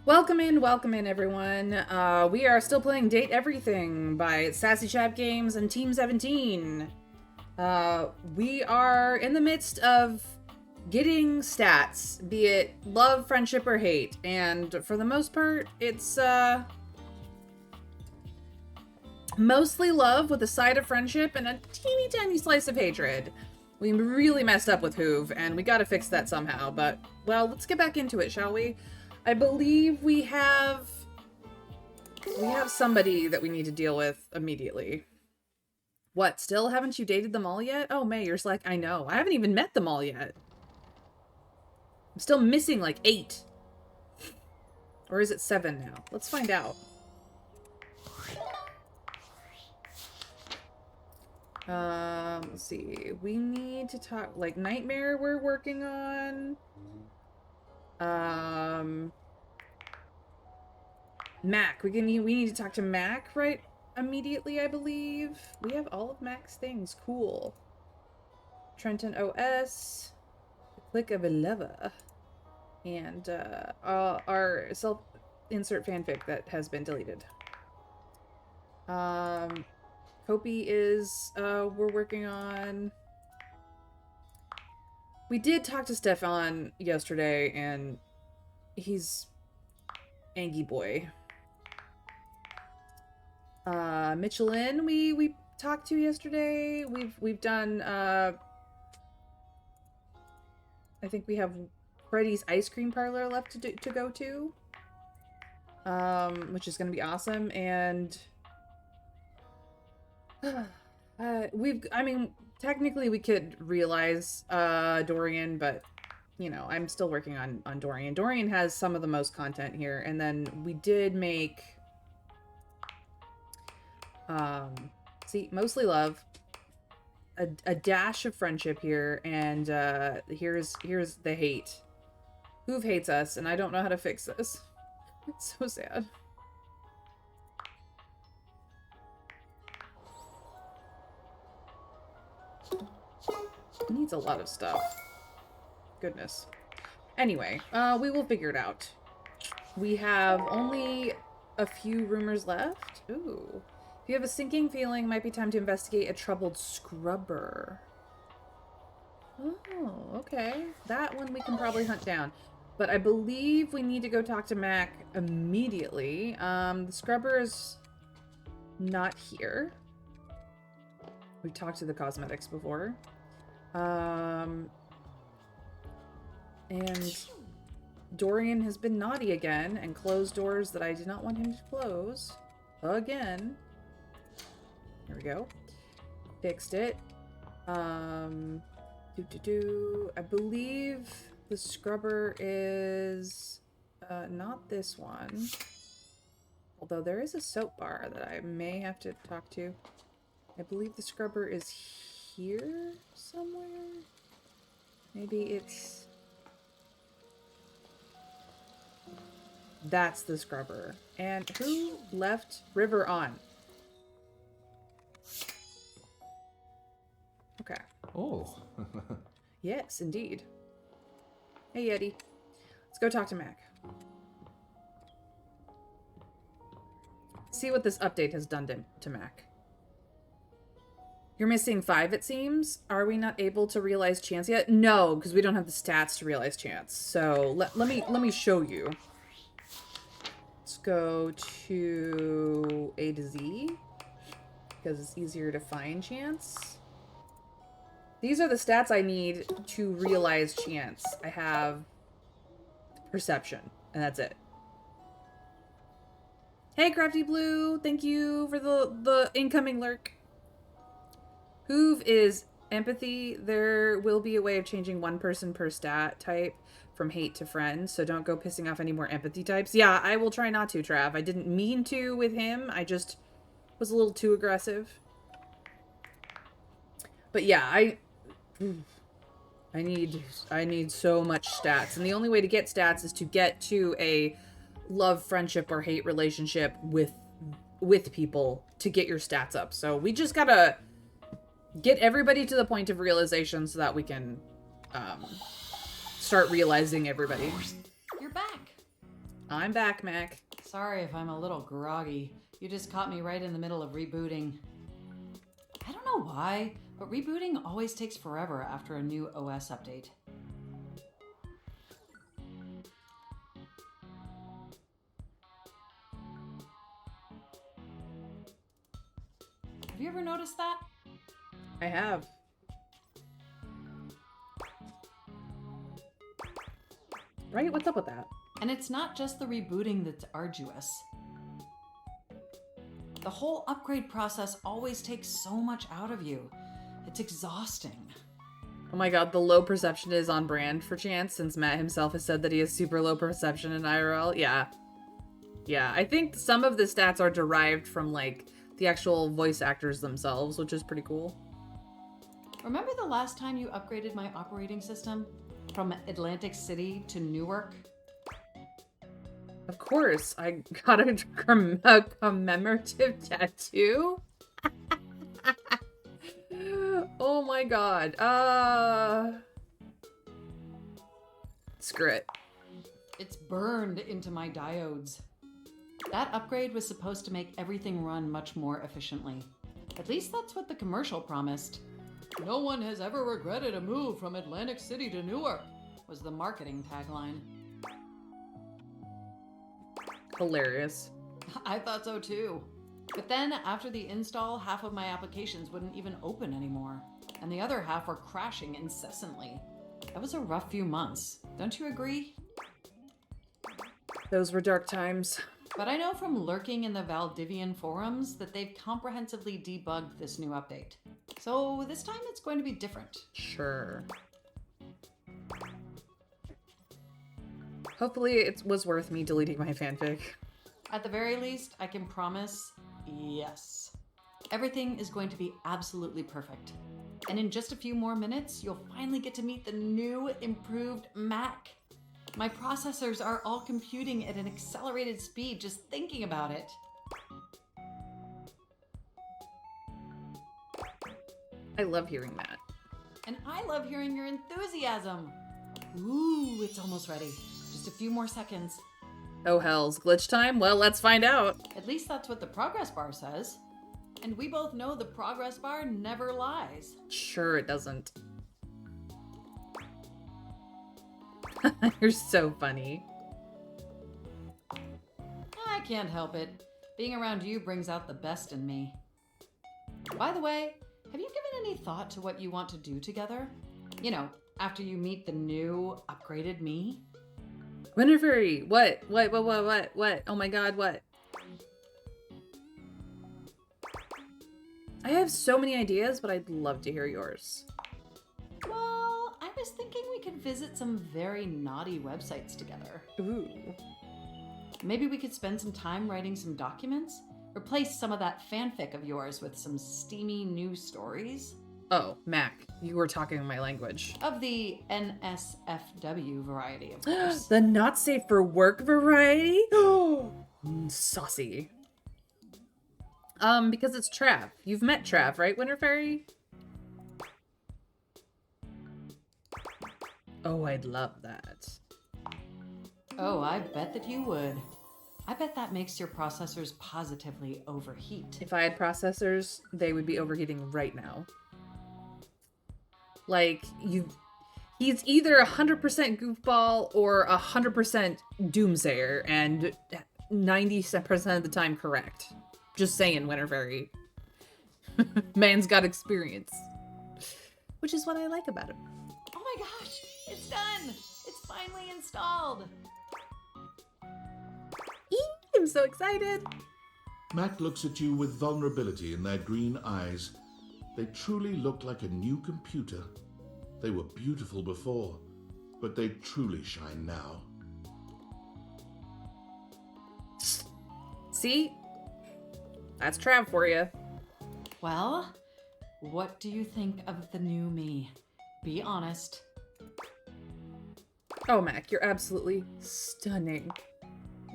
Welcome in, everyone. We are still playing Date Everything by Sassy Chap Games and Team 17. We are in the midst of getting stats, be it love, friendship, or hate. And for the most part, it's mostly love with a side of friendship and a teeny tiny slice of hatred. We really messed up with Hoove, and we gotta fix that somehow. But, well, let's get back into it, shall we? I believe we have somebody that we need to deal with immediately. What, still haven't you dated them all yet? Oh, May, you're like, I know. I haven't even met them all yet. I'm still missing like 8. Or is it 7 now? Let's find out. Let's see. We need to talk, like, Nightmare we're working on. Mac. We need to talk to Mac right immediately, I believe. We have all of Mac's things. Cool. Trenton OS. The Click of a Lover. And our self-insert fanfic that has been deleted. Kopi is we're working on. We did talk to Stefan yesterday, and he's Angie boy. Michelin we talked to yesterday. We've done I think we have Freddy's ice cream parlor left to go to. Which is gonna be awesome. And I mean, technically we could realize Dorian, but you know, I'm still working on Dorian. Dorian has some of the most content here, and then we did make see, mostly love, a dash of friendship here, and here's the hate. Hoove hates us, and I don't know how to fix this. It's so sad. It needs a lot of stuff. Goodness. Anyway, we will figure it out. We have only a few rumors left. Ooh. If you have a sinking feeling, might be time to investigate a troubled scrubber. Oh, okay. That one we can probably hunt down. But I believe we need to go talk to Mac immediately. The scrubber is not here. We've talked to the cosmetics before. And Dorian has been naughty again and closed doors that I did not want him to close. Again. There we go. Fixed it. I believe the scrubber is not this one. Although there is a soap bar that I may have to talk to. I believe the scrubber is here somewhere. Maybe it's... That's the scrubber. And who left River on? Okay. Oh. Yes, indeed. Hey, Yeti. Let's go talk to Mac. See what this update has done to Mac. You're missing 5, it seems. Are we not able to realize chance yet? No, because we don't have the stats to realize chance. So let me show you. Let's go to A to Z because it's easier to find chance. These are the stats I need to realize chance. I have perception, and that's it. Hey, Crafty Blue, thank you for the incoming lurk. Hoove is empathy. There will be a way of changing one person per stat type from hate to friend, so don't go pissing off any more empathy types. Yeah, I will try not to, Trav. I didn't mean to with him. I just was a little too aggressive. But yeah, I need so much stats, and the only way to get stats is to get to a love, friendship, or hate relationship with people to get your stats up. So we just gotta get everybody to the point of realization so that we can start realizing everybody. You're back. I'm back, Mac. Sorry if I'm a little groggy. You just caught me right in the middle of rebooting. I don't know why, but rebooting always takes forever after a new OS update. Have you ever noticed that? I have. Right? What's up with that? And it's not just the rebooting that's arduous. The whole upgrade process always takes so much out of you. It's exhausting. Oh my god, the low perception is on brand for Chance, since Matt himself has said that he has super low perception in IRL. Yeah. Yeah, I think some of the stats are derived from, like, the actual voice actors themselves, which is pretty cool. Remember the last time you upgraded my operating system? From Atlantic City to Newark? Of course, I got a commemorative tattoo. Oh my god. Screw it. It's burned into my diodes. That upgrade was supposed to make everything run much more efficiently. At least that's what the commercial promised. No one has ever regretted a move from Atlantic City to Newark, was the marketing tagline. Hilarious. I thought so too. But then, after the install, half of my applications wouldn't even open anymore, and the other half were crashing incessantly. That was a rough few months. Don't you agree? Those were dark times. But I know from lurking in the Valdivian forums that they've comprehensively debugged this new update. So this time it's going to be different. Sure. Hopefully it was worth me deleting my fanfic. At the very least, I can promise, yes. Everything is going to be absolutely perfect. And in just a few more minutes, you'll finally get to meet the new, improved Mac. My processors are all computing at an accelerated speed just thinking about it. I love hearing that. And I love hearing your enthusiasm. Ooh, it's almost ready. Just a few more seconds. Oh hells, glitch time? Well, let's find out. At least that's what the progress bar says. And we both know the progress bar never lies. Sure it doesn't. You're so funny. I can't help it. Being around you brings out the best in me. By the way, have you given any thought to what you want to do together? You know, after you meet the new, upgraded me? Winterfairy, what? Oh my god, what? I have so many ideas, but I'd love to hear yours. Well, I was thinking we could visit some very naughty websites together. Ooh. Maybe we could spend some time writing some documents? Replace some of that fanfic of yours with some steamy new stories? Oh, Mac, you were talking my language. Of the NSFW variety, of course. The not safe for work variety? Saucy. Because it's Trav. You've met Trav, right, Winterfairy? Oh, I'd love that. Oh, I bet that you would. I bet that makes your processors positively overheat. If I had processors, they would be overheating right now. Like, he's either 100% goofball or 100% doomsayer, and 90% of the time correct. Just saying, Winterfairy. Man's got experience. Which is what I like about him. Oh my gosh, it's done! It's finally installed! I'm so excited. Mac looks at you with vulnerability in their green eyes. They truly look like a new computer. They were beautiful before, but they truly shine now. See? That's Trav for you. Well, what do you think of the new me? Be honest. Oh, Mac, you're absolutely stunning.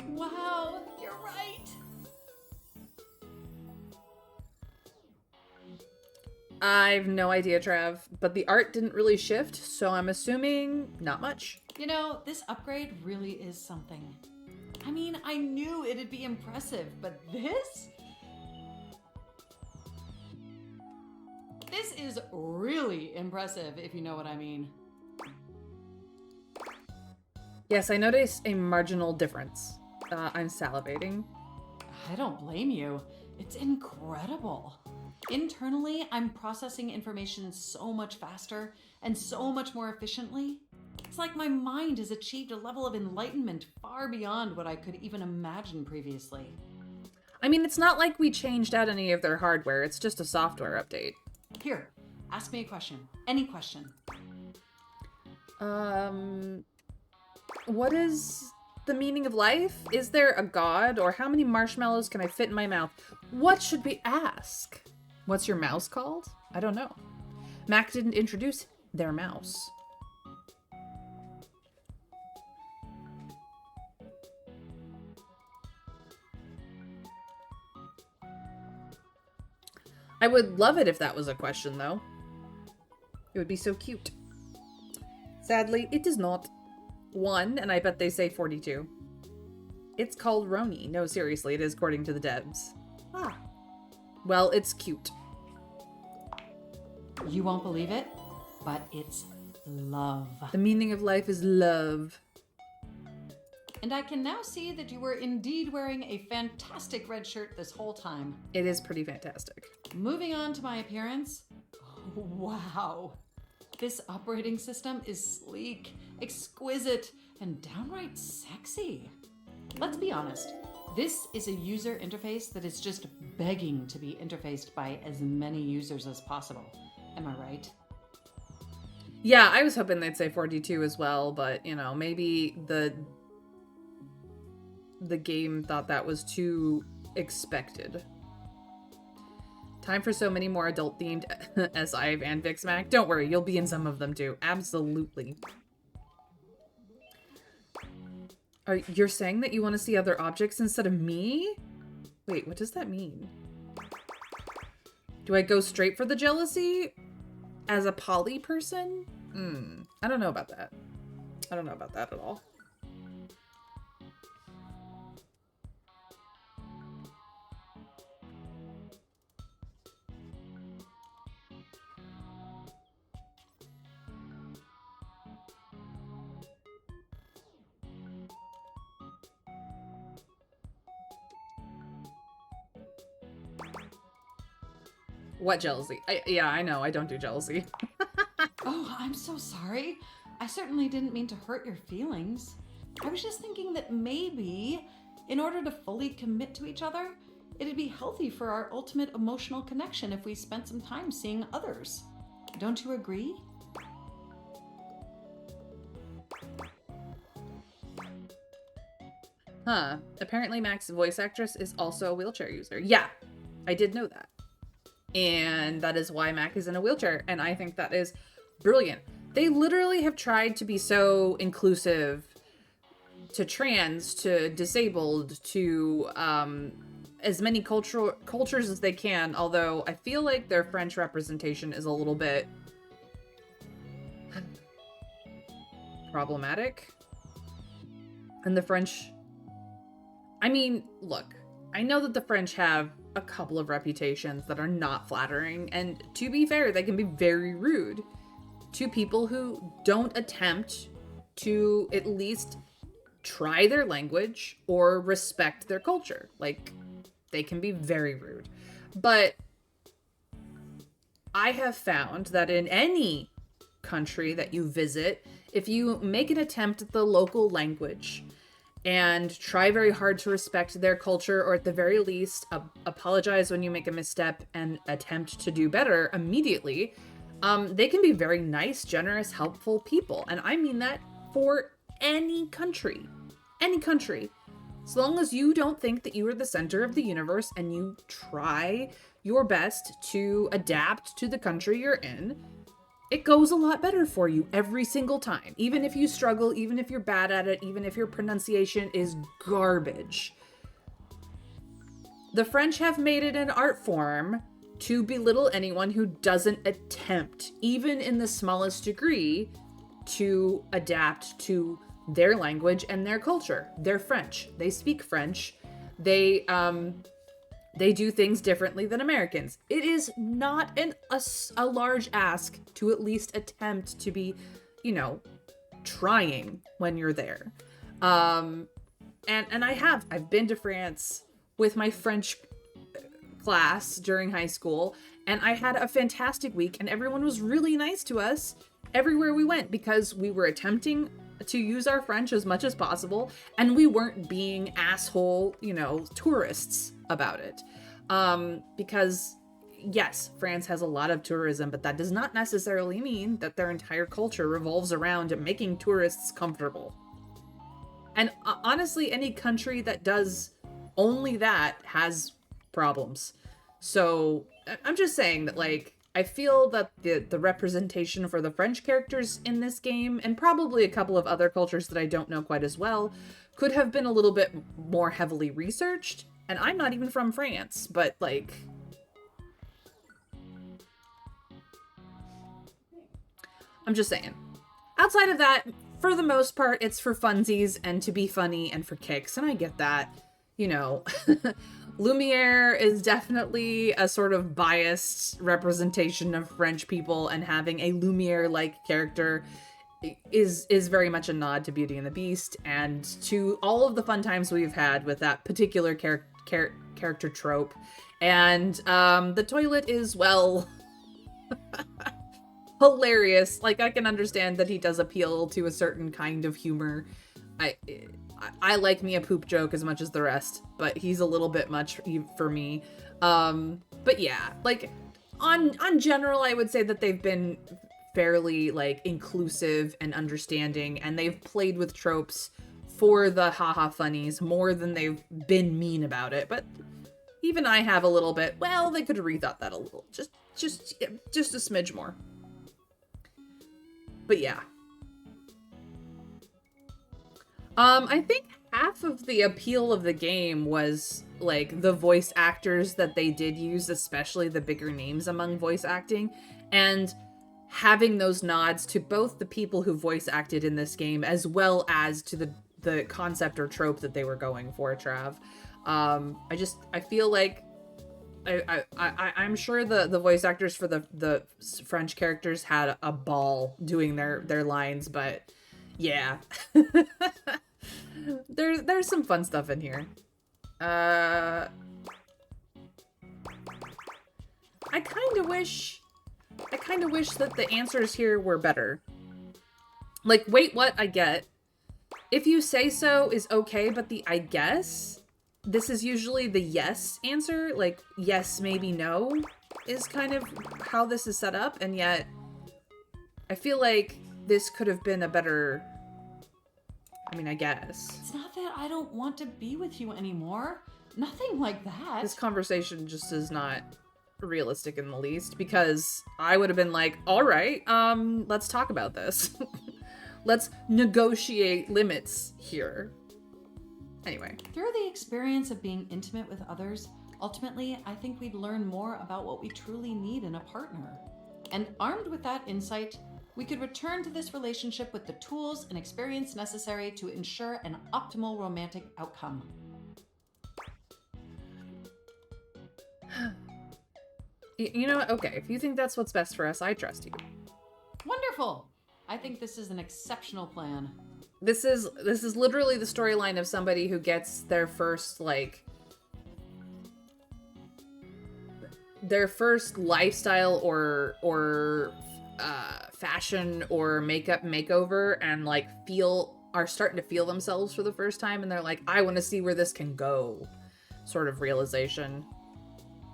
Wow, you're right! I've no idea, Trav, but the art didn't really shift, so I'm assuming not much. You know, this upgrade really is something. I mean, I knew it'd be impressive, but this? This is really impressive, if you know what I mean. Yes, I noticed a marginal difference. I'm salivating. I don't blame you. It's incredible. Internally, I'm processing information so much faster and so much more efficiently. It's like my mind has achieved a level of enlightenment far beyond what I could even imagine previously. I mean, it's not like we changed out any of their hardware. It's just a software update. Here, ask me a question. Any question. What is the meaning of life? Is there a god? Or how many marshmallows can I fit in my mouth? What should we ask? What's your mouse called? I don't know. Mac didn't introduce their mouse. I would love it if that was a question, though. It would be so cute. Sadly, it is not. 1, and I bet they say 42. It's called Roni. No, seriously, it is according to the devs. Ah. Well, it's cute. You won't believe it, but it's love. The meaning of life is love. And I can now see that you were indeed wearing a fantastic red shirt this whole time. It is pretty fantastic. Moving on to my appearance. Wow. This operating system is sleek, exquisite, and downright sexy. Let's be honest. This is a user interface that is just begging to be interfaced by as many users as possible. Am I right? Yeah, I was hoping they'd say 42 as well, but, you know, maybe the game thought that was too expected. Time for so many more adult-themed SI and VixMac. Don't worry, you'll be in some of them too. Absolutely. You're saying that you want to see other objects instead of me? Wait, what does that mean? Do I go straight for the jealousy? As a poly person? I don't know about that. I don't know about that at all. What jealousy? Yeah, I know. I don't do jealousy. Oh, I'm so sorry. I certainly didn't mean to hurt your feelings. I was just thinking that maybe, in order to fully commit to each other, it'd be healthy for our ultimate emotional connection if we spent some time seeing others. Don't you agree? Huh. Apparently Mac's voice actress is also a wheelchair user. Yeah, I did know that. And that is why Mac is in a wheelchair. And I think that is brilliant. They literally have tried to be so inclusive to trans, to disabled, to as many cultures as they can. Although I feel like their French representation is a little bit problematic. And the French... I mean, look, I know that the French have a couple of reputations that are not flattering, and to be fair, they can be very rude to people who don't attempt to at least try their language or respect their culture. Like, they can be very rude. But I have found that in any country that you visit, if you make an attempt at the local language and try very hard to respect their culture, or at the very least, apologize when you make a misstep and attempt to do better immediately, they can be very nice, generous, helpful people. And I mean that for any country. Any country. As long as you don't think that you are the center of the universe and you try your best to adapt to the country you're in, it goes a lot better for you every single time. Even if you struggle, even if you're bad at it, even if your pronunciation is garbage. The French have made it an art form to belittle anyone who doesn't attempt, even in the smallest degree, to adapt to their language and their culture. They're French. They speak French. They do things differently than Americans. It is not a large ask to at least attempt to be, trying when you're there. And I've been to France with my French class during high school, and I had a fantastic week, and everyone was really nice to us everywhere we went because we were attempting to use our French as much as possible, and we weren't being asshole, tourists about it. Because yes, France has a lot of tourism, but that does not necessarily mean that their entire culture revolves around making tourists comfortable. And honestly, any country that does only that has problems. So I'm just saying that, I feel that the representation for the French characters in this game, and probably a couple of other cultures that I don't know quite as well, could have been a little bit more heavily researched. And I'm not even from France, but I'm just saying. Outside of that, for the most part, it's for funsies and to be funny and for kicks, and I get that. Lumiere is definitely a sort of biased representation of French people, and having a Lumiere-like character is very much a nod to Beauty and the Beast and to all of the fun times we've had with that particular character trope. And the toilet is, well, hilarious. I can understand that he does appeal to a certain kind of humor. I like me a poop joke as much as the rest, but he's a little bit much for me. But yeah, on general, I would say that they've been fairly inclusive and understanding, and they've played with tropes for the haha funnies more than they've been mean about it. But even I have a little bit, well, they could have rethought that a little, just a smidge more. But yeah. I think half of the appeal of the game was the voice actors that they did use, especially the bigger names among voice acting, and having those nods to both the people who voice acted in this game as well as to the concept or trope that they were going for, Trav. I feel like I'm sure the voice actors for the French characters had a ball doing their lines, but yeah. There's some fun stuff in here. I kind of wish that the answers here were better. Wait, what? I get. If you say so is okay, but the I guess, this is usually the yes answer. Yes, maybe no is kind of how this is set up, and yet I feel like this could have been a better... I guess. It's not that I don't want to be with you anymore. Nothing like that. This conversation just is not realistic in the least, because I would have been like, all right, let's talk about this. Let's negotiate limits here. Anyway. Through the experience of being intimate with others, ultimately, I think we'd learn more about what we truly need in a partner. And armed with that insight, we could return to this relationship with the tools and experience necessary to ensure an optimal romantic outcome. You know what? Okay, if you think that's what's best for us, I trust you. Wonderful! I think this is an exceptional plan. This is literally the storyline of somebody who gets their first lifestyle or fashion or makeup makeover, and are starting to feel themselves for the first time, and they're like, I want to see where this can go, sort of realization.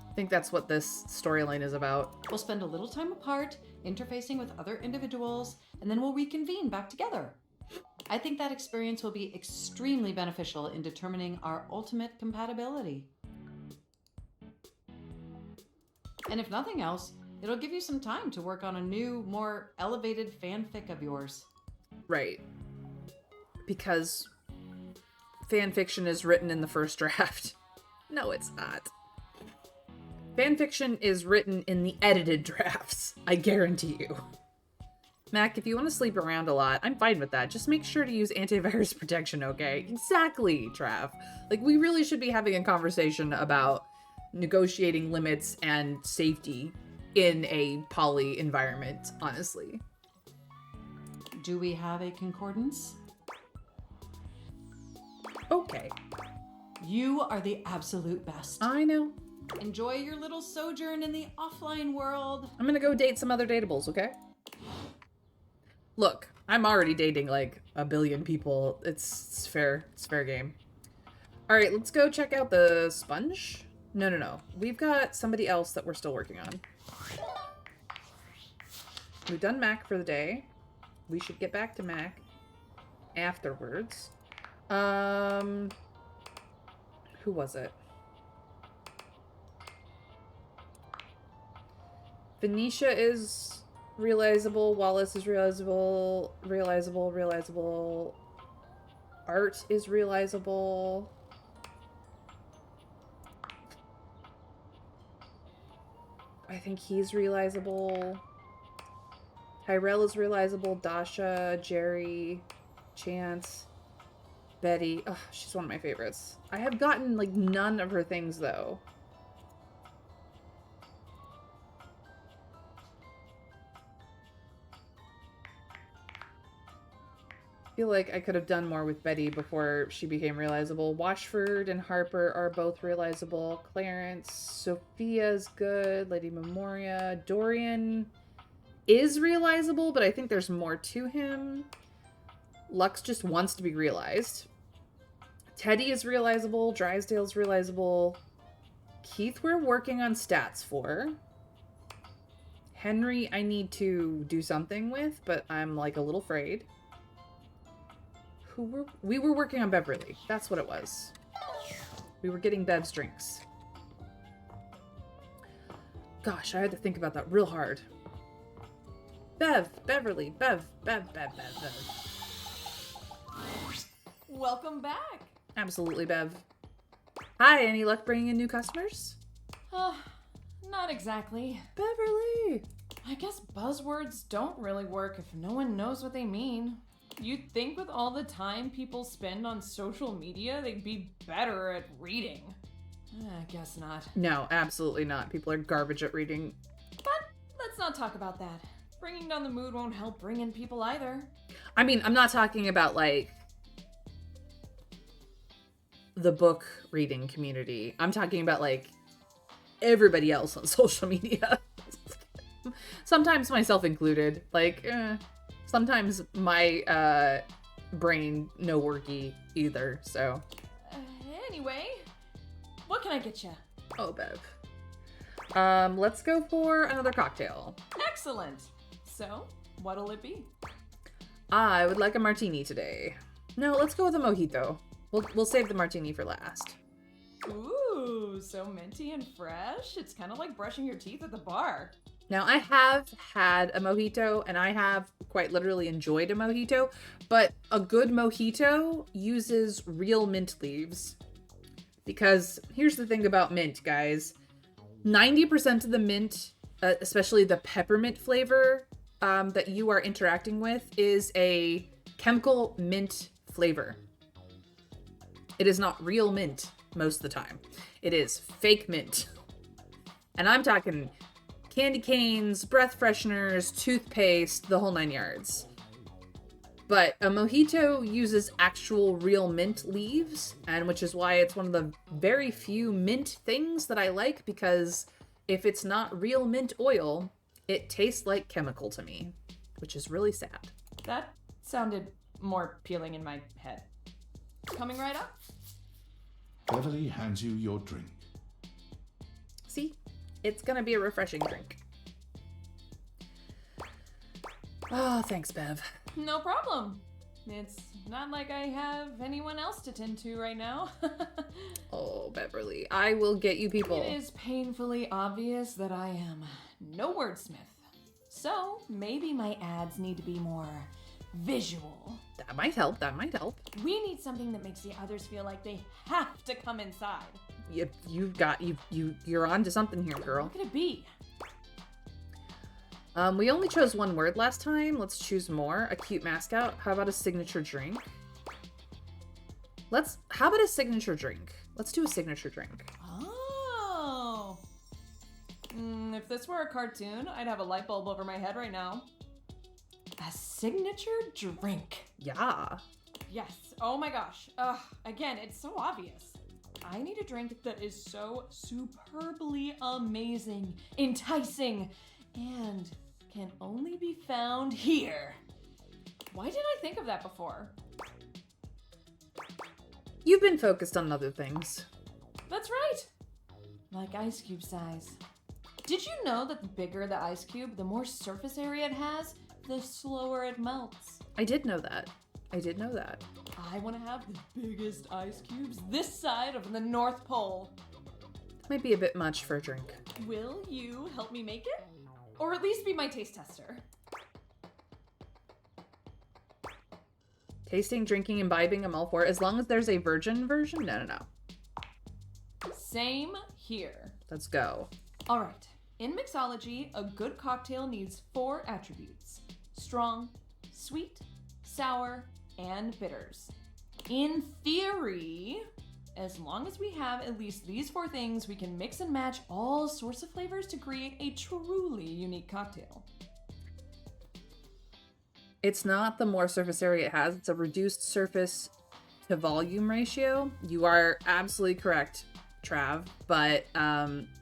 I think that's what this storyline is about. We'll spend a little time apart, interfacing with other individuals, and then we'll reconvene back together. I think that experience will be extremely beneficial in determining our ultimate compatibility. And if nothing else, it'll give you some time to work on a new, more elevated fanfic of yours. Right. Because fanfiction is written in the first draft. No, it's not. Fanfiction is written in the edited drafts, I guarantee you. Mac, if you want to sleep around a lot, I'm fine with that. Just make sure to use antivirus protection, okay? Exactly, Trav. Like, we really should be having a conversation about negotiating limits and safety in a poly environment, honestly. Do we have a concordance? Okay. You are the absolute best. I know. Enjoy your little sojourn in the offline world. I'm gonna go date some other datables, okay? Look, I'm already dating like a billion people. It's fair. It's fair game. All right, let's go check out the sponge. No. We've got somebody else that we're still working on. We've done Mac for the day. We should get back to Mac afterwards. Who was it? Venetia is realizable. Wallace is realizable. Realizable. Art is realizable. I think he's realizable. Tyrell is realizable. Dasha, Jerry, Chance, Betty. Oh, she's one of my favorites. I have gotten like none of her things though. I feel like I could have done more with Betty before she became realizable. Washford and Harper are both realizable. Clarence, Sophia's good. Lady Memoria. Dorian is realizable, but I think there's more to him. Lux just wants to be realized. Teddy is realizable. Drysdale's realizable. Keith we're working on stats for. Henry I need to do something with, but I'm like a little afraid. We were working on Beverly. That's what it was. We were getting Bev's drinks. Gosh, I had to think about that real hard. Beverly, Bev. Welcome back. Absolutely, Bev. Hi, any luck bringing in new customers? Not exactly. Beverly! I guess buzzwords don't really work if no one knows what they mean. You'd think with all the time people spend on social media, they'd be better at reading. I guess not. No, absolutely not. People are garbage at reading. But let's not talk about that. Bringing down the mood won't help bring in people either. I mean, I'm not talking about, like, the book reading community. I'm talking about, like, everybody else on social media. Sometimes myself included. Like, sometimes my brain no worky either, so. Anyway, what can I get you? Oh, Bev. Let's go for another cocktail. Excellent. So, what'll it be? I would like a martini today. No, let's go with a mojito. We'll save the martini for last. Ooh, so minty and fresh. It's kind of like brushing your teeth at the bar. Now, I have had a mojito, and I have quite literally enjoyed a mojito, but a good mojito uses real mint leaves. Because here's the thing about mint, guys. 90% of the mint, especially the peppermint flavor that you are interacting with, is a chemical mint flavor. It is not real mint most of the time. It is fake mint. And I'm talking candy canes, breath fresheners, toothpaste, the whole 9 yards. But a mojito uses actual real mint leaves, and which is why it's one of the very few mint things that I like, because if it's not real mint oil, it tastes like chemical to me, which is really sad. That sounded more appealing in my head. Coming right up. Beverly hands you your drink. See? It's gonna be a refreshing drink. Oh, thanks, Bev. No problem. It's not like I have anyone else to tend to right now. Oh, Beverly, I will get you people. It is painfully obvious that I am no wordsmith. So maybe my ads need to be more visual. That might help, that might help. We need something that makes the others feel like they have to come inside. You're on to something here, girl. What could it be? We only chose one word last time. Let's choose more. A cute mascot. How about a signature drink? How about a signature drink? Let's do a signature drink. Oh. If this were a cartoon, I'd have a light bulb over my head right now. A signature drink. Yeah. Yes. Oh my gosh. Again, it's so obvious. I need a drink that is so superbly amazing, enticing, and can only be found here. Why didn't I think of that before? You've been focused on other things. That's right. Like ice cube size. Did you know that the bigger the ice cube, the more surface area it has, the slower it melts? I did know that. I want to have the biggest ice cubes this side of the North Pole. Might be a bit much for a drink. Will you help me make it? Or at least be my taste tester? Tasting, drinking, imbibing, I'm all for it. As long as there's a virgin version? No. Same here. Let's go. All right. In mixology, a good cocktail needs 4 attributes: strong, sweet, sour, and bitters. In theory, as long as we have at least these 4 things, we can mix and match all sorts of flavors to create a truly unique cocktail. It's not the more surface area it has, it's a reduced surface to volume ratio. You are absolutely correct, Trav, but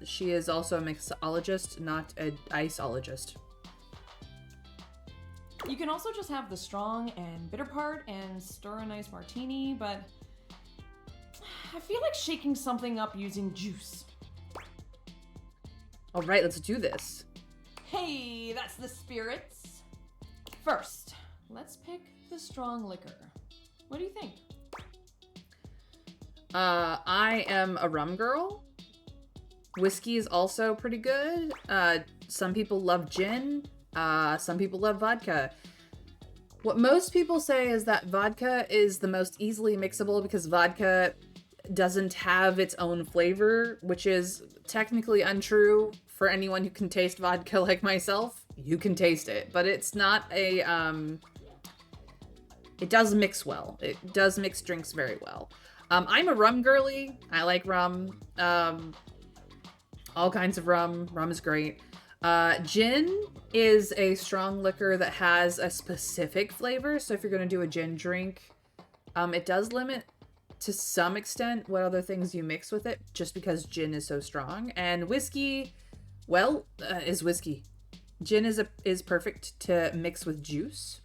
she is also a mixologist, not an iceologist. You can also just have the strong and bitter part and stir a nice martini, but I feel like shaking something up using juice. All right, let's do this. Hey, that's the spirits. First, let's pick the strong liquor. What do you think? I am a rum girl. Whiskey is also pretty good. Some people love gin. Some people love vodka. What most people say is that vodka is the most easily mixable because vodka doesn't have its own flavor, which is technically untrue for anyone who can taste vodka like myself. You can taste it, but it's not a, it does mix well. It does mix drinks very well. I'm a rum girly. I like rum. All kinds of rum. Rum is great. Gin is a strong liquor that has a specific flavor. So if you're going to do a gin drink, it does limit to some extent what other things you mix with it, just because gin is so strong. And whiskey, well, is whiskey. Gin is perfect to mix with juice.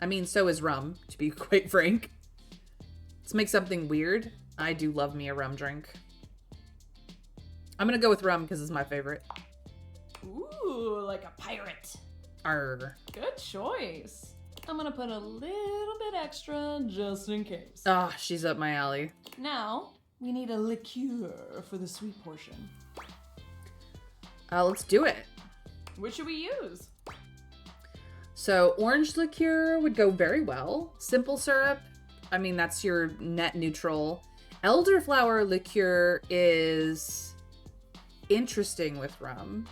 I mean, so is rum, to be quite frank. Let's make something weird. I do love me a rum drink. I'm gonna go with rum because it's my favorite. Ooh, like a pirate. Arr. Good choice. I'm gonna put a little bit extra just in case. Ah, she's up my alley. Now, we need a liqueur for the sweet portion. Let's do it. Which should we use? So orange liqueur would go very well. Simple syrup, I mean, that's your net neutral. Elderflower liqueur is interesting with rum.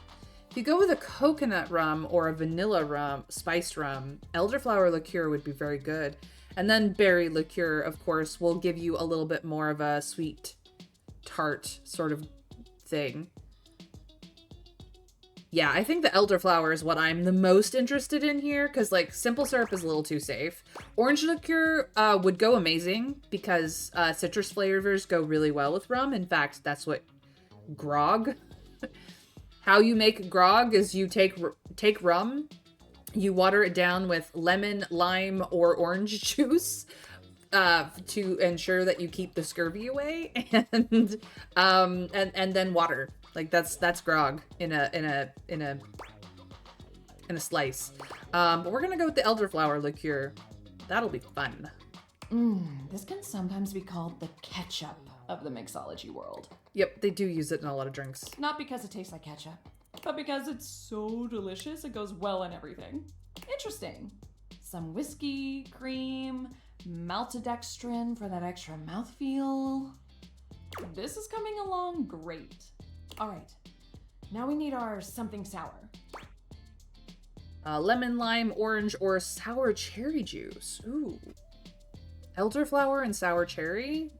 If you go with a coconut rum or a vanilla rum, spiced rum, elderflower liqueur would be very good. And then berry liqueur, of course, will give you a little bit more of a sweet, tart sort of thing. Yeah, I think the elderflower is what I'm the most interested in here, because, like, simple syrup is a little too safe. Orange liqueur would go amazing, because citrus flavors go really well with rum. In fact, that's what grog... How you make grog is you take rum, you water it down with lemon, lime, or orange juice to ensure that you keep the scurvy away, and then water. Like that's grog in a slice. But we're gonna go with the elderflower liqueur. That'll be fun. This can sometimes be called the ketchup of the mixology world. Yep, they do use it in a lot of drinks. Not because it tastes like ketchup, but because it's so delicious it goes well in everything. Interesting. Some whiskey, cream, maltodextrin for that extra mouthfeel. This is coming along great. All right, now we need our something sour. Lemon, lime, orange, or sour cherry juice. Ooh. Elderflower and sour cherry?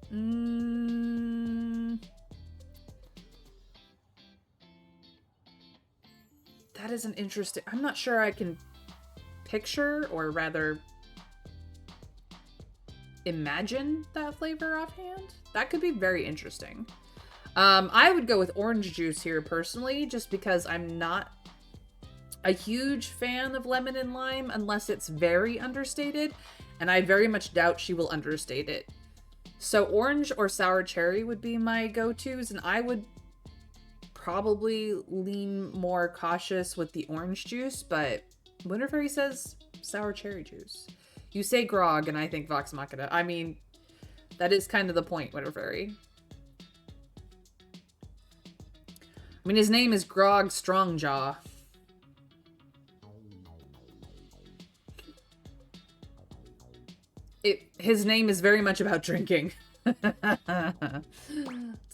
That is an interesting... I'm not sure I can picture, or rather imagine that flavor offhand. That could be very interesting. I would go with orange juice here personally, just because I'm not a huge fan of lemon and lime unless it's very understated, and I very much doubt she will understate it. So orange or sour cherry would be my go-tos, and I would probably lean more cautious with the orange juice, but Winter Fairy says sour cherry juice. You say grog, and I think Vox Machina. I mean, that is kind of the point, Winter Fairy. I mean, his name is Grog Strongjaw. His name is very much about drinking. Let's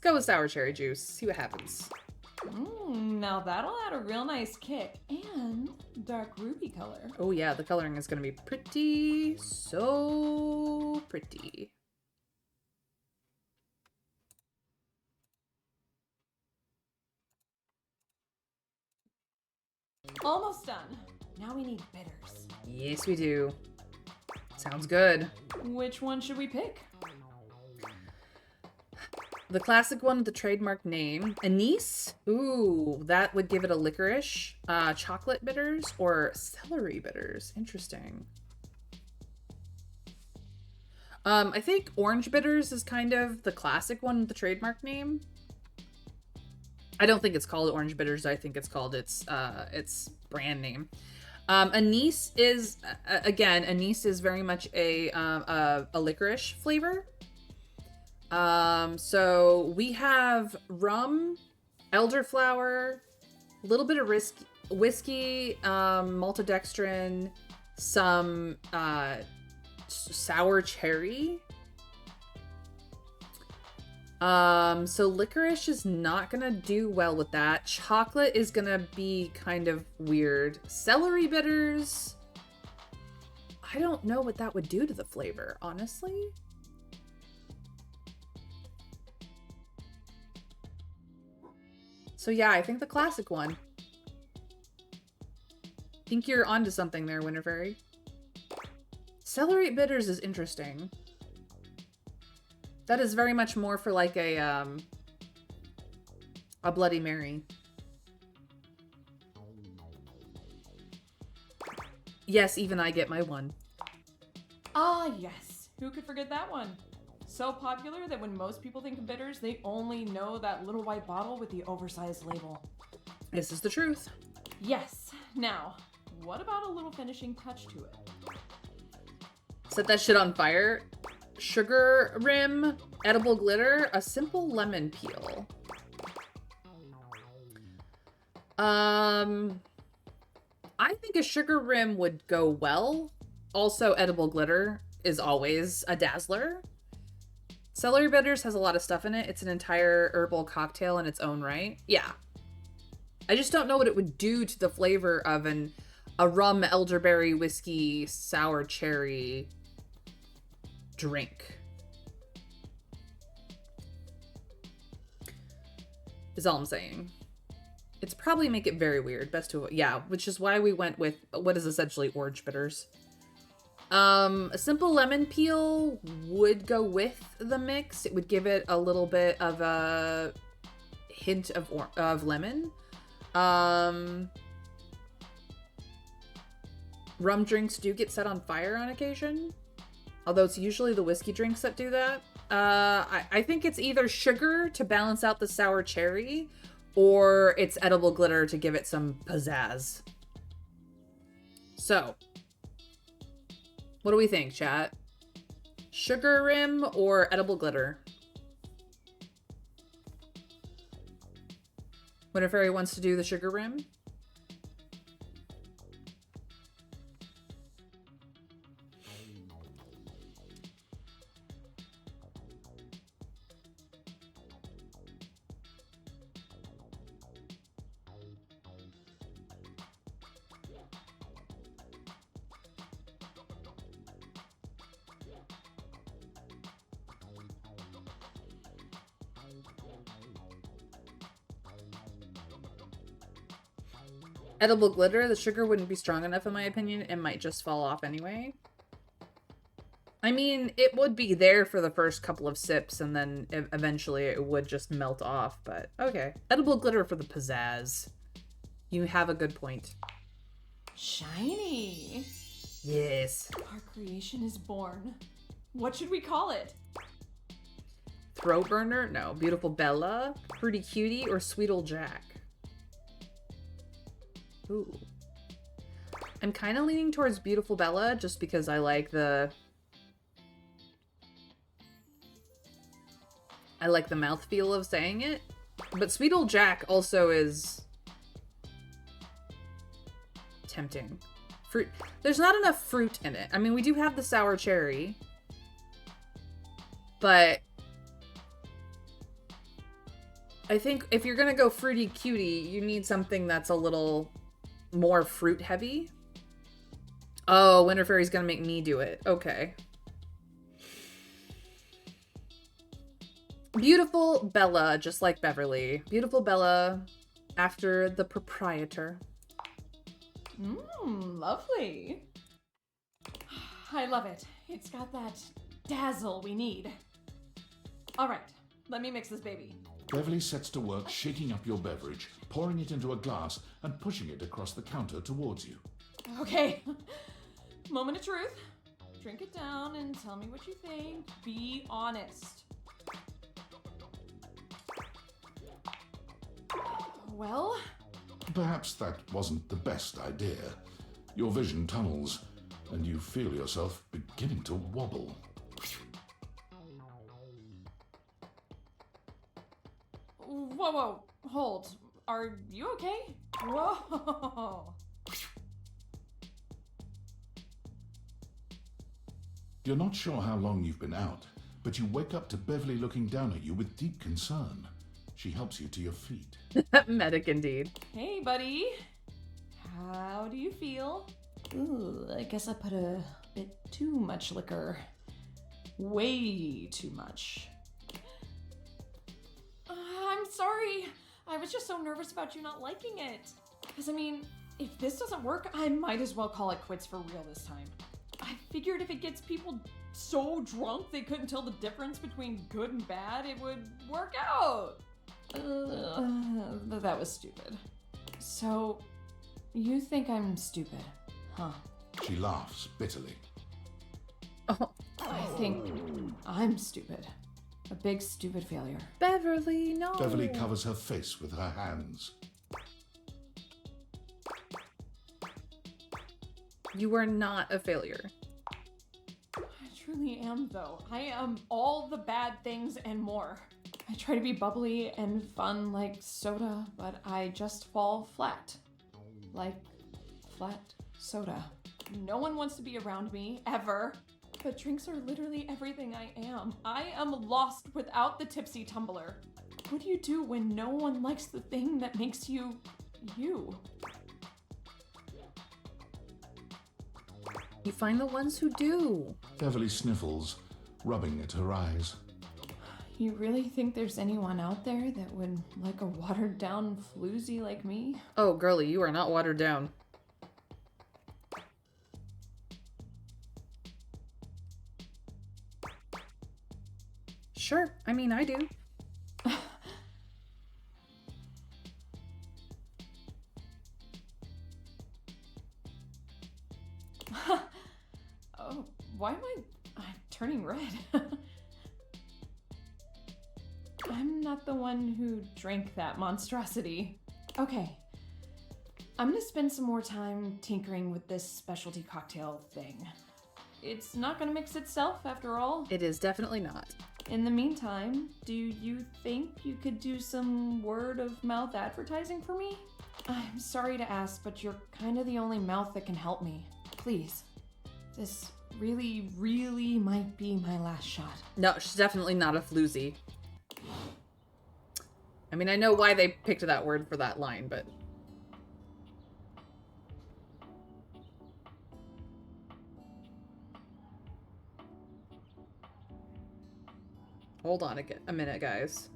go with sour cherry juice. See what happens. Now that'll add a real nice kick and dark ruby color. Oh yeah, the coloring is going to be pretty. So pretty. Almost done. Now we need bitters. Yes, we do. Sounds good. Which one should we pick? The classic one with the trademark name. Anise? Ooh, that would give it a licorice. Chocolate bitters or celery bitters. Interesting. I think orange bitters is kind of the classic one with the trademark name. I don't think it's called orange bitters. I think it's called its brand name. Anise is, again, anise is very much a licorice flavor. So we have rum, elderflower, a little bit of whiskey, maltodextrin, some sour cherry. So licorice is not gonna do well with that. Chocolate is gonna be kind of weird. Celery bitters, I don't know what that would do to the flavor, honestly. So yeah, I think the classic one. Think you're onto something there, Winter Fairy. Celery bitters is interesting. That is very much more for like a Bloody Mary. Yes, even I get my one. Ah, yes. Who could forget that one? So popular that when most people think of bitters, they only know that little white bottle with the oversized label. This is the truth. Yes. Now, what about a little finishing touch to it? Set that shit on fire. Sugar rim, edible glitter, a simple lemon peel. I think a sugar rim would go well. Also, edible glitter is always a dazzler. Celery bitters has a lot of stuff in it. It's an entire herbal cocktail in its own right. Yeah. I just don't know what it would do to the flavor of a rum, elderberry, whiskey, sour cherry drink. Is all I'm saying. It's probably make it very weird. Best to, yeah, which is why we went with what is essentially orange bitters. A simple lemon peel would go with the mix. It would give it a little bit of a hint of lemon. Rum drinks do get set on fire on occasion, although it's usually the whiskey drinks that do that. I think it's either sugar to balance out the sour cherry, or it's edible glitter to give it some pizzazz. So, what do we think, chat? Sugar rim or edible glitter? Winter Fairy wants to do the sugar rim. Edible glitter, the sugar wouldn't be strong enough in my opinion. It might just fall off anyway. I mean, it would be there for the first couple of sips and then eventually it would just melt off, but okay. Edible glitter for the pizzazz. You have a good point. Shiny. Yes. Our creation is born. What should we call it? Throat burner? No. Beautiful Bella, Fruity Cutie, or Sweet Old Jack? Ooh. I'm kind of leaning towards Beautiful Bella just because I like the mouthfeel of saying it. But Sweet Old Jack also is tempting. Fruit. There's not enough fruit in it. I mean, we do have the sour cherry. But I think if you're gonna go Fruity Cutie, you need something that's a little more fruit heavy. Oh, Winter Fairy's gonna make me do it. Okay. Beautiful Bella, just like Beverly. Beautiful Bella, after the proprietor. Lovely. I love it. It's got that dazzle we need. All right, let me mix this baby. Beverly sets to work shaking up your beverage, pouring it into a glass, and pushing it across the counter towards you. Okay, moment of truth. Drink it down and tell me what you think. Be honest. Well, Perhaps that wasn't the best idea. Your vision tunnels, and you feel yourself beginning to wobble. whoa, hold. Are you okay? Whoa. You're not sure how long you've been out, but you wake up to Beverly looking down at you with deep concern. She helps you to your feet. Medic indeed. Hey, buddy. How do you feel? Ooh, I guess I put a bit too much liquor. Way too much. I'm sorry. I was just so nervous about you not liking it. Because, I mean, if this doesn't work, I might as well call it quits for real this time. I figured if it gets people so drunk they couldn't tell the difference between good and bad, it would work out. That was stupid. So, you think I'm stupid, huh? She laughs bitterly. Oh, I think I'm stupid. A big stupid failure. Beverly, no. Beverly covers her face with her hands. You are not a failure. I truly am, though. I am all the bad things and more. I try to be bubbly and fun like soda, but I just fall flat. Like flat soda. No one wants to be around me, ever. But drinks are literally everything I am. I am lost without the tipsy tumbler. What do you do when no one likes the thing that makes you, you? You find the ones who do. Beverly sniffles, rubbing at her eyes. You really think there's anyone out there that would like a watered down floozy like me? Oh, girly, you are not watered down. Sure, I mean, I do. Oh, why am I turning red? I'm not the one who drank that monstrosity. Okay, I'm gonna spend some more time tinkering with this specialty cocktail thing. It's not gonna mix itself after all. It is definitely not. In the meantime, do you think you could do some word of mouth advertising for me? I'm sorry to ask, but you're kind of the only mouth that can help me. Please. This really, really might be my last shot. No, she's definitely not a floozy. I mean, I know why they picked that word for that line, but... Hold on a minute, guys.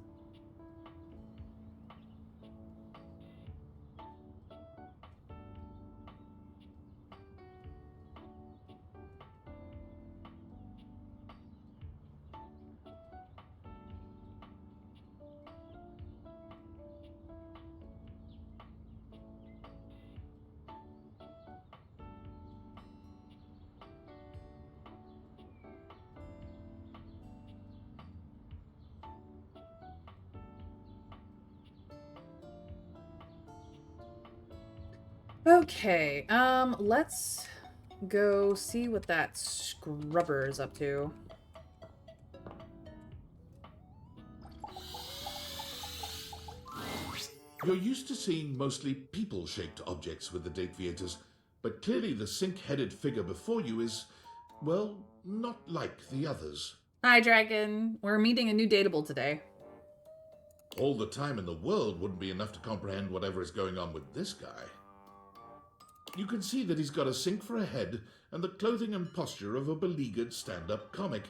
Okay, let's go see what that scrubber is up to. You're used to seeing mostly people-shaped objects with the Dateviators, but clearly the sink-headed figure before you is, well, not like the others. Hi, Dragon. We're meeting a new dateable today. All the time in the world wouldn't be enough to comprehend whatever is going on with this guy. You can see that he's got a sink for a head and the clothing and posture of a beleaguered stand-up comic,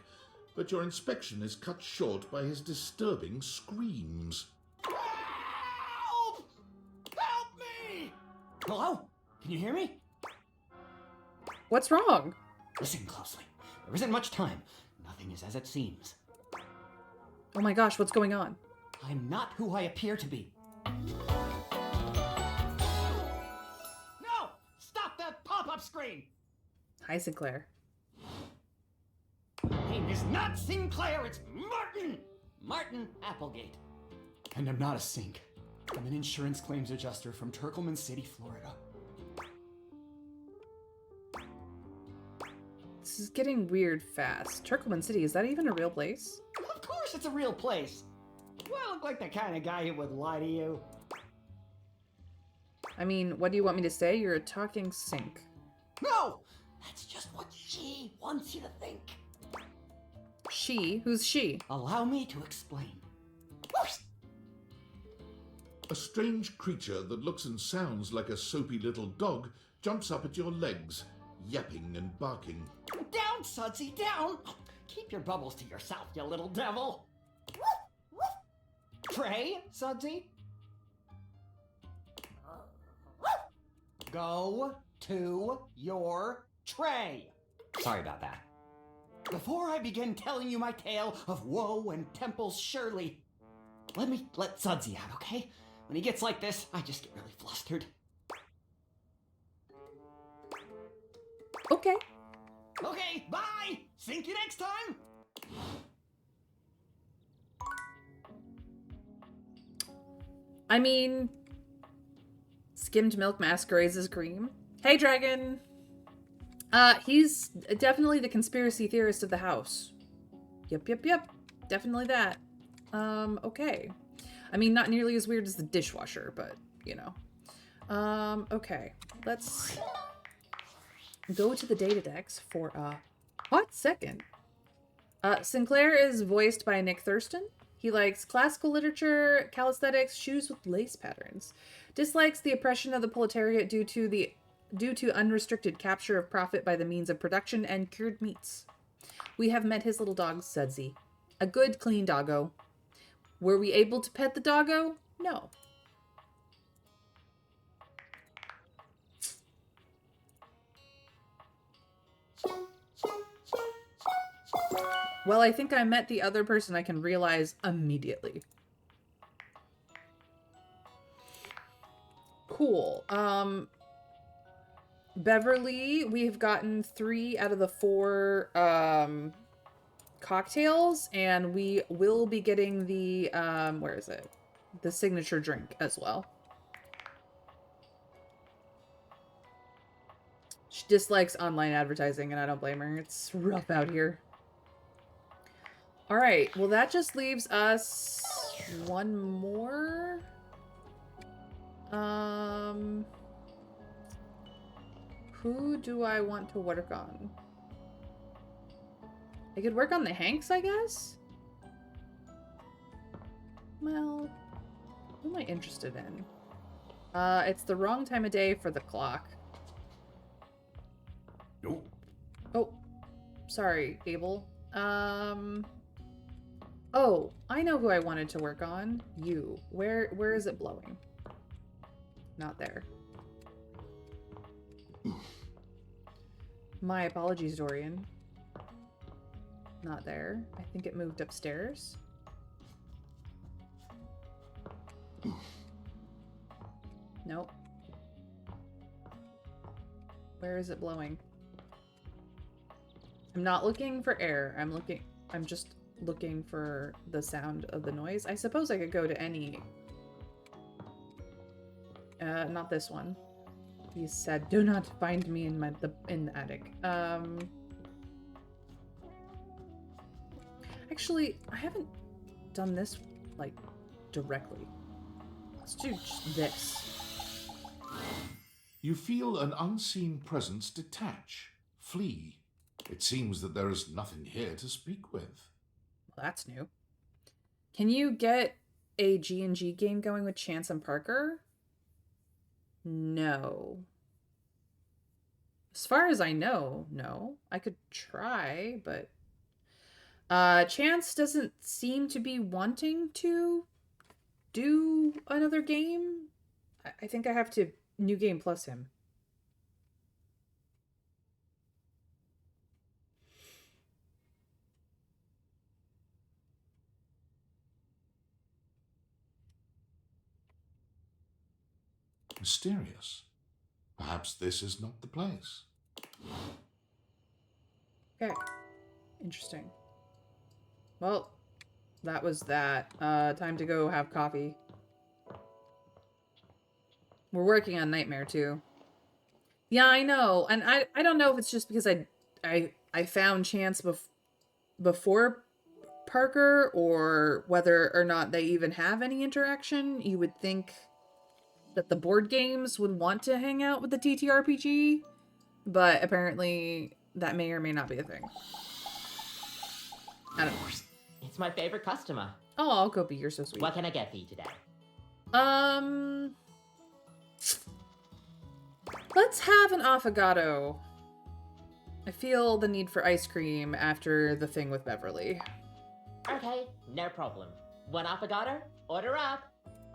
but your inspection is cut short by his disturbing screams. Help! Help me! Hello? Can you hear me? What's wrong? Listen closely. There isn't much time. Nothing is as it seems. Oh my gosh, what's going on? I'm not who I appear to be. No! Stop that pop-up screen! Hi, Sinclair. My name is not Sinclair, it's Martin! Martin Applegate. And I'm not a sink. I'm an insurance claims adjuster from Turkleman City, Florida. This is getting weird fast. Turkleman City, is that even a real place? Of course it's a real place. Do I look like the kind of guy who would lie to you? I mean, what do you want me to say? You're a talking sink. No! That's just what she wants you to think. She? Who's she? Allow me to explain. A strange creature that looks and sounds like a soapy little dog jumps up at your legs, yapping and barking. Down, Sudsy, down! Keep your bubbles to yourself, you little devil! Trey, Sudsy? Go to your tray! Sorry about that. Before I begin telling you my tale of woe and Temple's Shirley, let Sudsy out, okay? When he gets like this, I just get really flustered. Okay. Okay, bye! See you next time! I mean, skimmed milk masquerades as cream. Hey, Dragon! He's definitely the conspiracy theorist of the house. Yep. Definitely that. Okay. I mean, not nearly as weird as the dishwasher, but, you know. Okay. Let's go to the Datadex for a hot second. Sinclair is voiced by Nick Thurston. He likes classical literature, calisthenics, shoes with lace patterns. Dislikes the oppression of the proletariat due to unrestricted capture of profit by the means of production and cured meats. We have met his little dog, Sudsy. A good, clean doggo. Were we able to pet the doggo? No. Well, I think I met the other person I can realize immediately. Cool. Beverly, we've gotten 3 out of the 4 cocktails, and we will be getting the where is it? The signature drink as well. She dislikes online advertising, and I don't blame her. It's rough out here. All right, well, that just leaves us one more. Who do I want to work on? I could work on the Hanks, I guess? Well, who am I interested in? It's the wrong time of day for the clock. Nope. Oh, sorry, Abel. Oh, I know who I wanted to work on. You. Where is it blowing? Not there. My apologies, Dorian. Not there. I think it moved upstairs. Nope. Where is it blowing? I'm not looking for air. I'm just looking for the sound of the noise. I suppose I could go to any... not this one. He said, "Do not find me in in the attic." Actually, I haven't done this like directly. Let's do just this. You feel an unseen presence detach, flee. It seems that there is nothing here to speak with. Well, that's new. Can you get a G&G game going with Chance and Parker? No. As far as I know, no. I could try, but Chance doesn't seem to be wanting to do another game. I think I have to new game plus him. Mysterious. Perhaps this is not the place. Okay. Interesting. Well, that was that. Time to go have coffee. We're working on Nightmare too. Yeah, I know. And I don't know if it's just because I found Chance before Parker, or whether or not they even have any interaction. You would think that the board games would want to hang out with the TTRPG, but apparently that may or may not be a thing. I don't know. It's my favorite customer. Oh, Kopi, you're so sweet. What can I get for you today? Let's have an affogato. I feel the need for ice cream after the thing with Beverly. Okay, no problem. One affogato? Order up.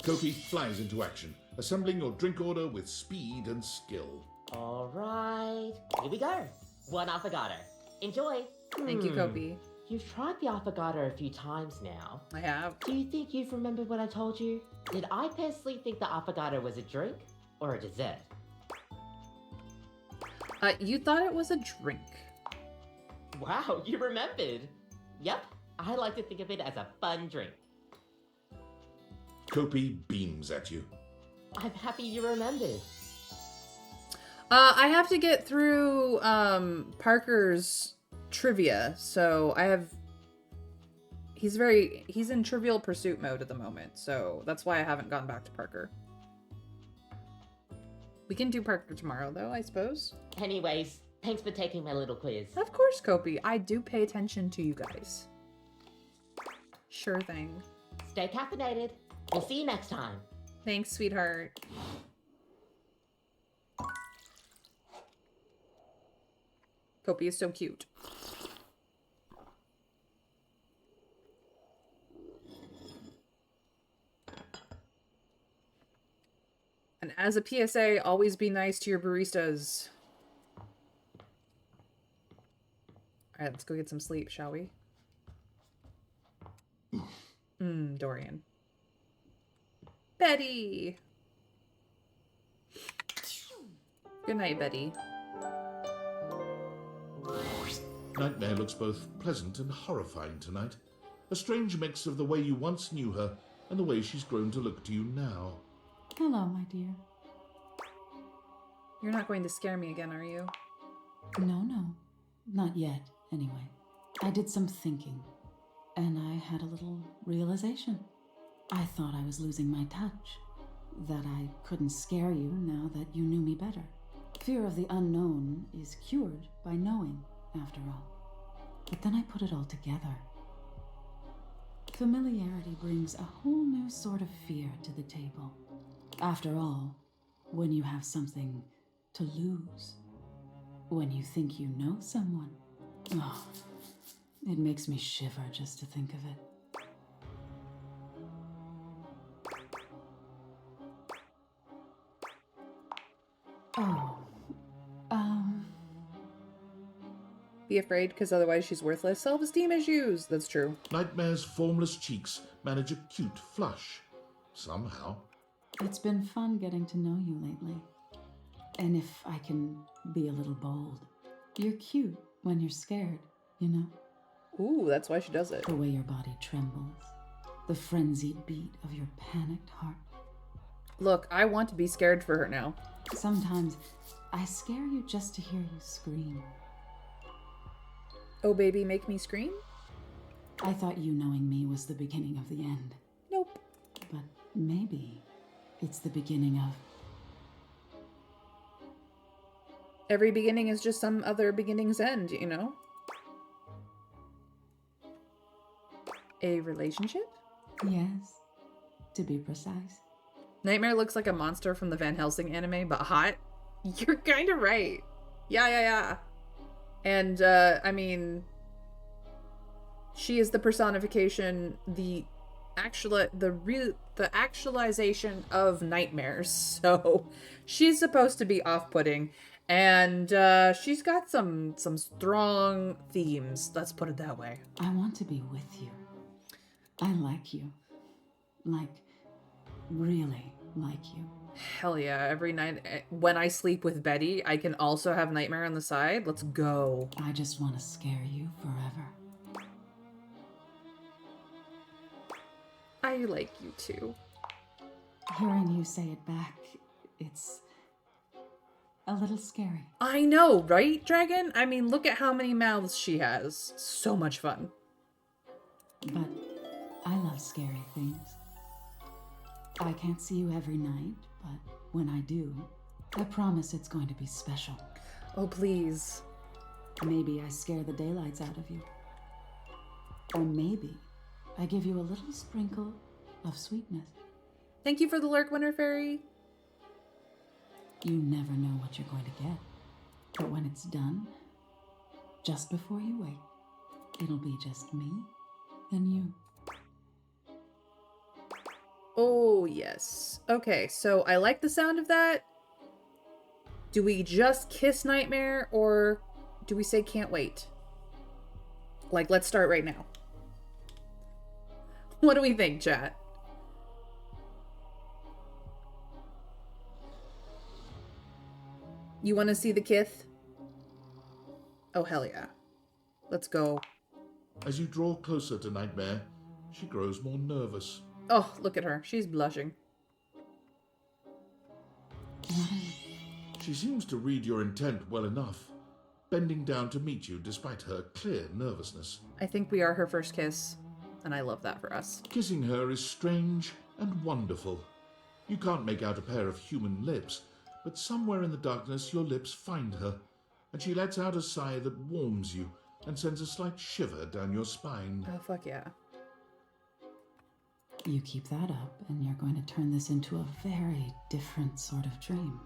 Kopi flies into action, assembling your drink order with speed and skill. All right, here we go. One affogato. Enjoy. Thank you, Kopi. You've tried the affogato a few times now. I have. Do you think you've remembered what I told you? Did I personally think the affogato was a drink or a dessert? You thought it was a drink. Wow, you remembered. Yep, I like to think of it as a fun drink. Kopi beams at you. I'm happy you remembered. I have to get through Parker's trivia, so I have he's in Trivial Pursuit mode at the moment, so that's why I haven't gone back to Parker. We can do Parker tomorrow though, I suppose. Anyways, thanks for taking my little quiz. Of course, Kopi. I do pay attention to you guys. Sure thing. Stay caffeinated. We'll see you next time. Thanks, sweetheart. Kopi is so cute. And as a PSA, always be nice to your baristas. Alright, let's go get some sleep, shall we? Dorian. Betty! Good night, Betty. Nightmare looks both pleasant and horrifying tonight. A strange mix of the way you once knew her and the way she's grown to look to you now. Hello, my dear. You're not going to scare me again, are you? No. Not yet, anyway. I did some thinking, and I had a little realization. I thought I was losing my touch, that I couldn't scare you now that you knew me better. Fear of the unknown is cured by knowing, after all. But then I put it all together. Familiarity brings a whole new sort of fear to the table. After all, when you have something to lose, when you think you know someone, oh, it makes me shiver just to think of it. Oh, Be afraid, because otherwise she's worthless. Self-esteem issues. That's true. Nightmare's formless cheeks manage a cute flush. Somehow. it's been fun getting to know you lately. And if I can be a little bold, you're cute when you're scared, you know? Ooh, that's why she does it. The way your body trembles, the frenzied beat of your panicked heart. Look, I want to be scared for her now. Sometimes I scare you just to hear you scream. Oh, baby, make me scream? I thought you knowing me was the beginning of the end. Nope. But maybe it's the beginning of... Every beginning is just some other beginning's end, you know? A relationship? Yes, to be precise. Nightmare looks like a monster from the Van Helsing anime, but hot. You're kind of right. Yeah. And, I mean, she is the personification, the actualization of nightmares. So she's supposed to be off-putting, and she's got some strong themes. Let's put it that way. I want to be with you. I like you. Like, really like you. Hell yeah! Every night when I sleep with Betty, I can also have Nightmare on the side. Let's go. I just want to scare you forever. I like you too. Hearing you say it back, it's a little scary. I know, right, Dragon? I mean, look at how many mouths she has. So much fun. But I love scary things. I can't see you every night, but when I do, I promise it's going to be special. Oh, please. Maybe I scare the daylights out of you. Or maybe I give you a little sprinkle of sweetness. Thank you for the lurk, Winter Fairy. You never know what you're going to get. But when it's done, just before you wake, it'll be just me and you. Oh, yes. Okay, so I like the sound of that. Do we just kiss Nightmare, or do we say can't wait? Like, let's start right now. What do we think, chat? You want to see the kith? Oh, hell yeah. Let's go. As you draw closer to Nightmare, she grows more nervous. Oh, look at her. She's blushing. She seems to read your intent well enough, bending down to meet you despite her clear nervousness. I think we are her first kiss, and I love that for us. Kissing her is strange and wonderful. You can't make out a pair of human lips, but somewhere in the darkness your lips find her, and she lets out a sigh that warms you and sends a slight shiver down your spine. Oh, fuck yeah. You keep that up, and you're going to turn this into a very different sort of dream.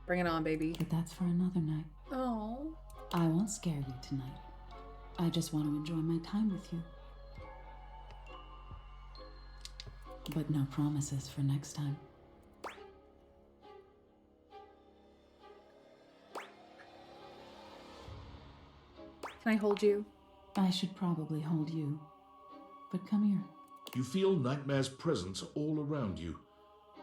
Bring it on, baby. But that's for another night. Oh. I won't scare you tonight. I just want to enjoy my time with you. But no promises for next time. Can I hold you? I should probably hold you. But come here. You feel Nightmare's presence all around you.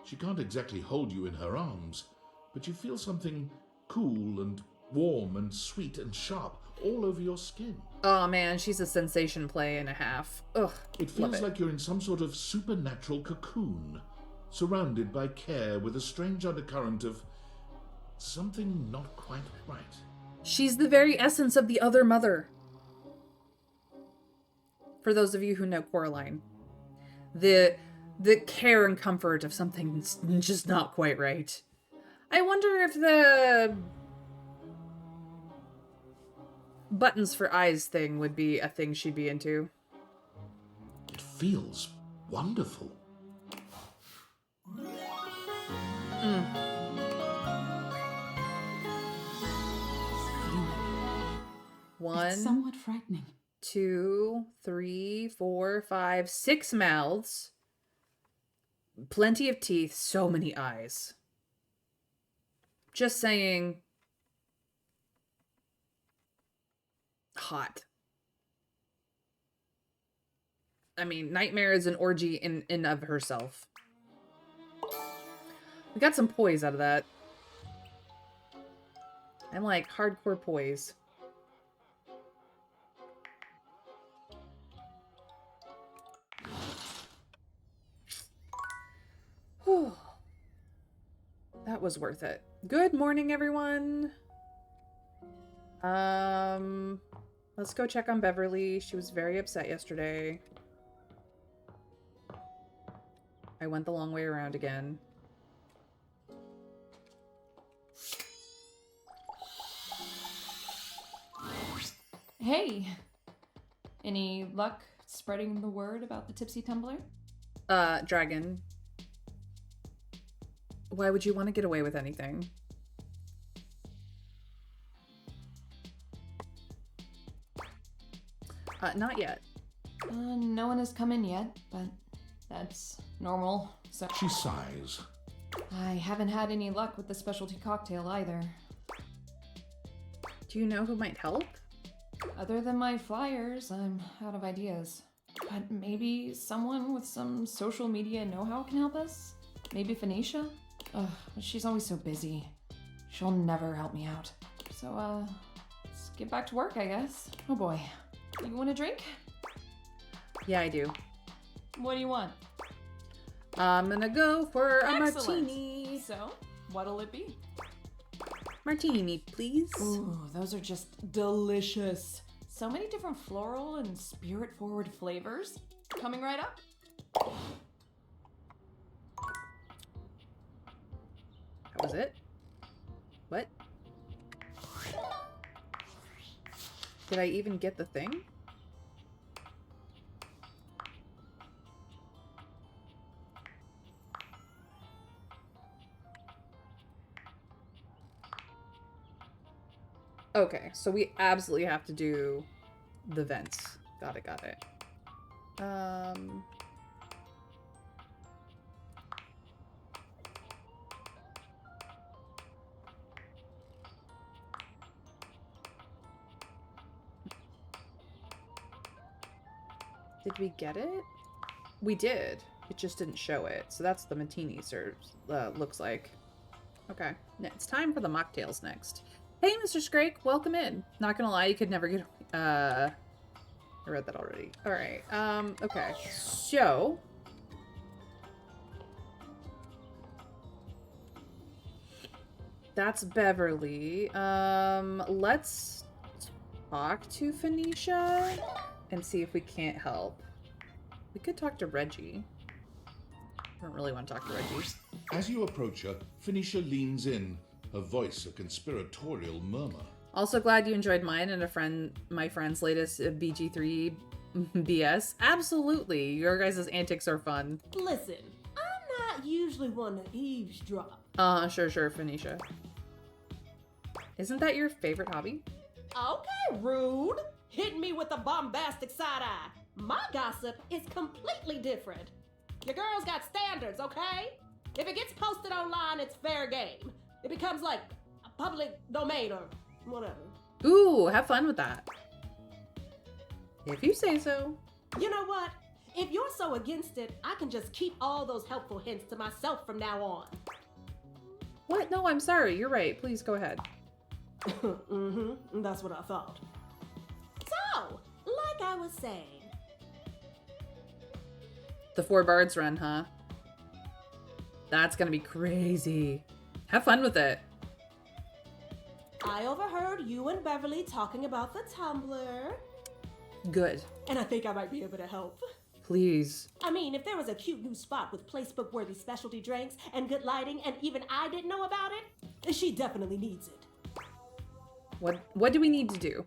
She can't exactly hold you in her arms, but you feel something cool and warm and sweet and sharp all over your skin. Oh man, she's a sensation play and a half. Ugh. It feels like you're in some sort of supernatural cocoon, surrounded by care with a strange undercurrent of something not quite right. She's the very essence of the other mother. For those of you who know Coraline. The care and comfort of something just not quite right. I wonder if the buttons for eyes thing would be a thing she'd be into. It feels wonderful. One, It's somewhat frightening. 2, 3, 4, 5, 6 mouths. Plenty of teeth, so many eyes. Just saying. Hot. I mean, Nightmare is an orgy in of herself. We got some poise out of that. I'm like hardcore poise. That was worth it. Good morning, everyone. Let's go check on Beverly. She was very upset yesterday. I went the long way around again. Hey, any luck spreading the word about the tipsy tumbler? Dragon. Why would you want to get away with anything? Not yet. No one has come in yet, but that's normal, so... She sighs. I haven't had any luck with the specialty cocktail either. Do you know who might help? Other than my flyers, I'm out of ideas. But maybe someone with some social media know-how can help us? Maybe Phoenicia? Ugh, she's always so busy. She'll never help me out. So, let's get back to work, I guess. Oh boy. You want a drink? Yeah, I do. What do you want? I'm gonna go for a Excellent. martini. So, what'll it be? Martini, please. Ooh, those are just delicious. So many different floral and spirit-forward flavors. Coming right up. That was it? What? Did I even get the thing? Okay, so we absolutely have to do the vents. Got it, got it. Did we get it? We did. It just didn't show it. So that's the martini serves, looks like. Okay, it's time for the mocktails next. Hey, Mr. Scrake, welcome in. Not gonna lie, you could never get... I read that already. Alright, okay. So... that's Beverly. Let's talk to Phoenicia and see if we can't help. We could talk to Reggie. I don't really want to talk to Reggie. As you approach her, Phoenicia leans in, her voice a conspiratorial murmur. Also glad you enjoyed mine and my friend's latest BG3 BS. Absolutely. Your guys' antics are fun. Listen, I'm not usually one to eavesdrop. Sure, Phoenicia. Isn't that your favorite hobby? Okay, rude. Hitting me with a bombastic side eye. My gossip is completely different. Your girl's got standards, okay? If it gets posted online, it's fair game. It becomes like a public domain or whatever. Ooh, have fun with that. If you say so. You know what? If you're so against it, I can just keep all those helpful hints to myself from now on. What? No, I'm sorry. You're right. Please go ahead. Mm-hmm. That's what I thought. So, like I was saying. The 4 bards run, huh? That's gonna be crazy. Have fun with it. I overheard you and Beverly talking about the Tumblr. Good. And I think I might be able to help. Please. I mean, if there was a cute new spot with placebook-worthy specialty drinks and good lighting and even I didn't know about it, she definitely needs it. What do we need to do?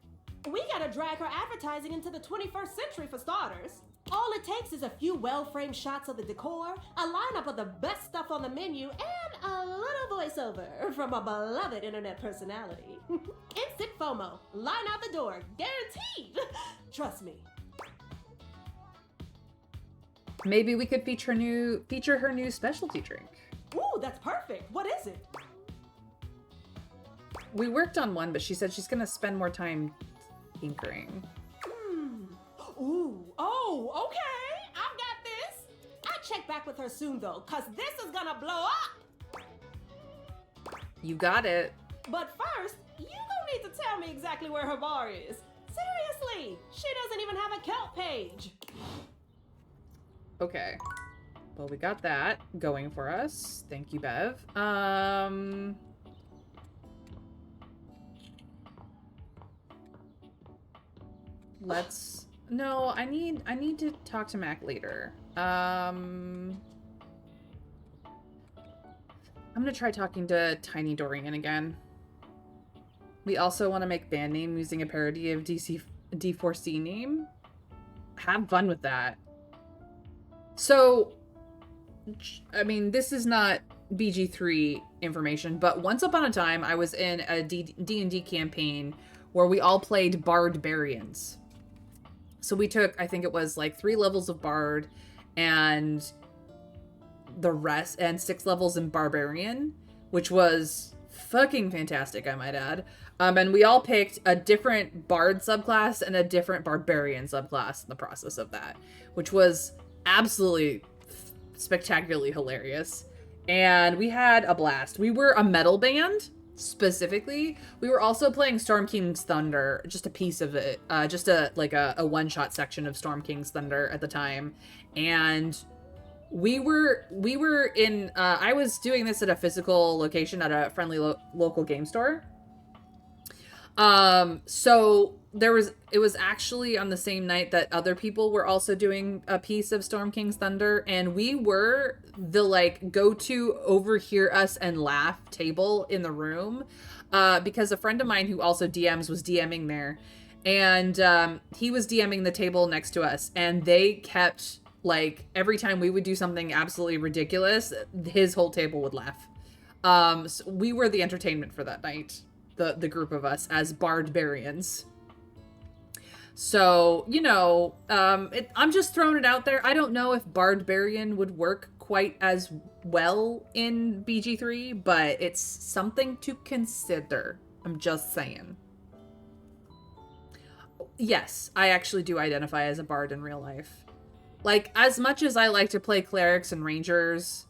We gotta drag her advertising into the 21st century for starters. All it takes is a few well-framed shots of the decor, a lineup of the best stuff on the menu, and a little voiceover from a beloved internet personality. Instant FOMO. Line out the door. Guaranteed. Trust me. Maybe we could feature her new specialty drink. Ooh, that's perfect. What is it? We worked on one, but she said she's gonna spend more time tinkering. Ooh, oh, okay. I've got this. I'll check back with her soon, though, because this is gonna blow up. You got it. But first, you gonna need to tell me exactly where her bar is. Seriously, she doesn't even have a Kelp page. Okay. Well, we got that going for us. Thank you, Bev. Let's... No, I need to talk to Mac later. I'm gonna try talking to Tiny Dorian again. We also want to make band name using a parody of D4C name. Have fun with that. So, I mean, this is not BG3 information, but once upon a time, I was in a D&D campaign where we all played Barbarians. So we took, I think it was like 3 levels of Bard and the rest, and 6 levels in Barbarian, which was fucking fantastic, I might add. And we all picked a different Bard subclass and a different Barbarian subclass in the process of that, which was absolutely spectacularly hilarious. And we had a blast. We were a metal band, specifically. We were also playing Storm King's Thunder, just a piece of it, just a one-shot section of Storm King's Thunder at the time. And we were in, I was doing this at a physical location at a friendly local game store. So it was actually on the same night that other people were also doing a piece of Storm King's Thunder, and we were the like go-to overhear us and laugh table in the room, because a friend of mine who also DMs was DMing there, and he was DMing the table next to us, and they kept, like, every time we would do something absolutely ridiculous, his whole table would laugh. So we were the entertainment for that night. The group of us as Barbarians. So, you know, I'm just throwing it out there. I don't know if Barbarian would work quite as well in BG3, but it's something to consider. I'm just saying. Yes, I actually do identify as a bard in real life. Like, as much as I like to play clerics and rangers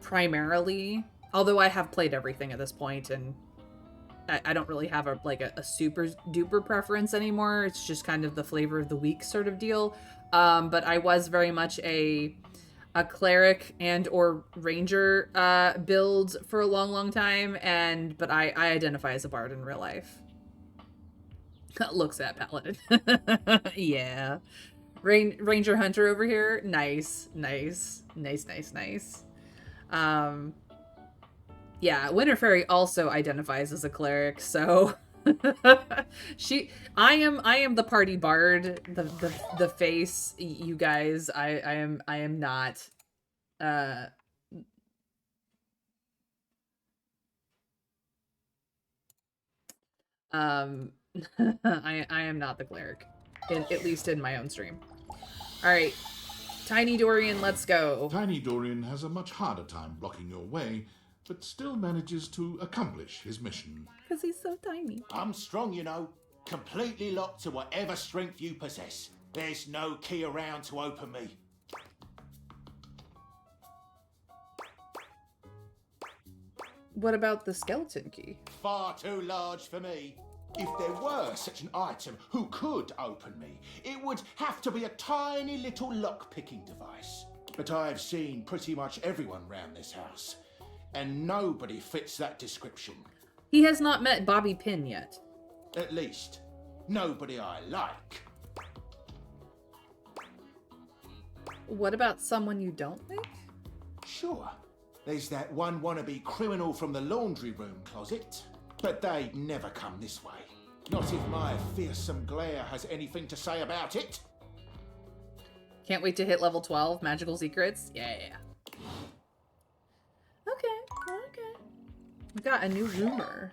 primarily, although I have played everything at this point, and I don't really have a super duper preference anymore. It's just kind of the flavor of the week sort of deal. But I was very much a cleric and or ranger build for a long time, but I identify as a bard in real life. Looks at paladin. Yeah. Ranger hunter over here. Nice. Yeah, Winter Fairy also identifies as a cleric, so I am the party bard, the face. You guys, I am not. I am not the cleric, at least in my own stream. All right, Tiny Dorian, let's go. Tiny Dorian has a much harder time blocking your way, but still manages to accomplish his mission. Because he's so tiny. I'm strong, you know. Completely locked to whatever strength you possess. There's no key around to open me. What about the skeleton key? Far too large for me. If there were such an item who could open me, it would have to be a tiny little lock-picking device. But I've seen pretty much everyone round this house, and nobody fits that description. He has not met Bobby Pin yet. At least, nobody I like. What about someone you don't like? Sure. There's that one wannabe criminal from the laundry room closet. But they'd never come this way. Not if my fearsome glare has anything to say about it. Can't wait to hit level 12, Magical Secrets. Yeah. Okay. We got a new rumor.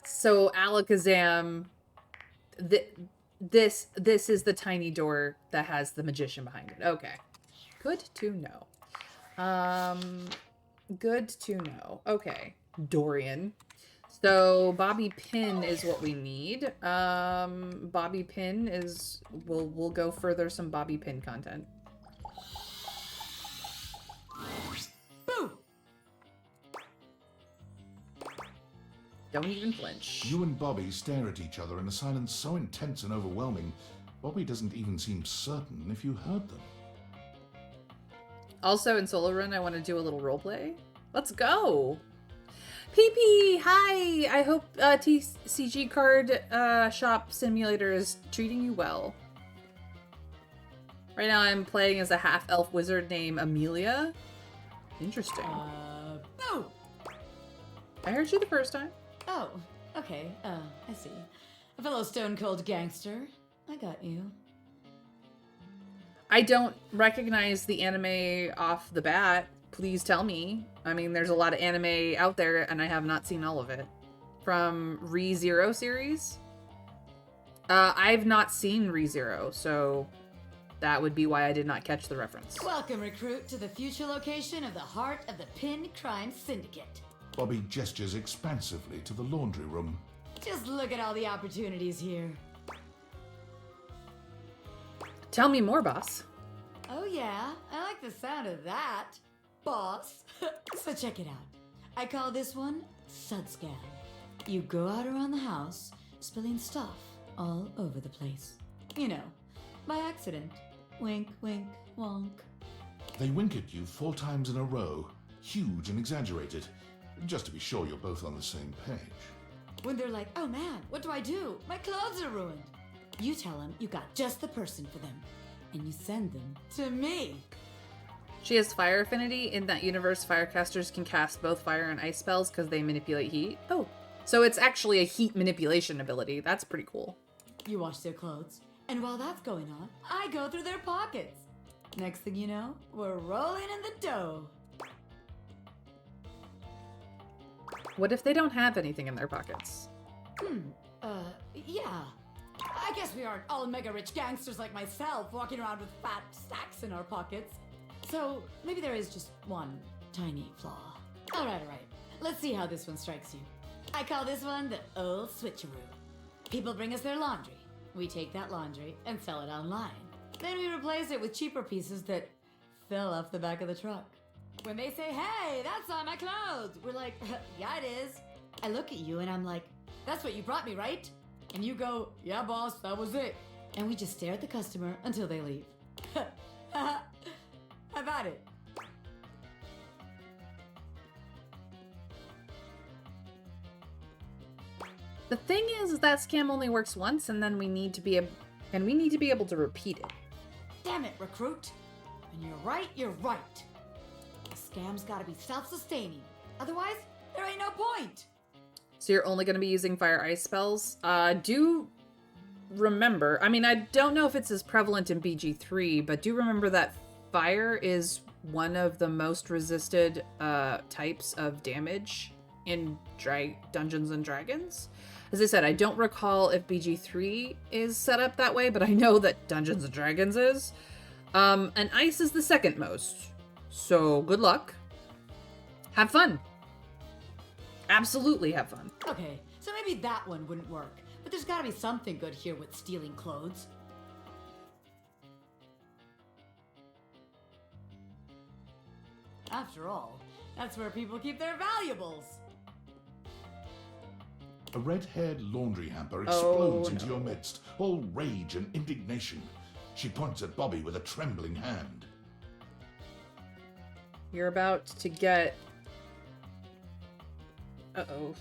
So Alakazam, this is the tiny door that has the magician behind it. Okay. Good to know. Good to know. Okay. Dorian. So Bobby Pin is what we need. Bobby Pin is, we'll go further some Bobby Pin content. Boom! Don't even flinch. You and Bobby stare at each other in a silence so intense and overwhelming Bobby doesn't even seem certain if you heard them. Also, in Solo Run, I want to do a little roleplay. Let's go! PP, hi! I hope TCG card shop simulator is treating you well. Right now I'm playing as a half-elf wizard named Amelia. Interesting. Oh! I heard you the first time. Oh, okay. I see. A fellow stone-cold gangster. I got you. I don't recognize the anime off the bat. Please tell me. I mean, there's a lot of anime out there, and I have not seen all of it. From ReZero series? I've not seen ReZero, so that would be why I did not catch the reference. Welcome, recruit, to the future location of the heart of the Pin Crime Syndicate. Bobby gestures expansively to the laundry room. Just look at all the opportunities here. Tell me more, boss. Oh yeah, I like the sound of that, boss. So check it out. I call this one Sud Scam. You go out around the house, spilling stuff all over the place. You know, by accident. Wink, wink, wonk. They wink at you 4 times in a row, huge and exaggerated, just to be sure you're both on the same page. When they're like, oh man, what do I do? My clothes are ruined. You tell them you got just the person for them, and you send them to me. She has fire affinity. In that universe, firecasters can cast both fire and ice spells because they manipulate heat. Oh, so it's actually a heat manipulation ability. That's pretty cool. You wash their clothes, and while that's going on, I go through their pockets. Next thing you know, we're rolling in the dough. What if they don't have anything in their pockets? Yeah. I guess we aren't all mega rich gangsters like myself walking around with fat stacks in our pockets. So maybe there is just one tiny flaw. All right. Let's see how this one strikes you. I call this one the old switcheroo. People bring us their laundry. We take that laundry and sell it online. Then we replace it with cheaper pieces that fell off the back of the truck. When they say, hey, that's not my clothes, we're like, yeah, it is. I look at you and I'm like, that's what you brought me, right? And you go, yeah, boss, that was it. And we just stare at the customer until they leave. How about it? The thing is that scam only works once, and then we need to be able to repeat it. Damn it, recruit. When you're right, you're right. The scam's gotta be self-sustaining. Otherwise, there ain't no point. So you're only going to be using fire ice spells. Do remember, I mean, I don't know if it's as prevalent in BG3, but do remember that fire is one of the most resisted types of damage in Dungeons and Dragons. As I said, I don't recall if BG3 is set up that way, but I know that Dungeons and Dragons is. And ice is the second most. So good luck. Have fun. Absolutely have fun. Okay, so maybe that one wouldn't work. But there's gotta be something good here with stealing clothes. After all, that's where people keep their valuables. A red-haired laundry hamper explodes Oh, into no. your midst, all rage and indignation. She points at Bobby with a trembling hand. You're about to get... Uh-oh.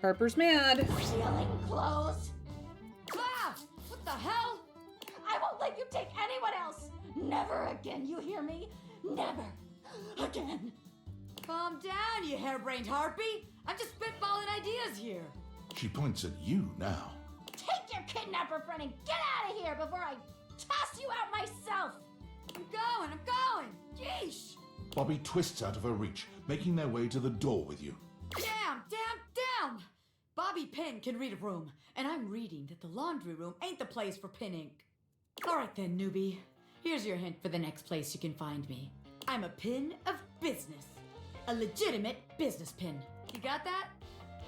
Harper's mad. Stealing clothes? Ah! What the hell? I won't let you take anyone else. Never again, you hear me? Never again. Calm down, you harebrained harpy. I'm just spitballing ideas here. She points at you now. Take your kidnapper friend and get out of here before I toss you out myself. I'm going. Yeesh. Bobby twists out of her reach, making their way to the door with you. Damn. Bobby Pin can read a room, and I'm reading that the laundry room ain't the place for pin ink. All right then, newbie. Here's your hint for the next place you can find me. I'm a pin of business. A legitimate business pin. You got that?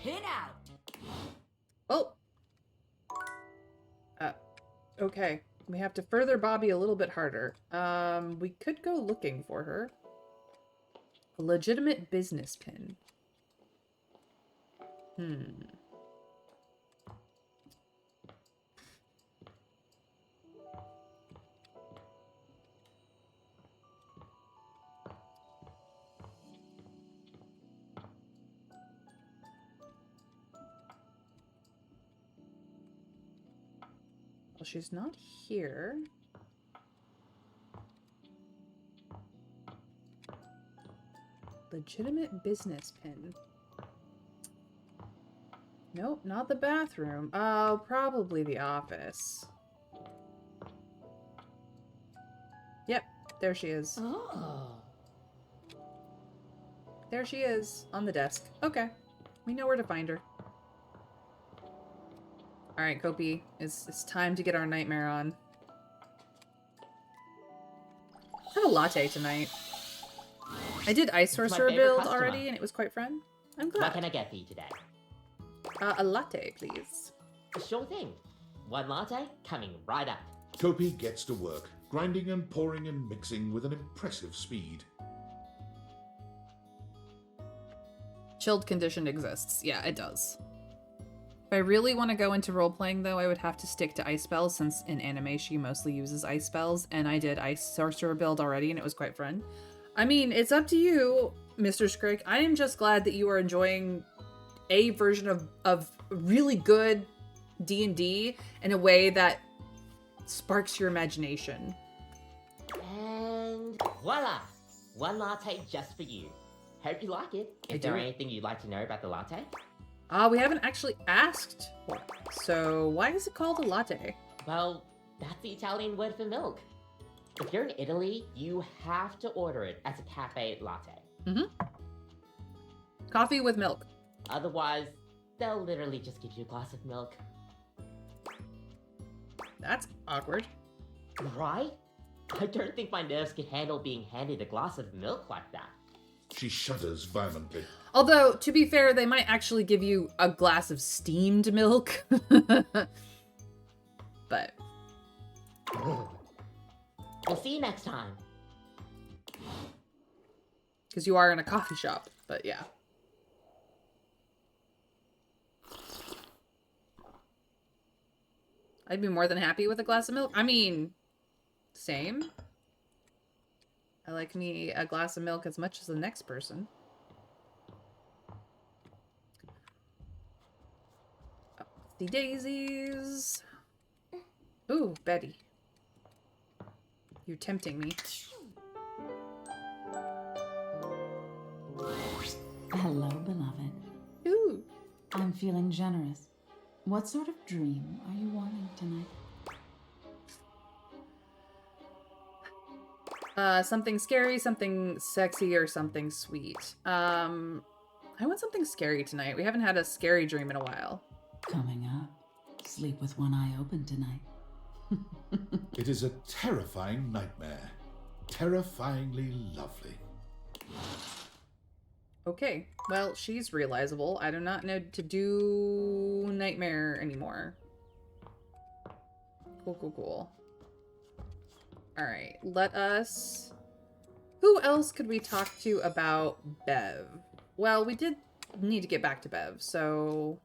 Pin out. Oh. Okay. We have to further Bobby a little bit harder. We could go looking for her. A legitimate business pin. she's not here. Legitimate business pin. Nope, not the bathroom. Oh, probably the office. Yep, there she is. Oh. There she is, on the desk. Okay, we know where to find her. Alright, Kopi, it's time to get our nightmare on. Have a latte tonight. I did Ice my Sorcerer favorite build customer. already, and it was quite fun. I'm What glad. can I get for you today? A latte, please. Sure thing. One latte coming right up. Kopi gets to work, grinding and pouring and mixing with an impressive speed. Chilled condition exists. Yeah, it does. If I really want to go into role-playing, though, I would have to stick to ice spells, since in anime she mostly uses ice spells, and I did Ice Sorcerer build already, and it was quite fun. I mean, it's up to you, Mr. Skrick. I am just glad that you are enjoying a version of really good D&D in a way that sparks your imagination. And voila! One latte just for you. Hope you like it. I Is there do. anything you'd like to know about the latte? We haven't actually asked what. So why is it called a latte? Well, that's the Italian word for milk. If you're in Italy, you have to order it as a cafe latte. Coffee with milk. Otherwise, they'll literally just give you a glass of milk. That's awkward. Right? I don't think my nerves could handle being handed a glass of milk like that. She shudders violently. Although, to be fair, they might actually give you a glass of steamed milk. But We'll see you next time. because you are in a coffee shop, but yeah. I'd be more than happy with a glass of milk. I mean, same. I like me a glass of milk as much as the next person. Oh, the daisies. Ooh, Betty. You're tempting me. Hello, beloved. Ooh. I'm feeling generous. What sort of dream are you wanting tonight? Something scary, something sexy, or something sweet. I want something scary tonight. We haven't had a scary dream in a while. Coming up. Sleep with one eye open tonight. It is a terrifying nightmare. Terrifyingly lovely. Okay, well, she's realizable. I do not know to do nightmare anymore. Cool. Alright, let us... Who else could we talk to about Bev? Well, we did need to get back to Bev, so...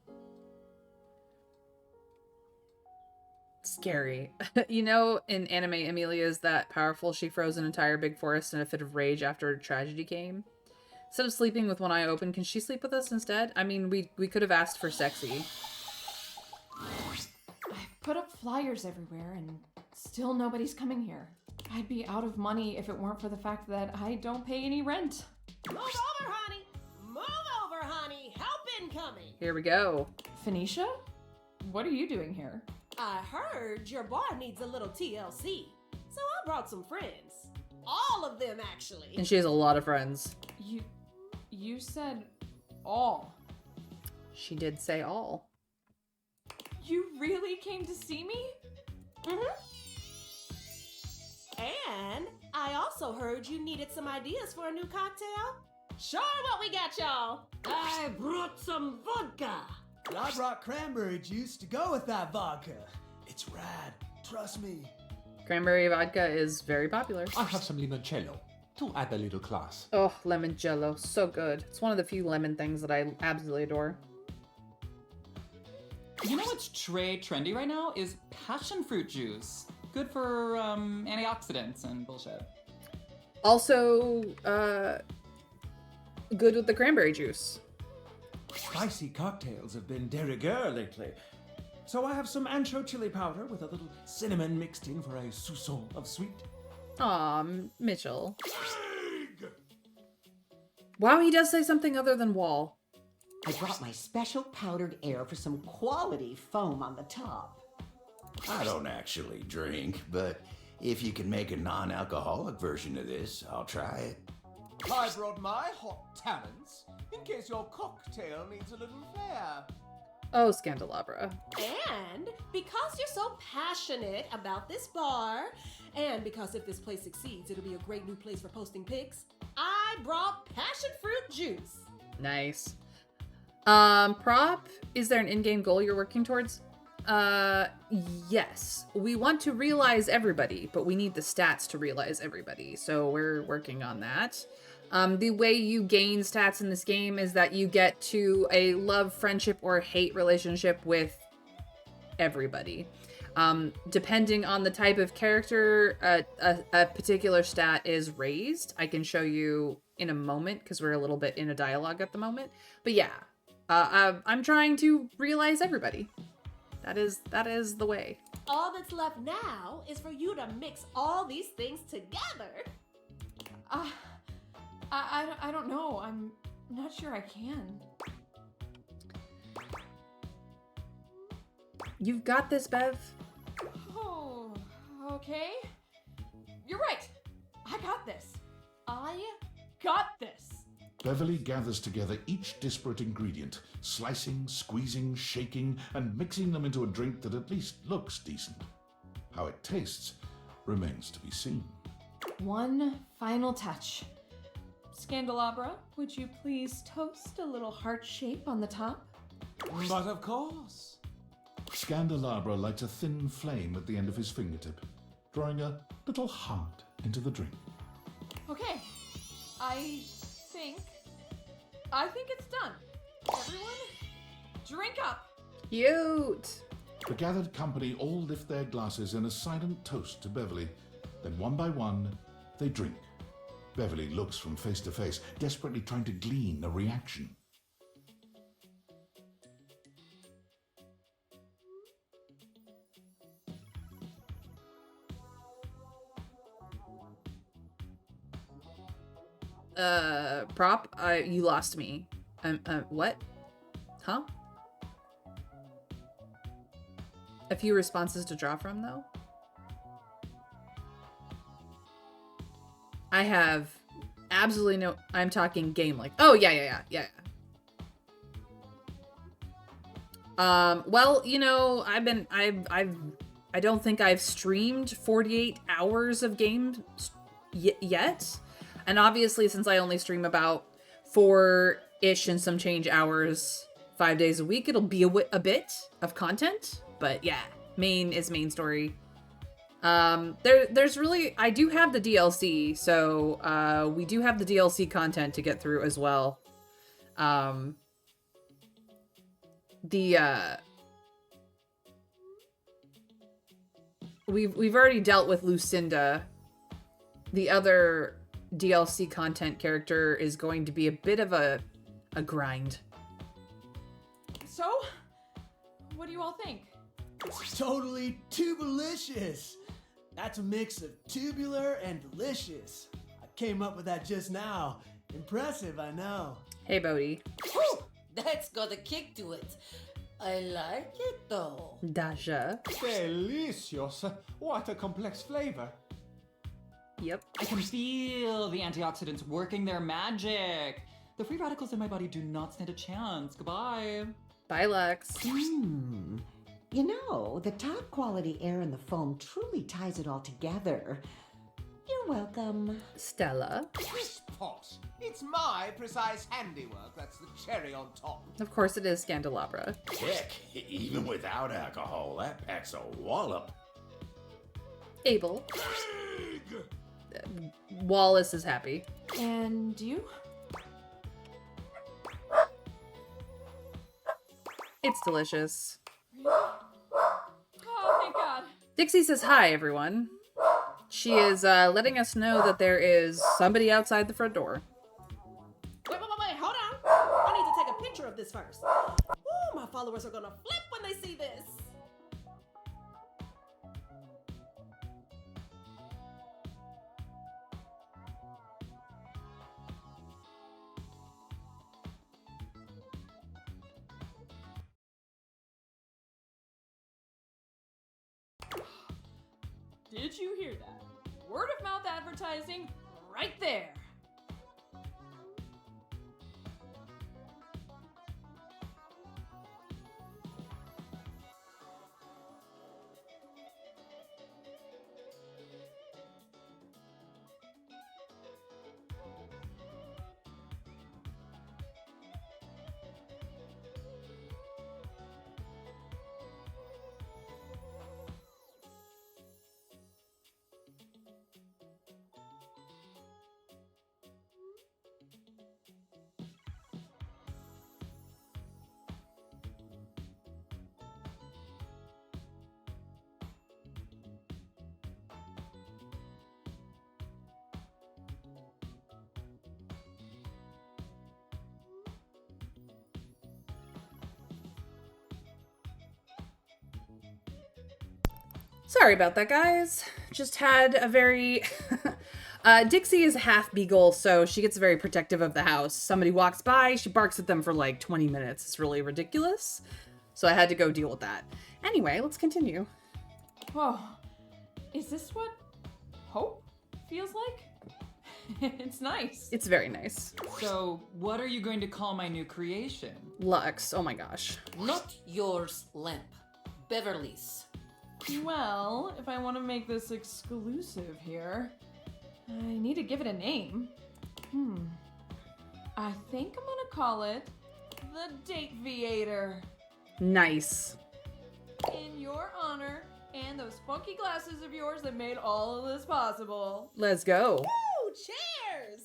Scary. You know, in anime, Amelia is that powerful she froze an entire big forest in a fit of rage after a tragedy came. Instead of sleeping with one eye open, can she sleep with us instead? I mean, we could have asked for sexy. I've put up flyers everywhere and still nobody's coming here. I'd be out of money if it weren't for the fact that I don't pay any rent. Move over, honey! Move over, honey! Help incoming! Here we go. Phoenicia? What are you doing here? I heard your bar needs a little TLC, so I brought some friends. All of them, actually. And she has a lot of friends. You said all. She did say all. You really came to see me? And I also heard you needed some ideas for a new cocktail. Sure, what we got, y'all? I brought some vodka. I brought cranberry juice to go with that vodka. It's rad. Trust me. Cranberry vodka is very popular. I have some limoncello to add a little class. Oh, lemon jello. So good. It's one of the few lemon things that I absolutely adore. You know what's trendy right now is passion fruit juice. Good for antioxidants and bullshit. Also, good with the cranberry juice. Spicy cocktails have been de rigueur lately. So I have some ancho chili powder with a little cinnamon mixed in for a soupçon of sweet. Aw, Mitchell. Wow, he does say something other than wall. I brought my special powdered air for some quality foam on the top. I don't actually drink, but if you can make a non-alcoholic version of this, I'll try it. I brought my hot talents in case your cocktail needs a little flair. Oh, Scandelabra. And because you're so passionate about this bar, and because if this place succeeds, it'll be a great new place for posting pics, I brought passion fruit juice. Nice. Prop, is there an in-game goal you're working towards? Yes. We want to realize everybody, but we need the stats to realize everybody, so we're working on that. The way you gain stats in this game is that you get to a love, friendship, or hate relationship with everybody. Depending on the type of character, a particular stat is raised. I can show you in a moment because we're a little bit in a dialogue at the moment. But yeah, I'm trying to realize everybody. That is the way. All that's left now is for you to mix all these things together. I don't know. I'm not sure I can. You've got this, Bev. Oh, okay. You're right. I got this. I got this. Beverly gathers together each disparate ingredient, slicing, squeezing, shaking, and mixing them into a drink that at least looks decent. How it tastes remains to be seen. One final touch. Scandelabra, would you please toast a little heart shape on the top? But of course. Scandelabra lights a thin flame at the end of his fingertip, drawing a little heart into the drink. Okay. I think it's done. Everyone, drink up. Cute. The gathered company all lift their glasses in a silent toast to Beverly. Then one by one, they drink. Beverly looks from face to face, desperately trying to glean a reaction. Prop, you lost me. What? Huh? A few responses to draw from, though? I have absolutely no... I'm talking game like... Oh, yeah. Well, you know, I don't think I've streamed 48 hours of games yet. And obviously, since I only stream about 4-ish and some change hours 5 days a week, it'll be a bit of content. But yeah, main story. There's really... I do have the DLC, so we do have the DLC content to get through as well. We've already dealt with Lucinda. The other DLC content character is going to be a bit of a grind. So, what do you all think? It's totally tubulicious. That's a mix of tubular and delicious. I came up with that just now. Impressive, I know. Hey, Bodhi. Whew, that's got a kick to it. I like it though. Dasha. Delicious. What a complex flavor. Yep. I can feel the antioxidants working their magic. The free radicals in my body do not stand a chance. Goodbye. Bye, Lex. You know, the top quality air in the foam truly ties it all together. You're welcome. Stella. Posh. It's my precise handiwork that's the cherry on top. Of course it is Scandelabra. Heck, even without alcohol, that packs a wallop. Abel. Wallace is happy. And you? It's delicious. Oh, thank God. Dixie says hi, everyone. She is letting us know that there is somebody outside the front door. Wait, hold on. I need to take a picture of this first. Ooh, my followers are gonna flip when they see this. Did you hear that? Word of mouth advertising right there. Sorry about that, guys. Just had a very... Dixie is half beagle, so she gets very protective of the house. Somebody walks by, she barks at them for like 20 minutes. It's really ridiculous. So I had to go deal with that. Anyway, let's continue. Whoa. Is this what hope feels like? It's nice. It's very nice. So, what are you going to call my new creation? Lux. Oh my gosh. Not yours, Lamp. Beverly's. Well, if I want to make this exclusive here, I need to give it a name. I think I'm gonna call it the Dateviator. Nice. In your honor and those funky glasses of yours that made all of this possible. Let's go. Woo! Cheers!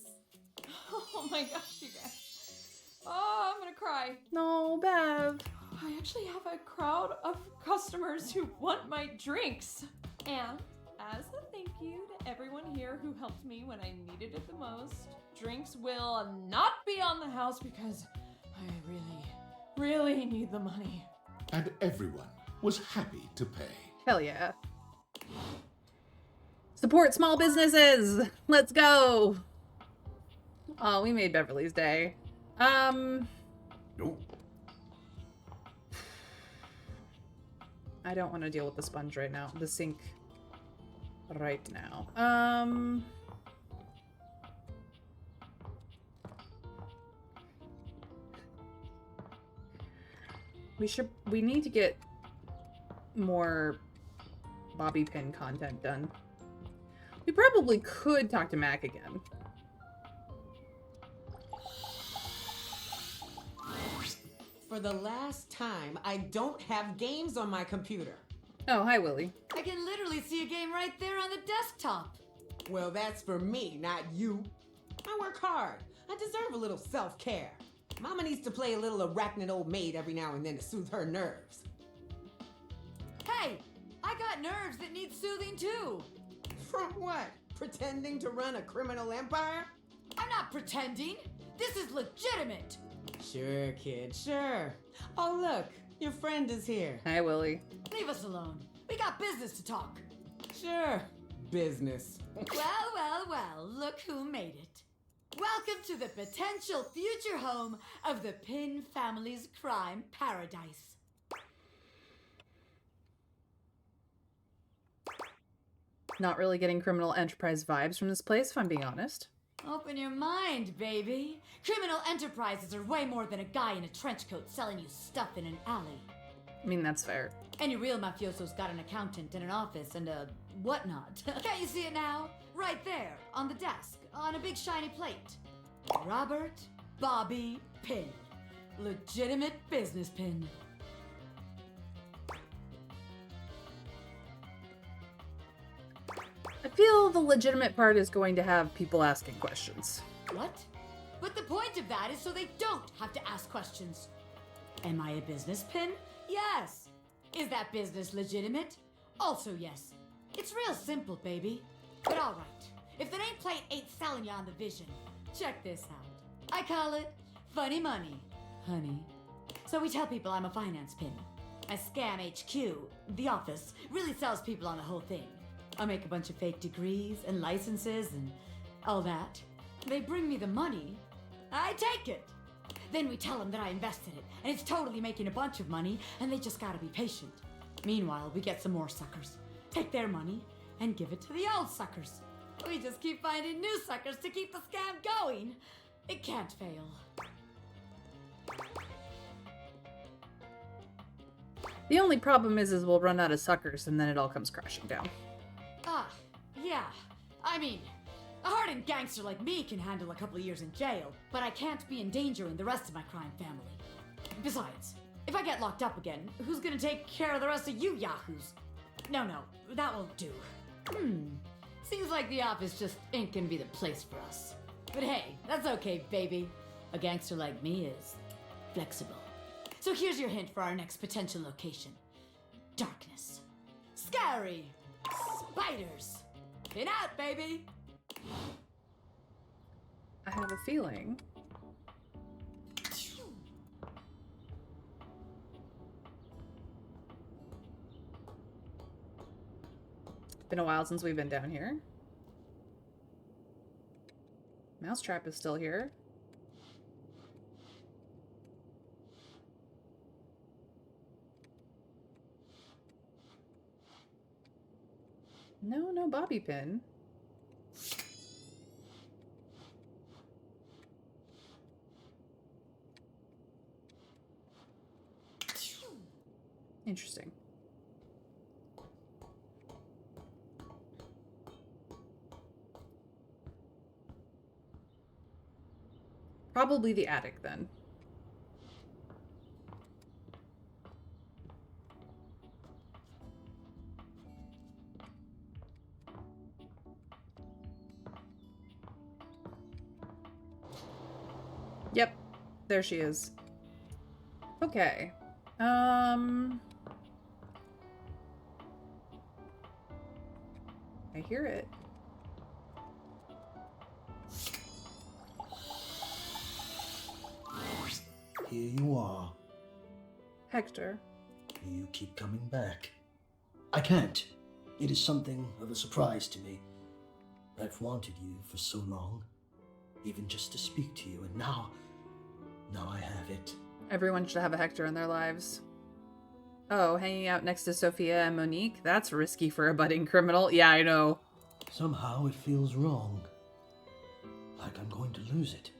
Oh my gosh, you guys. Oh, I'm gonna cry. No, Bev. I actually have a crowd of customers who want my drinks. And as a thank you to everyone here who helped me when I needed it the most, drinks will not be on the house because I really need the money. And everyone was happy to pay. Hell yeah. Support small businesses. Let's go. Oh, we made Beverly's day. Nope. I don't want to deal with the sponge right now. The sink right now. We need to get more bobby pin content done. We probably could talk to Mac again. For the last time, I don't have games on my computer. Oh, hi, Willie. I can literally see a game right there on the desktop. Well, that's for me, not you. I work hard. I deserve a little self-care. Mama needs to play a little arachnid old maid every now and then to soothe her nerves. Hey, I got nerves that need soothing too. From what? Pretending to run a criminal empire? I'm not pretending. This is legitimate. Sure, kid, sure. Oh, look, your friend is here. Hi, Willie. Leave us alone. We got business to talk. Sure, business. Well, look who made it. Welcome to the potential future home of the Pin family's crime paradise. Not really getting criminal enterprise vibes from this place, if I'm being honest. Open your mind, baby. Criminal enterprises are way more than a guy in a trench coat selling you stuff in an alley. I mean, that's fair. Any real mafioso's got an accountant and an office and a whatnot. Can't you see it now? Right there, on the desk, on a big shiny plate. Robert Bobby Pin. Legitimate business pin. I feel the legitimate part is going to have people asking questions. What? But the point of that is so they don't have to ask questions. Am I a business pin? Yes. Is that business legitimate? Also yes. It's real simple, baby. But alright, if the nameplate ain't selling you on the vision, check this out. I call it funny money, honey. So we tell people I'm a finance pin. My scam HQ, the office, really sells people on the whole thing. I make a bunch of fake degrees and licenses and all that. They bring me the money. I take it. Then we tell them that I invested it, and it's totally making a bunch of money, and they just gotta be patient. Meanwhile, we get some more suckers. Take their money, and give it to the old suckers. We just keep finding new suckers to keep the scam going. It can't fail. The only problem is we'll run out of suckers and then it all comes crashing down. Yeah. I mean, a hardened gangster like me can handle a couple of years in jail, but I can't be endangering the rest of my crime family. Besides, if I get locked up again, who's gonna take care of the rest of you yahoos? No, that won't do. Seems like the office just ain't gonna be the place for us. But hey, that's okay, baby. A gangster like me is flexible. So here's your hint for our next potential location. Darkness. Scary. Spiders. Get out, baby! I have a feeling. Been a while since we've been down here. Mousetrap is still here. No bobby pin. Interesting. Probably the attic then. Yep, there she is. Okay. I hear it. Here you are. Hector. You keep coming back. I can't. It is something of a surprise to me. I've wanted you for so long, even just to speak to you, and now I have it. Everyone should have a Hector in their lives. Oh, hanging out next to Sophia and Monique? That's risky for a budding criminal. Yeah, I know. Somehow it feels wrong. Like I'm going to lose it.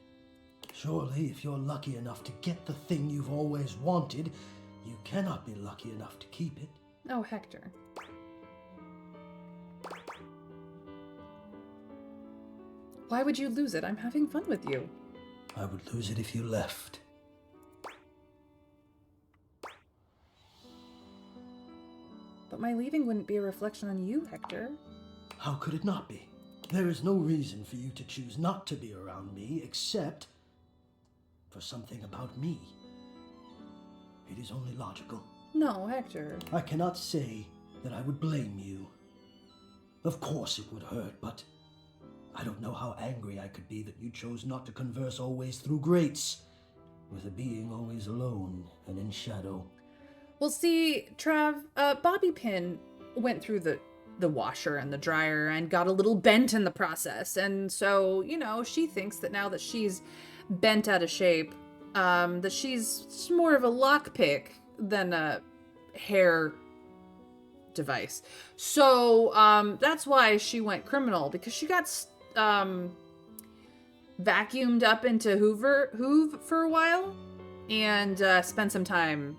Surely, if you're lucky enough to get the thing you've always wanted, you cannot be lucky enough to keep it. Oh, Hector. Why would you lose it? I'm having fun with you. I would lose it if you left. But my leaving wouldn't be a reflection on you, Hector. How could it not be? There is no reason for you to choose not to be around me, except for something about me. It is only logical. No, Hector. I cannot say that I would blame you. Of course it would hurt, but I don't know how angry I could be that you chose not to converse always through grates, with a being always alone and in shadow. Well, see, Trav, Bobby Pin went through the washer and the dryer and got a little bent in the process. And so, you know, she thinks that now that she's bent out of shape, that she's more of a lockpick than a hair device. So, that's why she went criminal, because she got vacuumed up into Hoove for a while and spent some time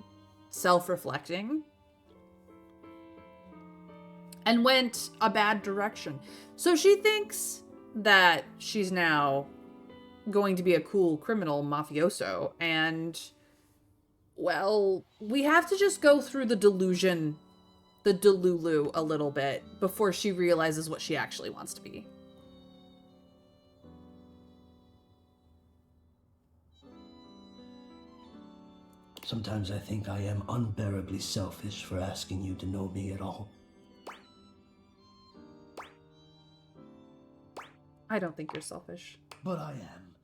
self-reflecting and went a bad direction. So she thinks that she's now going to be a cool criminal mafioso, and well, we have to just go through the delusion, the delulu a little bit before she realizes what she actually wants to be. Sometimes I think I am unbearably selfish for asking you to know me at all. I don't think you're selfish. But I am.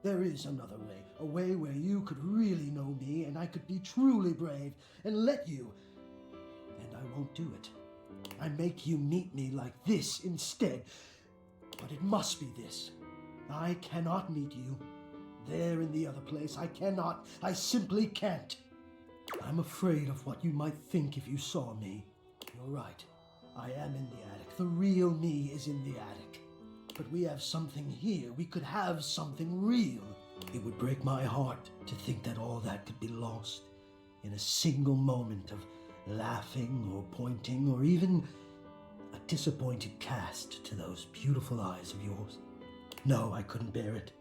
There is another way. A way where you could really know me and I could be truly brave and let you. And I won't do it. I make you meet me like this instead. But it must be this. I cannot meet you. There in the other place, I cannot. I simply can't. I'm afraid of what you might think if you saw me. You're right. I am in the attic. The real me is in the attic. But we have something here. We could have something real. It would break my heart to think that all that could be lost in a single moment of laughing or pointing or even a disappointed cast to those beautiful eyes of yours. No, I couldn't bear it.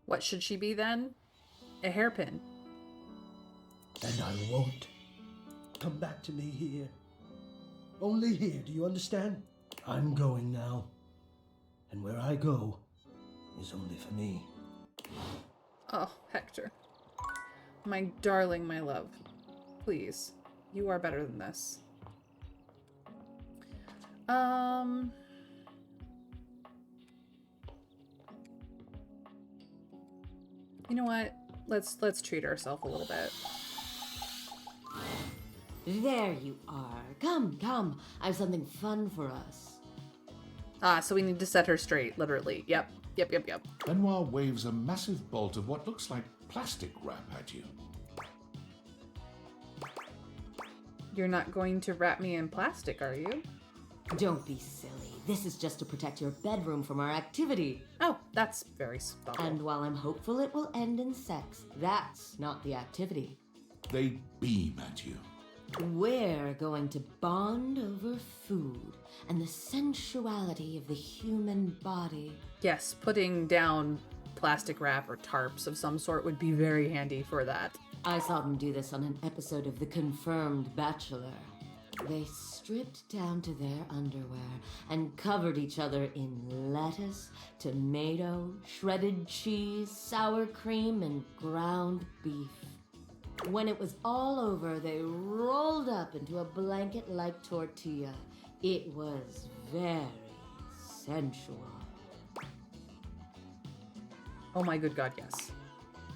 What should she be then? A hairpin. And I won't. Come back to me here. Only here, do you understand? I'm going now. And where I go is only for me. Oh, Hector. My darling, my love. Please. You are better than this. You know what? Let's treat ourselves a little bit. There you are. Come, come. I have something fun for us. Ah, so we need to set her straight, literally. Yep. Benoit waves a massive bolt of what looks like plastic wrap at you. You're not going to wrap me in plastic, are you? Don't be silly. This is just to protect your bedroom from our activity. Oh, that's very thoughtful. And while I'm hopeful it will end in sex, that's not the activity. They beam at you. We're going to bond over food and the sensuality of the human body. Yes, putting down plastic wrap or tarps of some sort would be very handy for that. I saw them do this on an episode of The Confirmed Bachelor. They stripped down to their underwear and covered each other in lettuce, tomato, shredded cheese, sour cream, and ground beef. When it was all over, they rolled up into a blanket-like tortilla. It was very sensual. Oh my good God, yes.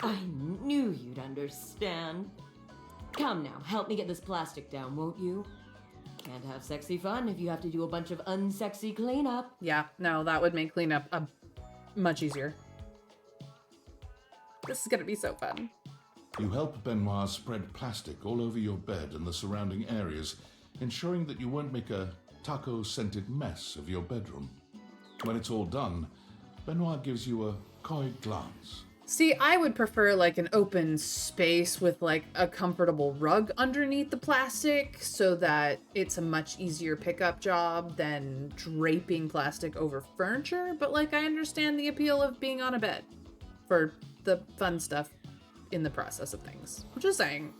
I knew you'd understand. Come now, help me get this plastic down, won't you? Can't have sexy fun if you have to do a bunch of unsexy cleanup. Yeah, no, that would make cleanup much easier. This is gonna be so fun. You help Benoit spread plastic all over your bed and the surrounding areas, ensuring that you won't make a taco-scented mess of your bedroom. When it's all done, Benoit gives you a coy glance. See, I would prefer like an open space with like a comfortable rug underneath the plastic so that it's a much easier pickup job than draping plastic over furniture. But like, I understand the appeal of being on a bed for the fun stuff in the process of things. I'm just saying.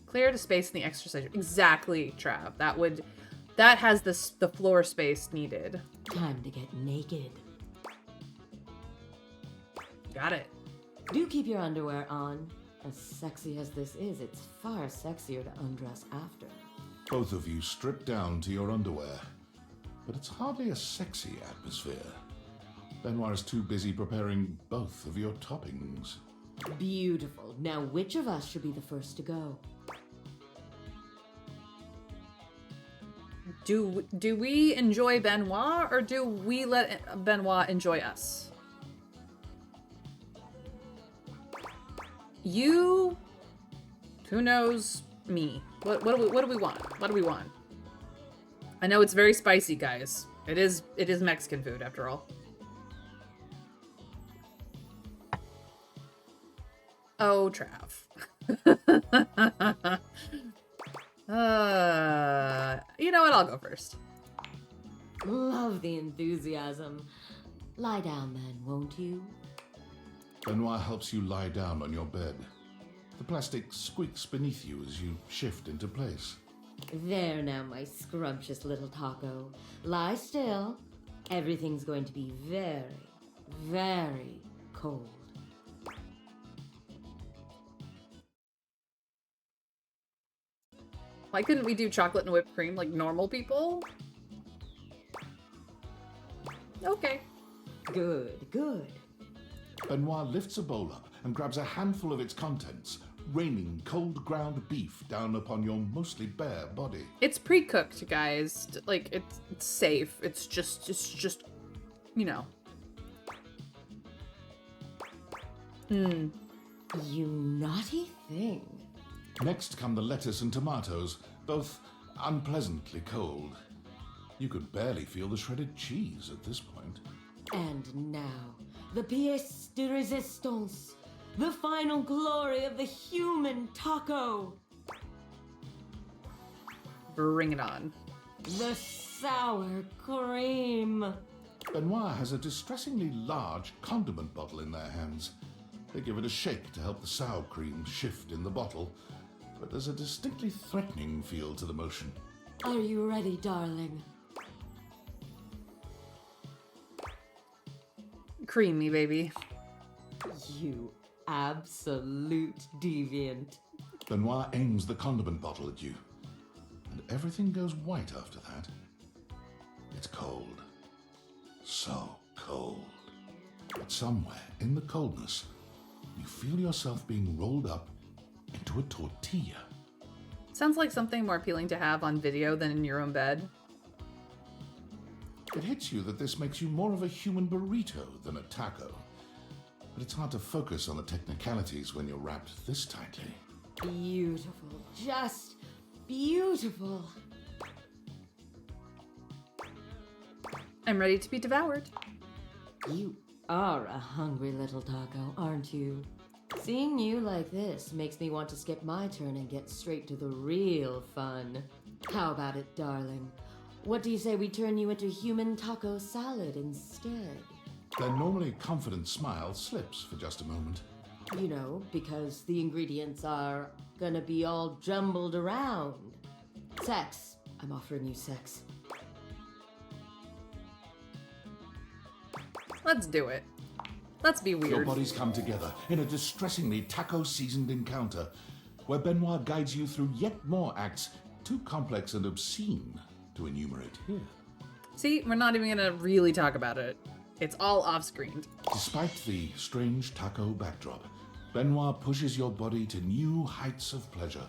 Clear the space in the exercise room. Exactly, Trav. That has the floor space needed. Time to get naked. Got it. Do keep your underwear on. As sexy as this is, it's far sexier to undress after. Both of you strip down to your underwear, but it's hardly a sexy atmosphere. Benoit is too busy preparing both of your toppings. Beautiful. Now, which of us should be the first to go? Do we enjoy Benoit, or do we let Benoit enjoy us? You, who knows me? What do we want? What do we want? I know it's very spicy, guys. It is Mexican food after all. Oh, Trav. You know what? I'll go first. Love the enthusiasm. Lie down then, won't you? Benoit helps you lie down on your bed. The plastic squeaks beneath you as you shift into place. There now, my scrumptious little taco. Lie still. Everything's going to be very, very cold. Why couldn't we do chocolate and whipped cream like normal people? Okay. Good, good. Benoit lifts a bowl up and grabs a handful of its contents, raining cold ground beef down upon your mostly bare body. It's pre-cooked, guys. Like, it's safe. It's just, you know. You naughty thing. Next come the lettuce and tomatoes, both unpleasantly cold. You could barely feel the shredded cheese at this point. And now, the pièce de résistance, the final glory of the human taco. Bring it on. The sour cream. Benoit has a distressingly large condiment bottle in their hands. They give it a shake to help the sour cream shift in the bottle, but there's a distinctly threatening feel to the motion. Are you ready, darling? Creamy, baby. You absolute deviant. Benoit aims the condiment bottle at you, and everything goes white after that. It's cold. So cold. But somewhere in the coldness, you feel yourself being rolled up into a tortilla. Sounds like something more appealing to have on video than in your own bed. It hits you that this makes you more of a human burrito than a taco. But it's hard to focus on the technicalities when you're wrapped this tightly. Beautiful. Just beautiful. I'm ready to be devoured. You are a hungry little taco, aren't you? Seeing you like this makes me want to skip my turn and get straight to the real fun. How about it, darling? What do you say we turn you into human taco salad instead? Their normally confident smile slips for just a moment. You know, because the ingredients are gonna be all jumbled around. Sex. I'm offering you sex. Let's do it. Let's be weird. Your bodies come together in a distressingly taco-seasoned encounter, where Benoit guides you through yet more acts too complex and obscene to enumerate here. See, we're not even gonna really talk about it. It's all off-screen. Despite the strange taco backdrop, Benoit pushes your body to new heights of pleasure,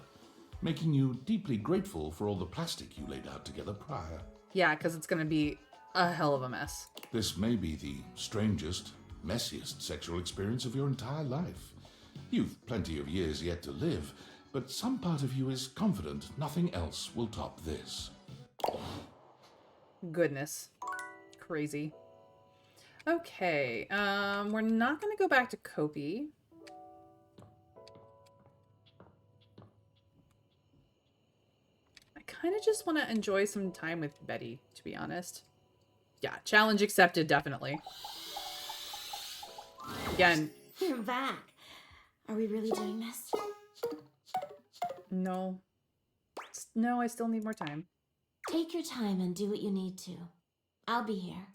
making you deeply grateful for all the plastic you laid out together prior. Yeah, because it's gonna be a hell of a mess. This may be the strangest, messiest sexual experience of your entire life. You've plenty of years yet to live, but some part of you is confident nothing else will top this. Goodness. Crazy. Okay, we're not gonna go back to Kopi. I kind of just want to enjoy some time with Betty, to be honest. Yeah, challenge accepted, definitely. Again. You're back. Are we really doing this? No. No, I still need more time. Take your time and do what you need to. I'll be here.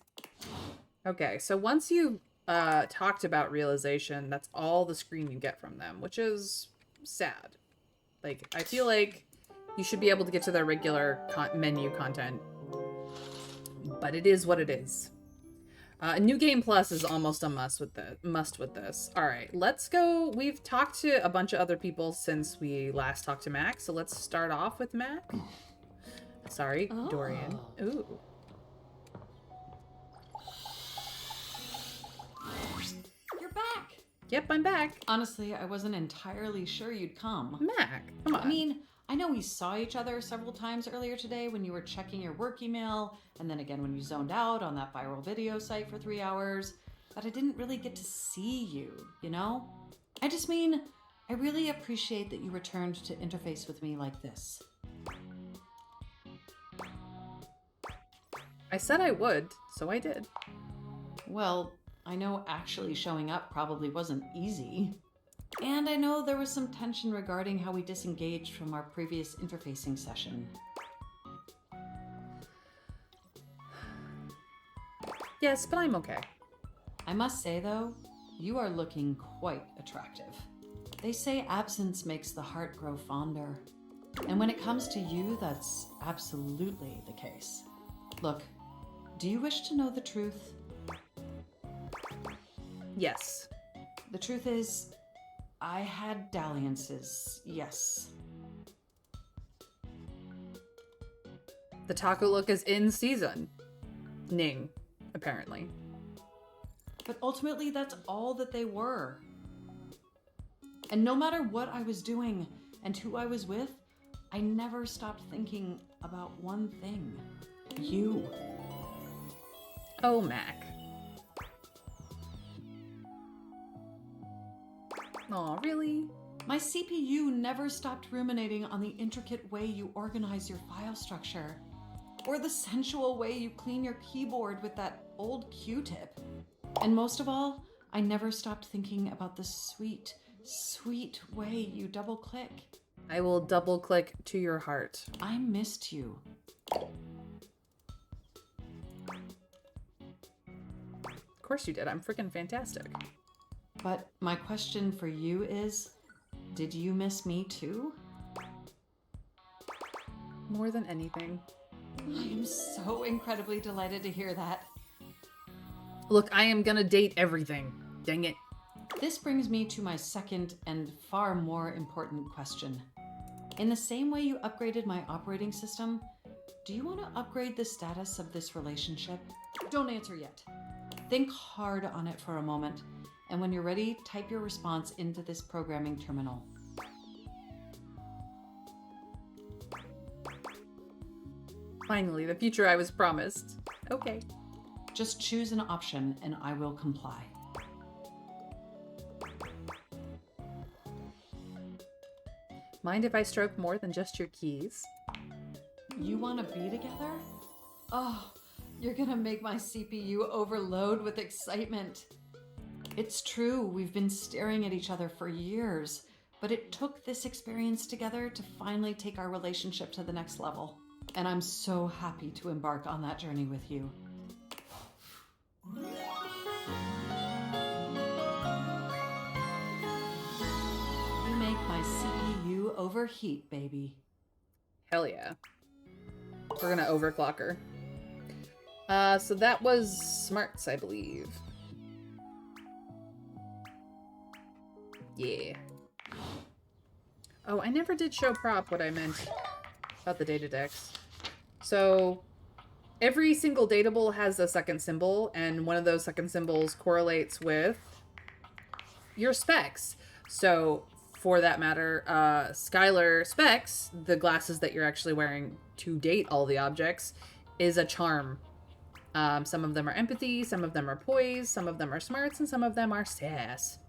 Okay, so once you've talked about realization, that's all the screen you get from them, which is sad. Like, I feel like you should be able to get to their regular menu content, but it is what it is. New Game Plus is almost a must with this. All right, let's go. We've talked to a bunch of other people since we last talked to Mac, so let's start off with Mac. Sorry, Dorian. Ooh. You're back. Yep, I'm back. Honestly, I wasn't entirely sure you'd come. Mac, come on. I mean, I know we saw each other several times earlier today when you were checking your work email, and then again when you zoned out on that viral video site for 3 hours, but I didn't really get to see you, you know? I just mean, I really appreciate that you returned to interface with me like this. I said I would, so I did. Well, I know actually showing up probably wasn't easy. And I know there was some tension regarding how we disengaged from our previous interfacing session. Yes, but I'm okay. I must say though, you are looking quite attractive. They say absence makes the heart grow fonder. And when it comes to you, that's absolutely the case. Look, do you wish to know the truth? Yes. The truth is, I had dalliances, yes. The taco look is in season. Ning, apparently. But ultimately, that's all that they were. And no matter what I was doing, and who I was with, I never stopped thinking about one thing. You. Oh, Mac. Aw, really? My CPU never stopped ruminating on the intricate way you organize your file structure, or the sensual way you clean your keyboard with that old Q-tip. And most of all, I never stopped thinking about the sweet, sweet way you double-click. I will double-click to your heart. I missed you. Of course you did. I'm freaking fantastic. But my question for you is, did you miss me too? More than anything. I am so incredibly delighted to hear that. Look, I am gonna date everything. Dang it. This brings me to my second and far more important question. In the same way you upgraded my operating system, do you want to upgrade the status of this relationship? Don't answer yet. Think hard on it for a moment, and when you're ready, type your response into this programming terminal. Finally, the future I was promised. Okay. Just choose an option and I will comply. Mind if I stroke more than just your keys? You want to be together? Oh, you're gonna make my CPU overload with excitement. It's true, we've been staring at each other for years, but it took this experience together to finally take our relationship to the next level. And I'm so happy to embark on that journey with you. You make my CPU overheat, baby. Hell yeah. We're gonna overclock her. So that was smarts, I believe. Yeah. Oh, I never did show prop what I meant about the data decks. So every single datable has a second symbol, and one of those second symbols correlates with your specs. So for that matter, Skylar specs, the glasses that you're actually wearing to date all the objects, is a charm. Some of them are empathy, some of them are poise, some of them are smarts, and some of them are sass.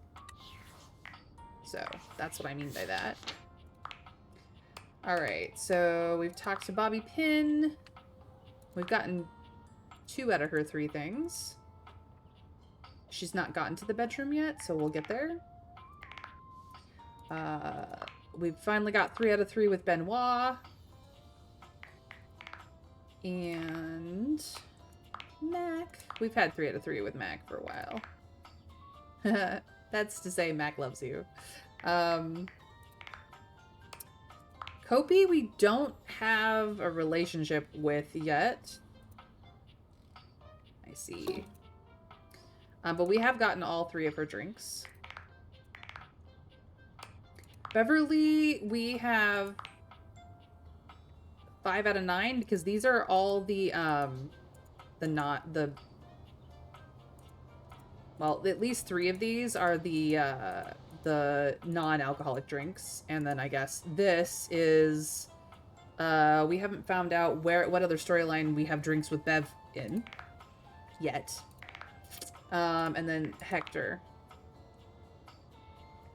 So that's what I mean by that. Alright, so we've talked to Bobby Pin. We've gotten 2 out of her 3 things. She's not gotten to the bedroom yet, so we'll get there. We've finally got 3 out of 3 with Benoit. And Mac. We've had 3 out of 3 with Mac for a while. That's to say Mac loves you. Kopi, we don't have a relationship with yet. I see. But we have gotten all 3 of her drinks. Beverly, we have 5 out of 9 because these are all well, at least 3 of these are the non-alcoholic drinks, and then I guess this is we haven't found out what other storyline we have drinks with Bev in yet. And then Hector.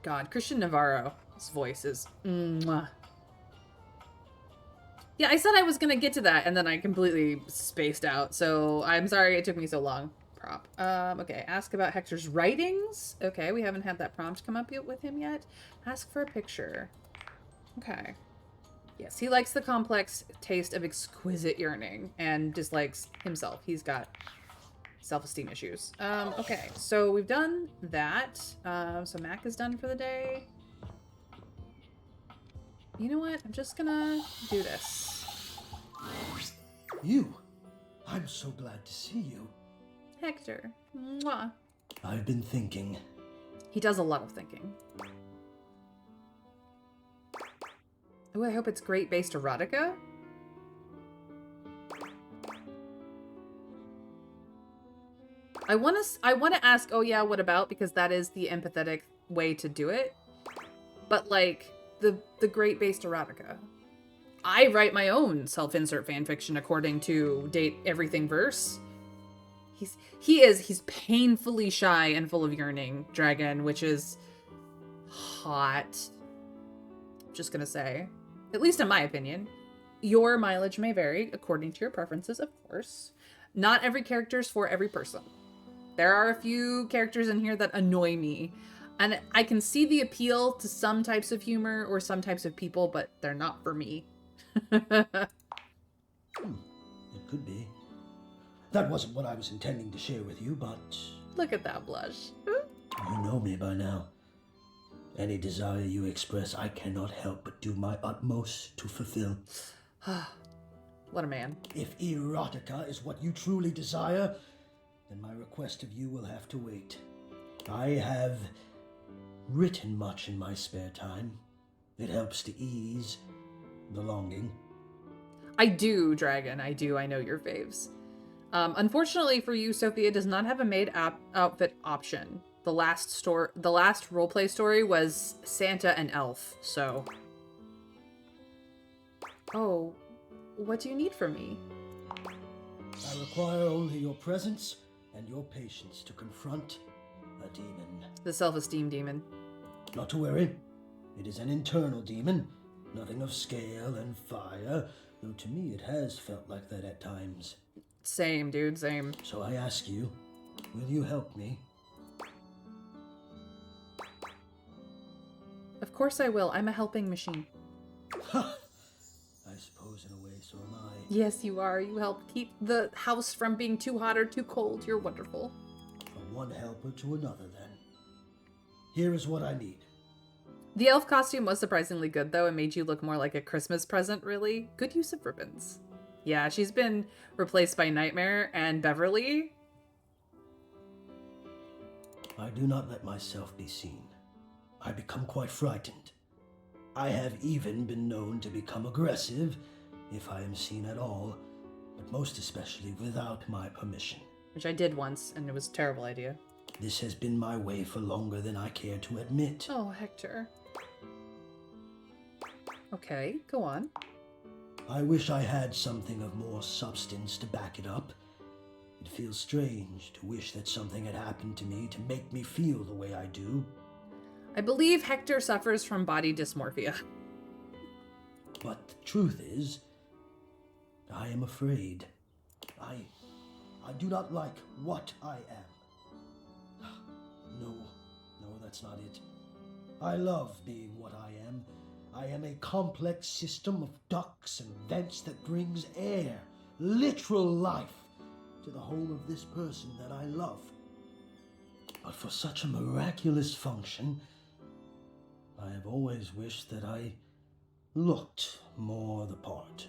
God, Christian Navarro's voice is mwah. Yeah, I said I was gonna get to that, and then I completely spaced out, so I'm sorry it took me so long. Prop. Okay, ask about Hector's writings. Okay, we haven't had that prompt come up yet with him yet. Ask for a picture. Okay. Yes, he likes the complex taste of exquisite yearning and dislikes himself. He's got self-esteem issues. Okay, so we've done that. So Mac is done for the day. You know what? I'm just gonna do this. You? I'm so glad to see you. Hector. Mwah. I've been thinking. He does a lot of thinking. Oh, I hope it's great-based erotica. I want to ask, oh yeah, what about? Because that is the empathetic way to do it. But like, the great based erotica. I write my own self-insert fanfiction according to Date Everything Verse. He's painfully shy and full of yearning, Dragon, which is hot. Just gonna say. At least in my opinion. Your mileage may vary according to your preferences, of course. Not every character is for every person. There are a few characters in here that annoy me. And I can see the appeal to some types of humor or some types of people, but they're not for me. It could be. That wasn't what I was intending to share with you, but... Look at that blush. You know me by now. Any desire you express, I cannot help but do my utmost to fulfill. What a man. If erotica is what you truly desire, then my request of you will have to wait. I have written much in my spare time. It helps to ease the longing. I do, Dragon. I do. I know your faves. Unfortunately for you, Sophia does not have a maid outfit option. The last roleplay story was Santa and Elf, so... Oh, what do you need from me? I require only your presence and your patience to confront a demon. The self-esteem demon. Not to worry. It is an internal demon. Nothing of scale and fire, though to me it has felt like that at times. Same, dude, same. So I ask you, will you help me? Of course I will. I'm a helping machine. Ha! I suppose in a way so am I. Yes, you are. You help keep the house from being too hot or too cold. You're wonderful. From one helper to another, then. Here is what I need. The elf costume was surprisingly good, though. It made you look more like a Christmas present, really. Good use of ribbons. Yeah, she's been replaced by Nightmare and Beverly. I do not let myself be seen. I become quite frightened. I have even been known to become aggressive, if I am seen at all, but most especially without my permission. Which I did once, and it was a terrible idea. This has been my way for longer than I care to admit. Oh, Hector. Okay, go on. I wish I had something of more substance to back it up. It feels strange to wish that something had happened to me to make me feel the way I do. I believe Hector suffers from body dysmorphia. But the truth is, I am afraid. I do not like what I am. No, that's not it. I love being what I am. I am a complex system of ducts and vents that brings air, literal life, to the home of this person that I love. But for such a miraculous function, I have always wished that I looked more the part.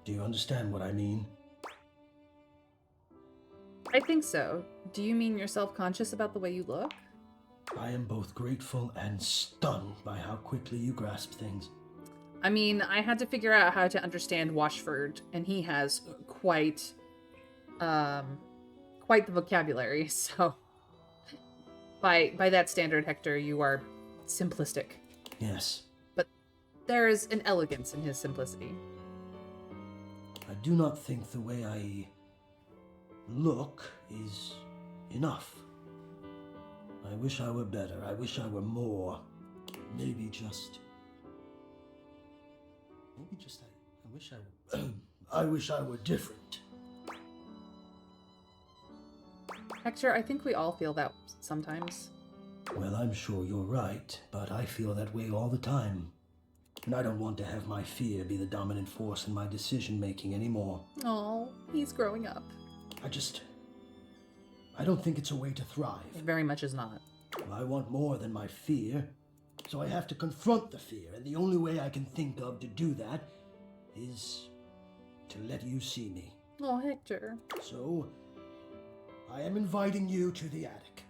Do you understand what I mean? I think so. Do you mean you're self-conscious about the way you look? I am both grateful and stunned by how quickly you grasp things. I mean, I had to figure out how to understand Washford, and he has quite the vocabulary, so by that standard, Hector, you are simplistic. Yes. But there is an elegance in his simplicity. I do not think the way I look is enough. I wish I were better. I wish I were more. Maybe just... I wish I were different. Hector, I think we all feel that sometimes. Well, I'm sure you're right, but I feel that way all the time. And I don't want to have my fear be the dominant force in my decision-making anymore. Oh, he's growing up. I don't think it's a way to thrive. It very much is not. I want more than my fear, so I have to confront the fear, and the only way I can think of to do that is to let you see me. Oh, Hector. So, I am inviting you to the attic.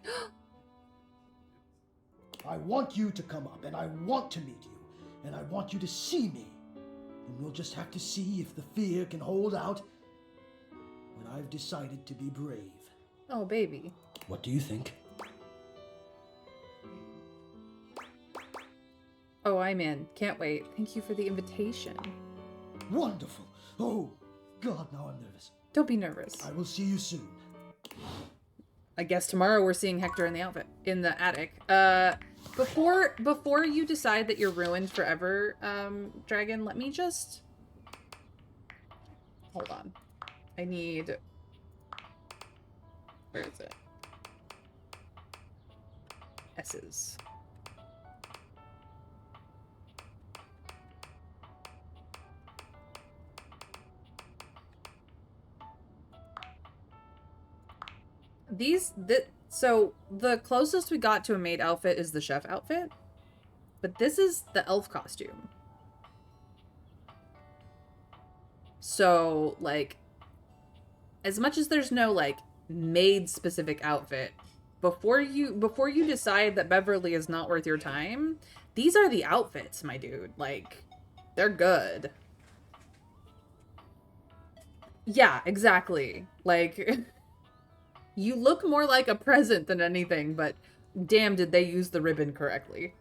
I want you to come up, and I want to meet you, and I want you to see me. And we'll just have to see if the fear can hold out when I've decided to be brave. Oh, baby. What do you think? Oh, I'm in. Can't wait. Thank you for the invitation. Wonderful. Oh, God, now I'm nervous. Don't be nervous. I will see you soon. I guess tomorrow we're seeing Hector in the attic. Before you decide that you're ruined forever, Dragon, let me just... Hold on. I need... Where is it? S's. So the closest we got to a maid outfit is the chef outfit, but this is the elf costume. So, like, as much as there's no, like, maid specific outfit, before you decide that Beverly is not worth your time, these are the outfits, my dude. Like, they're good. Yeah, exactly. Like, you look more like a present than anything, but damn did they use the ribbon correctly.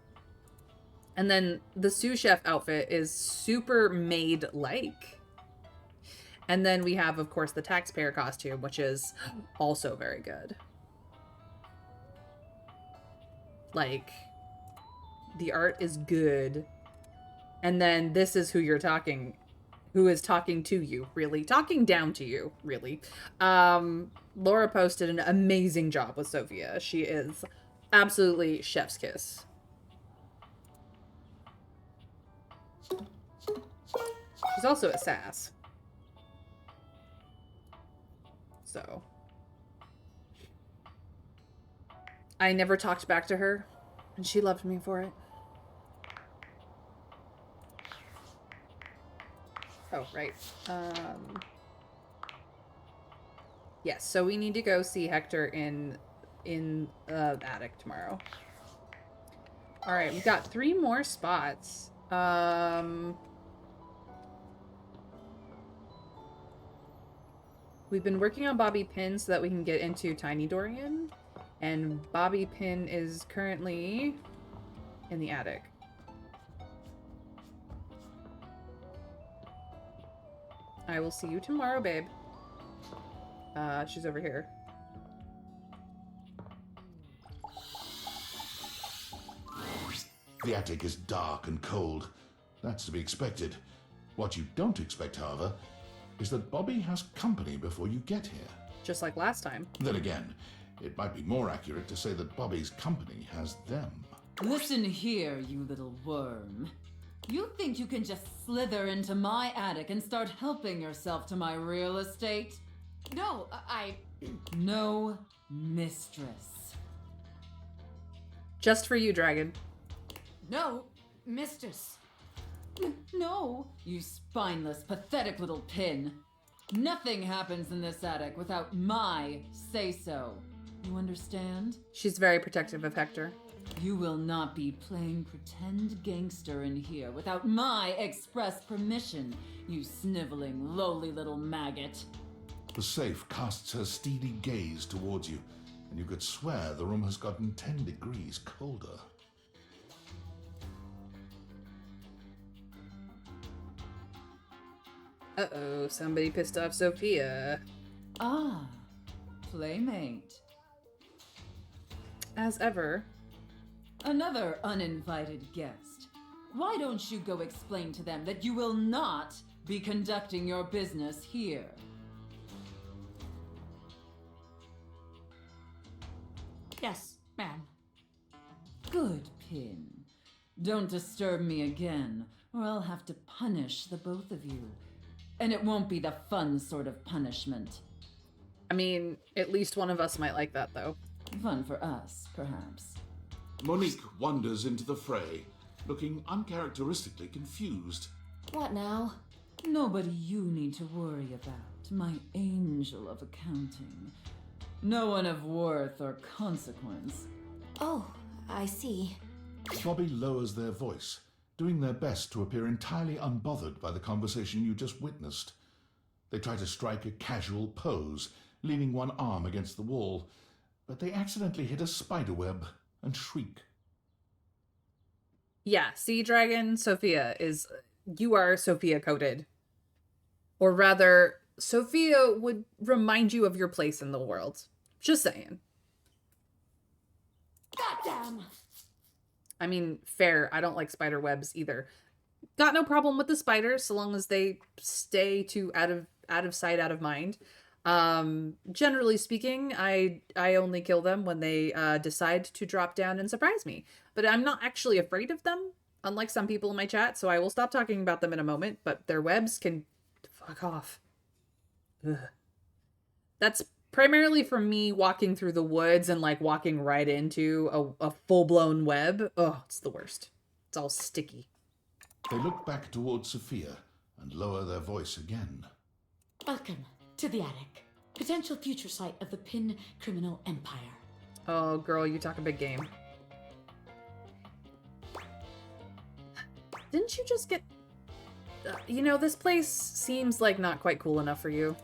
And then the sous chef outfit is super maid-like. And then we have, of course, the taxpayer costume, which is also very good. Like, the art is good. And then this is who you're talking, who is talking to you, really. Talking down to you, really. Laura posted an amazing job with Sophia. She is absolutely chef's kiss. She's also a sass. So. I never talked back to her, and she loved me for it. Oh, right. Yes, so we need to go see Hector in the attic tomorrow. All right, we've got 3 more spots. We've been working on Bobby Pin so that we can get into Tiny Dorian, and Bobby Pin is currently in the attic. I will see you tomorrow, babe. She's over here. The attic is dark and cold. That's to be expected. What you don't expect, however, is that Bobby has company before you get here. Just like last time. Then again, it might be more accurate to say that Bobby's company has them. Listen here, you little worm. You think you can just slither into my attic and start helping yourself to my real estate? No, No, mistress. Just for you, Dragon. No, mistress. No, you spineless, pathetic little pin. Nothing happens in this attic without my say-so. You understand? She's very protective of Hector. You will not be playing pretend gangster in here without my express permission, you sniveling, lowly little maggot. The safe casts her steely gaze towards you, and you could swear the room has gotten 10 degrees colder. Uh-oh, somebody pissed off Sophia. Ah, playmate. As ever. Another uninvited guest. Why don't you go explain to them that you will not be conducting your business here? Yes, ma'am. Good, Pin. Don't disturb me again, or I'll have to punish the both of you. And it won't be the fun sort of punishment. I mean, at least one of us might like that, though. Fun for us, perhaps. Monique wanders into the fray, looking uncharacteristically confused. What now? Nobody you need to worry about, my angel of accounting. No one of worth or consequence. Oh, I see. Bobby lowers their voice, doing their best to appear entirely unbothered by the conversation you just witnessed. They try to strike a casual pose, leaning one arm against the wall, but they accidentally hit a spiderweb and shriek. Yeah, Sea Dragon Sophia is... You are Sophia coded. Or rather, Sophia would remind you of your place in the world. Just saying. Goddamn! I mean, fair. I don't like spider webs either. Got no problem with the spiders so long as they stay to out of sight, out of mind. Generally speaking, I only kill them when they decide to drop down and surprise me. But I'm not actually afraid of them, unlike some people in my chat, so I will stop talking about them in a moment, but their webs can fuck off. Ugh. That's primarily from me walking through the woods and like walking right into a full-blown web. Oh, it's the worst. It's all sticky. They look back towards Sophia and lower their voice again. Welcome to the attic. Potential future site of the Pin Criminal Empire. Oh, girl, you talk a big game. Didn't you just get... you know, this place seems like not quite cool enough for you.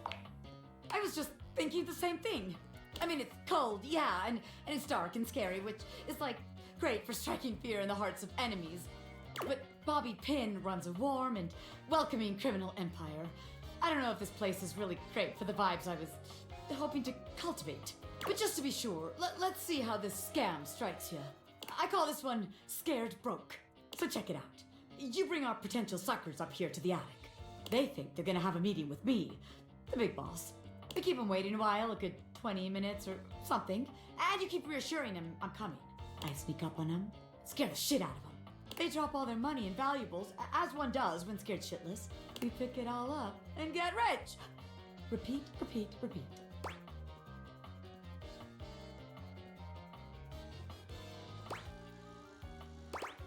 I was just thinking the same thing. I mean, it's cold, yeah, and it's dark and scary, which is, like, great for striking fear in the hearts of enemies. But Bobby Pin runs a warm and welcoming criminal empire. I don't know if this place is really great for the vibes I was hoping to cultivate. But just to be sure, let's see how this scam strikes you. I call this one Scared Broke. So check it out. You bring our potential suckers up here to the attic. They think they're gonna have a meeting with me, the big boss. We keep them waiting a while, a good 20 minutes or something, and you keep reassuring them I'm coming. I sneak up on them, scare the shit out of them. They drop all their money and valuables, as one does when scared shitless. We pick it all up and get rich. Repeat, repeat, repeat.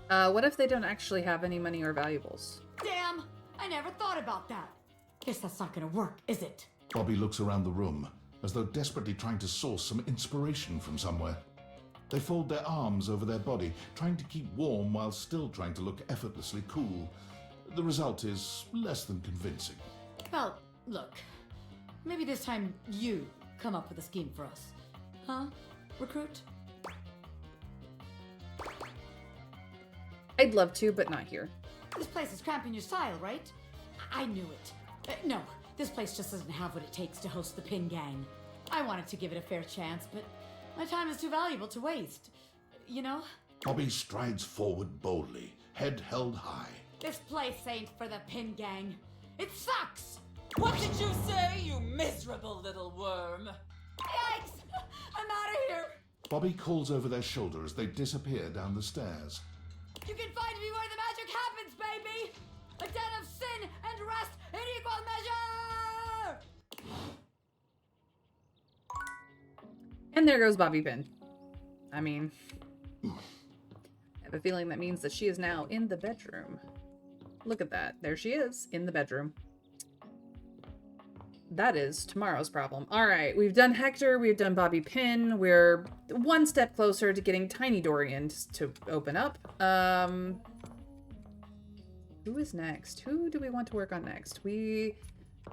What if they don't actually have any money or valuables? Damn, I never thought about that. Guess that's not gonna work, is it? Bobby looks around the room, as though desperately trying to source some inspiration from somewhere. They fold their arms over their body, trying to keep warm while still trying to look effortlessly cool. The result is less than convincing. Well, look. Maybe this time you come up with a scheme for us. Huh, recruit? I'd love to, but not here. This place is cramping your style, right? I knew it. No, this place just doesn't have what it takes to host the Pin Gang. I wanted to give it a fair chance, but my time is too valuable to waste. You know? Bobby strides forward boldly, head held high. This place ain't for the Pin Gang. It sucks! What did you say, you miserable little worm? Yikes! I'm out of here! Bobby calls over their shoulder as they disappear down the stairs. You can find me where the magic happens, baby! A den of sin and rest in equal measure! And there goes Bobby Pin. I mean, I have a feeling that means that she is now in the bedroom. Look at that. There she is, in the bedroom. That is tomorrow's problem. All right, we've done Hector, we've done Bobby Pin. We're one step closer to getting Tiny Dorian to open up. Who is next? Who do we want to work on next? We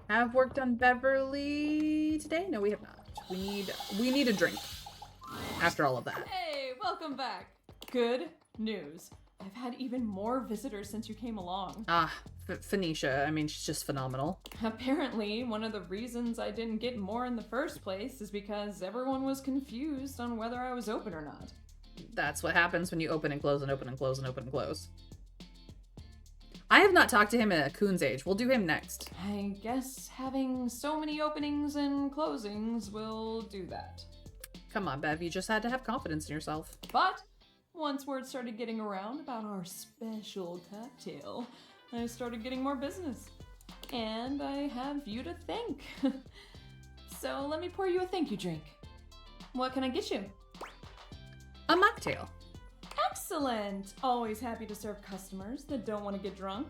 have worked on Beverly today? No, we have not. We need a drink after all of that. Hey, welcome back. Good news. I've had even more visitors since you came along. Phoenicia. I mean, she's just phenomenal. Apparently, one of the reasons I didn't get more in the first place is because everyone was confused on whether I was open or not. That's what happens when you open and close and open and close and open and close. I have not talked to him in a coon's age. We'll do him next. I guess having so many openings and closings will do that. Come on, Bev. You just had to have confidence in yourself. But once word started getting around about our special cocktail, I started getting more business. And I have you to thank. So let me pour you a thank you drink. What can I get you? A mocktail. Excellent! Always happy to serve customers that don't want to get drunk.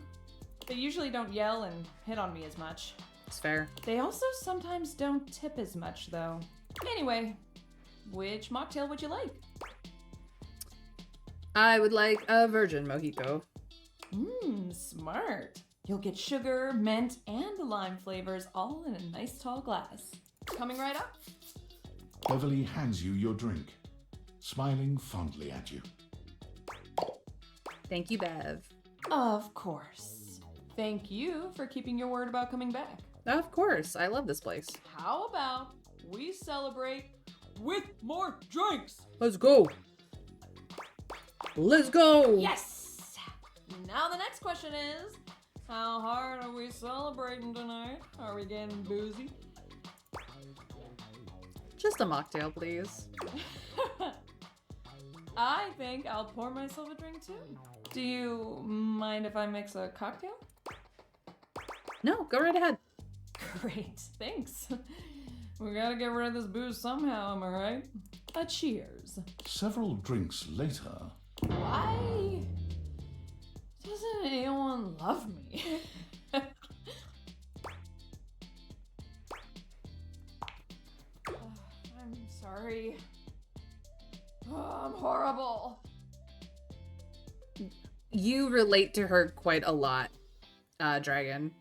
They usually don't yell and hit on me as much. It's fair. They also sometimes don't tip as much, though. Anyway, which mocktail would you like? I would like a virgin mojito. Smart. You'll get sugar, mint, and lime flavors all in a nice tall glass. Coming right up. Beverly hands you your drink, smiling fondly at you. Thank you, Bev. Of course. Thank you for keeping your word about coming back. Of course. I love this place. How about we celebrate with more drinks? Let's go. Let's go. Yes! Now the next question is, how hard are we celebrating tonight? Are we getting boozy? Just a mocktail, please. I think I'll pour myself a drink too. Do you mind if I mix a cocktail? No, go right ahead. Great, thanks. We gotta get rid of this booze somehow, am I right? A cheers. Several drinks later. Why doesn't anyone love me? I'm sorry. Oh, I'm horrible. You relate to her quite a lot, Dragon.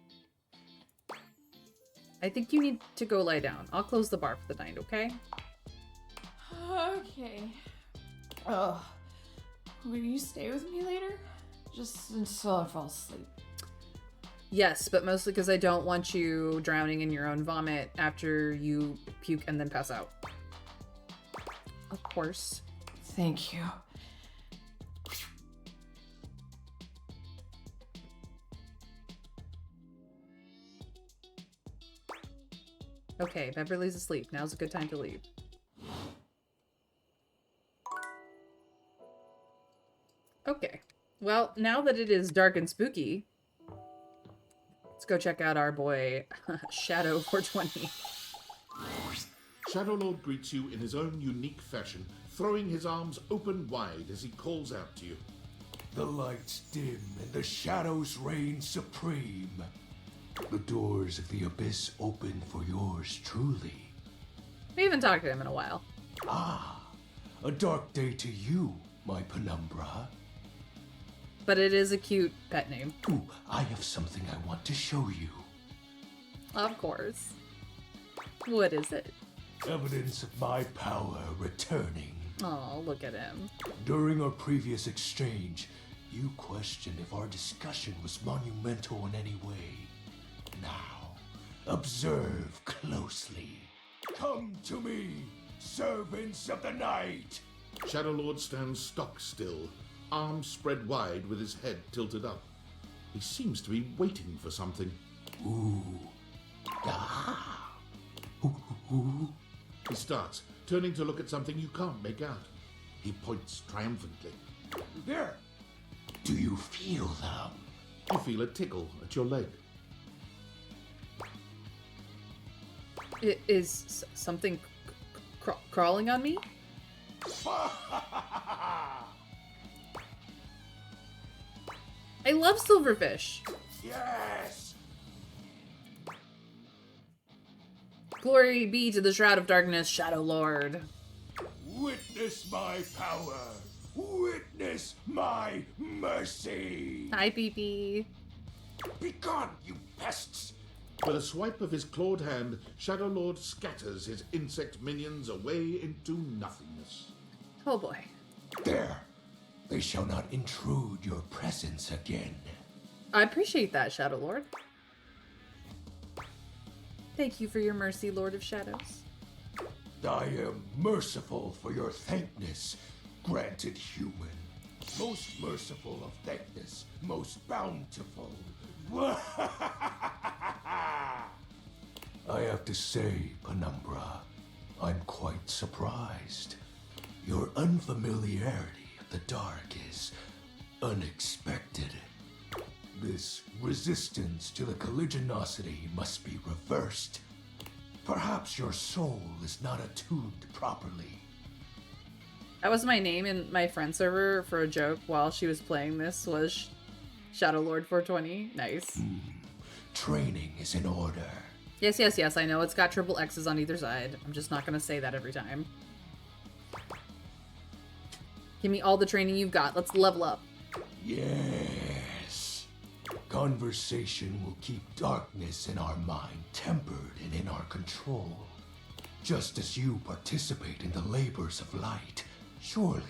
I think you need to go lie down. I'll close the bar for the night, okay? Okay. Oh, will you stay with me later? Just until I fall asleep. Yes, but mostly because I don't want you drowning in your own vomit after you puke and then pass out. Of course. Thank you. Okay, Beverly's asleep. Now's a good time to leave. Okay. Well, now that it is dark and spooky, let's go check out our boy, Shadow 420. Shadowlord greets you in his own unique fashion, throwing his arms open wide as he calls out to you. The lights dim and the shadows reign supreme. The doors of the abyss open for yours truly. We haven't talked to him in a while. Ah, a dark day to you, my penumbra. But it is a cute pet name. Ooh, I have something I want to show you. Of course. What is it? Evidence of my power returning. Oh, look at him. During our previous exchange, you questioned if our discussion was monumental in any way. Now, observe closely. Come to me, servants of the night! Shadowlord stands stock still, arms spread wide with his head tilted up. He seems to be waiting for something. Ooh. Ah. Ooh. He starts, turning to look at something you can't make out. He points triumphantly. There! Do you feel them? You feel a tickle at your leg. It is something crawling on me? I love silverfish. Yes! Glory be to the Shroud of Darkness, Shadow Lord. Witness my power. Witness my mercy. Hi, Pee-Pee. Begone, you pests! With a swipe of his clawed hand, Shadowlord scatters his insect minions away into nothingness. Oh boy. There! They shall not intrude your presence again. I appreciate that, Shadow Lord. Thank you for your mercy, Lord of Shadows. I am merciful for your thankness, granted human. Most merciful of thankness, most bountiful. I have to say, Penumbra, I'm quite surprised. Your unfamiliarity of the dark is unexpected. This resistance to the colligiosity must be reversed. Perhaps your soul is not attuned properly. That was my name in my friend server for a joke while she was playing this was Shadow Lord 420. Nice. Training is in order. Yes, yes, yes. I know it's got triple X's on either side. I'm just not going to say that every time. Give me all the training you've got. Let's level up. Yes. Conversation will keep darkness in our mind tempered and in our control. Just as you participate in the labors of light, surely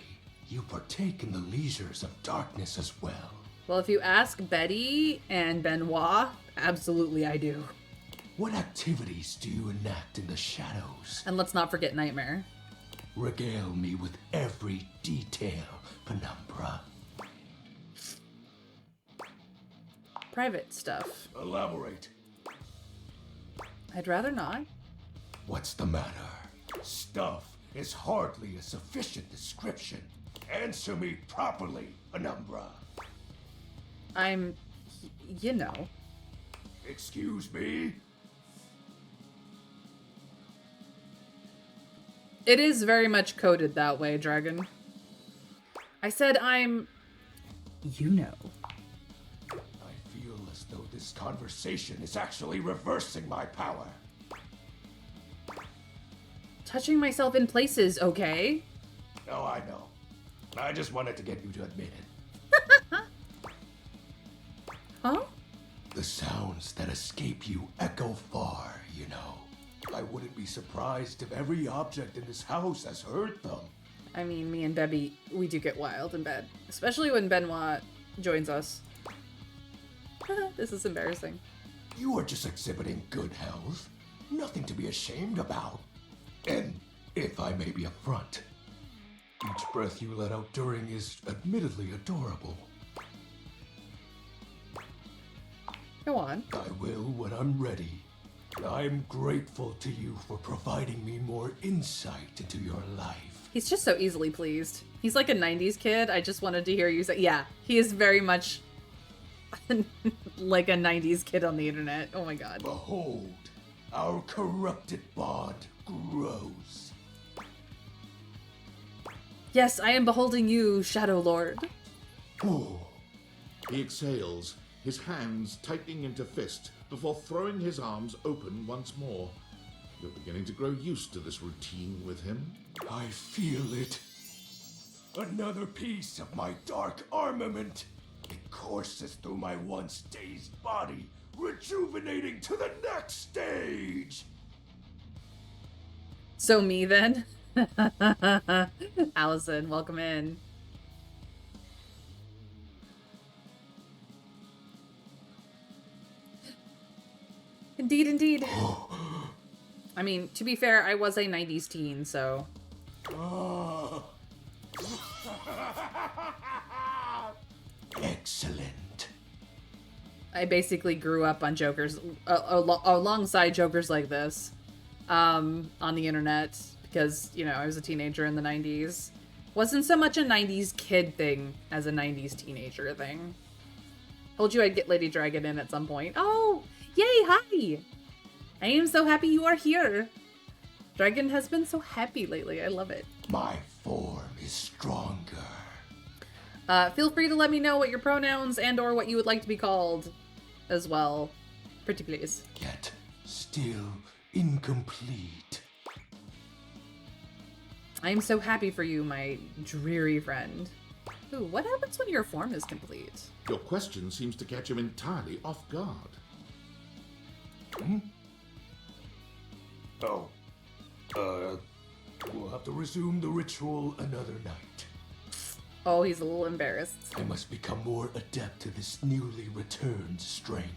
You partake in the leisures of darkness as well. Well, if you ask Betty and Benoit, absolutely I do. What activities do you enact in the shadows? And let's not forget Nightmare. Regale me with every detail, Penumbra. Private stuff. Elaborate. I'd rather not. What's the matter? Stuff is hardly a sufficient description. Answer me properly, Penumbra. I'm... you know. Excuse me? It is very much coded that way, Dragon. I said I'm... you know. I feel as though this conversation is actually reversing my power. Touching myself in places, okay? Oh, I know. I just wanted to get you to admit it. Huh? The sounds that escape you echo far, you know. I wouldn't be surprised if every object in this house has heard them. I mean, me and Debbie, we do get wild in bed. Especially when Benoit joins us. This is embarrassing. You are just exhibiting good health. Nothing to be ashamed about. And, if I may be upfront, each breath you let out during is admittedly adorable. Go on. I will when I'm ready. I'm grateful to you for providing me more insight into your life. He's just so easily pleased. He's like a 90s kid. I just wanted to hear you say, yeah, he is very much like a 90s kid on the internet. Oh my god. Behold, our corrupted bond grows. Yes, I am beholding you, Shadow Lord. Oh. He exhales, his hands tightening into fist before throwing his arms open once more. You're beginning to grow used to this routine with him. I feel it. Another piece of my dark armament. It courses through my once dazed body, rejuvenating to the next stage. So me then? Allison, welcome in. Indeed, indeed. I mean, to be fair, I was a 90s teen, so... Excellent. I basically grew up on jokers, alongside jokers like this, on the internet, because, you know, I was a teenager in the 90s. Wasn't so much a 90s kid thing as a 90s teenager thing. Told you I'd get Lady Dragon in at some point. Oh, yay, hi! I am so happy you are here. Dragon has been so happy lately. I love it. My form is stronger. Feel free to let me know what your pronouns and or what you would like to be called as well. Pretty please. Yet still incomplete. I am so happy for you, my dreary friend. Ooh, what happens when your form is complete? Your question seems to catch him entirely off guard. Hmm? Oh. We'll have to resume the ritual another night. Oh, he's a little embarrassed. I must become more adept to this newly returned strength.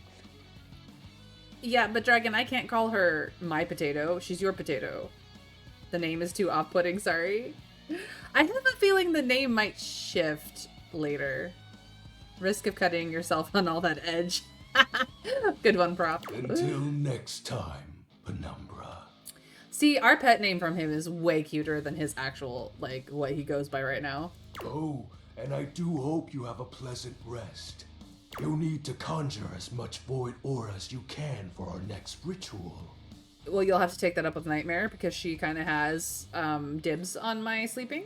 Yeah, but Dragon, I can't call her my potato. She's your potato. The name is too off-putting, sorry. I have a feeling the name might shift later. Risk of cutting yourself on all that edge. Good one, prop. Until next time, Penumbra. See, our pet name from him is way cuter than his actual, like, what he goes by right now. Oh, and I do hope you have a pleasant rest. You'll need to conjure as much void aura as you can for our next ritual. Well, you'll have to take that up with Nightmare because she kind of has dibs on my sleeping.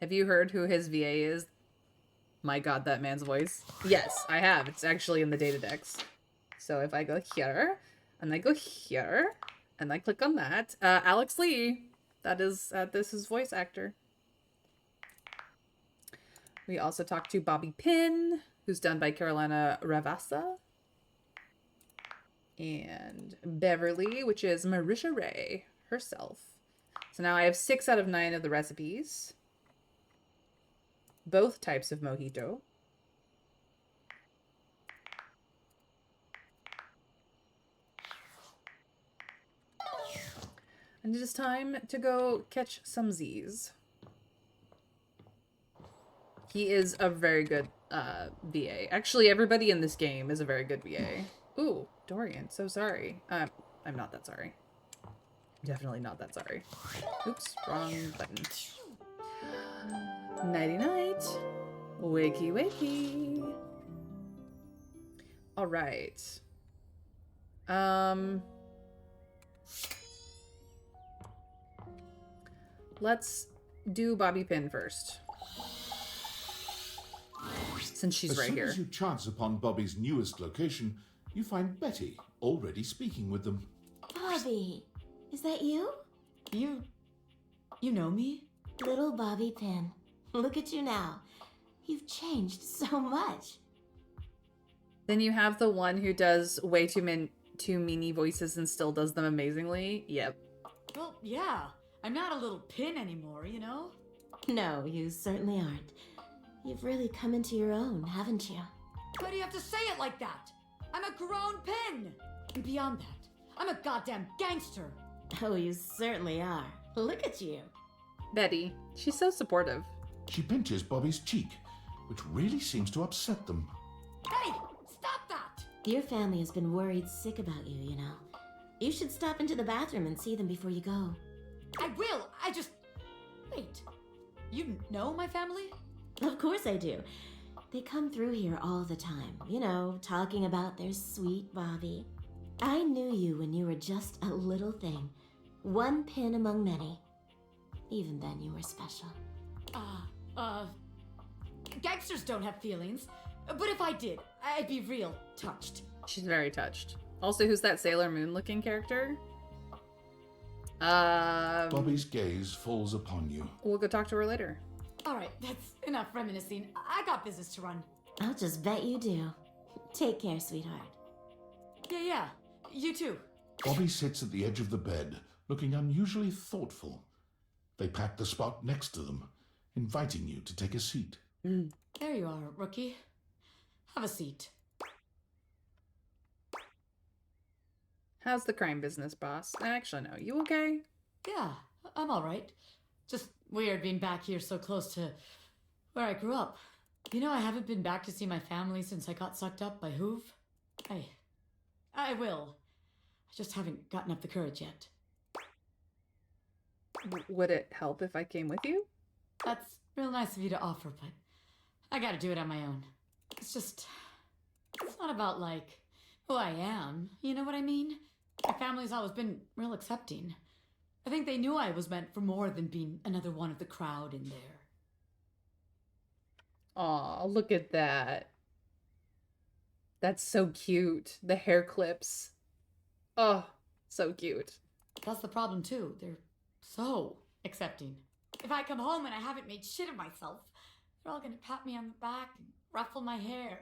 Have you heard who his VA is? My god, that man's voice. Yes, I have. It's actually in the data decks. So if I go here, and I go here, and I click on that, Alex Lee, that is, this is voice actor. We also talked to Bobby Pinn, who's done by Carolina Ravassa. And Beverly, which is Marisha Ray herself. So now I have 6 out of 9 of the recipes. Both types of mojito. And it is time to go catch some Z's. He is a very good VA. Actually, everybody in this game is a very good VA. Ooh, Dorian, so sorry. I'm not that sorry. Definitely not that sorry. Oops, wrong button. Nighty-night. Wakey, wakey. All right. Let's do Bobby Pin first. Since she's right here. As soon as you chance upon Bobby's newest location, you find Betty already speaking with them. Bobby, is that you? You know me? Little Bobby Pin. Look at you now. You've changed so much. Then you have the one who does way too many voices and still does them amazingly. Yep. Well, yeah. I'm not a little pin anymore, you know? No, you certainly aren't. You've really come into your own, haven't you? Why do you have to say it like that? I'm a grown pin! And beyond that, I'm a goddamn gangster! Oh, you certainly are. Look at you. Betty, she's so supportive. She pinches Bobby's cheek, which really seems to upset them. Hey! Stop that! Your family has been worried sick about you, you know. You should stop into the bathroom and see them before you go. I will! I just... Wait. You know my family? Of course I do. They come through here all the time, you know, talking about their sweet Bobby. I knew you when you were just a little thing. One pin among many. Even then, you were special. Gangsters don't have feelings. But if I did, I'd be real touched. She's very touched. Also, who's that Sailor Moon looking character? Bobby's gaze falls upon you. We'll go talk to her later. Alright, that's enough reminiscing. I got business to run. I'll just bet you do. Take care, sweetheart. Yeah. You too. Bobby sits at the edge of the bed, looking unusually thoughtful. They pat the spot next to them, inviting you to take a seat. There you are, rookie. Have a seat. How's the crime business, boss? Actually, no. You okay? Yeah, I'm alright. Just weird being back here so close to where I grew up. You know, I haven't been back to see my family since I got sucked up by Hoove. I will. I just haven't gotten up the courage yet. Would it help if I came with you? That's real nice of you to offer, but I gotta do it on my own. It's not about, like, who I am. You know what I mean? My family's always been real accepting. I think they knew I was meant for more than being another one of the crowd in there. Aw, look at that. That's so cute. The hair clips. Oh, so cute. That's the problem, too. They're so accepting. If I come home and I haven't made shit of myself, they're all gonna pat me on the back and ruffle my hair.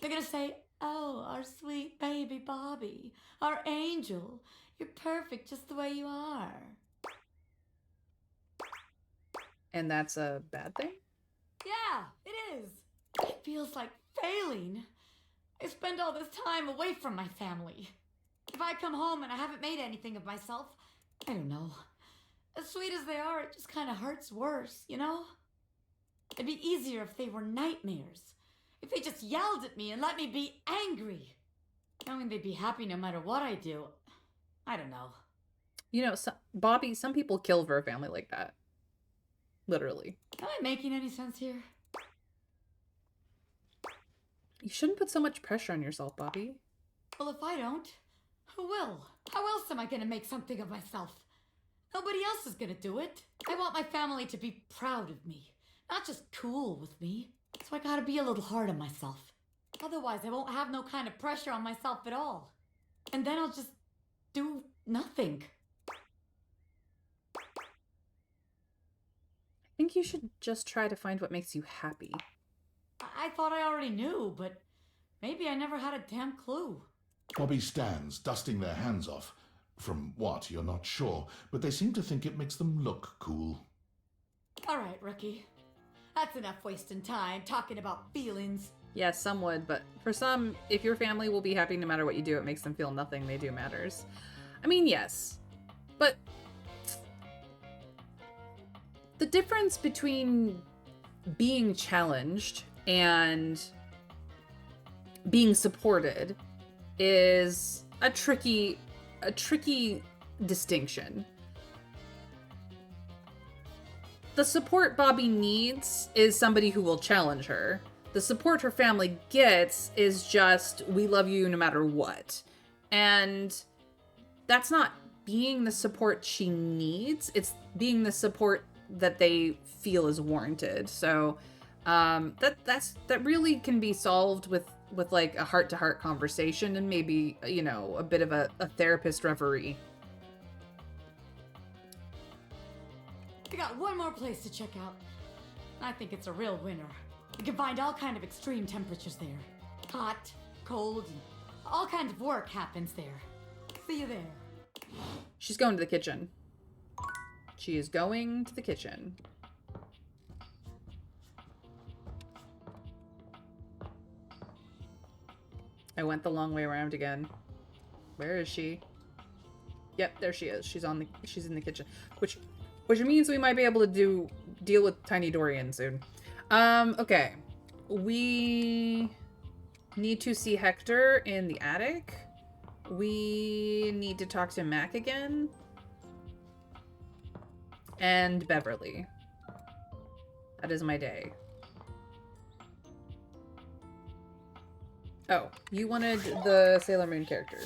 They're gonna say, "Oh, our sweet baby Bobby, our angel. You're perfect just the way you are." And that's a bad thing? Yeah, it is. It feels like failing. I spend all this time away from my family. If I come home and I haven't made anything of myself, I don't know. As sweet as they are, it just kind of hurts worse, you know? It'd be easier if they were nightmares. If they just yelled at me and let me be angry. Knowing they'd be happy no matter what I do. I don't know. You know, Bobby, some people kill for a family like that. Literally. Am I making any sense here? You shouldn't put so much pressure on yourself, Bobby. Well, if I don't, who will? How else am I gonna make something of myself? Nobody else is gonna do it. I want my family to be proud of me, not just cool with me. So I gotta be a little hard on myself. Otherwise, I won't have no kind of pressure on myself at all. And then I'll just do nothing. I think you should just try to find what makes you happy. I thought I already knew, but maybe I never had a damn clue. Bobby stands, dusting their hands off. From what, you're not sure, but they seem to think it makes them look cool. All right, rookie. That's enough wasting time talking about feelings. Yes, some would, but for some, if your family will be happy no matter what you do, it makes them feel nothing they do matters. I mean, yes, but the difference between being challenged and being supported is a tricky distinction. The support Bobby needs is somebody who will challenge her. The support her family gets is just, we love you no matter what. And that's not being the support she needs. It's being the support that they feel is warranted. So that really can be solved with like a heart-to-heart conversation and maybe, you know, a bit of a therapist referee. We got one more place to check out. I think it's a real winner. You can find all kind of extreme temperatures there. Hot, cold, and all kinds of work happens there. See you there. She's going to the kitchen. She is going to the kitchen. I went the long way around again. Where is she? Yep, there she is. She's in the kitchen. Which means we might be able to deal with Tiny Dorian soon. Okay. We need to see Hector in the attic. We need to talk to Mac again. And Beverly. That is my day. Oh, you wanted the Sailor Moon character.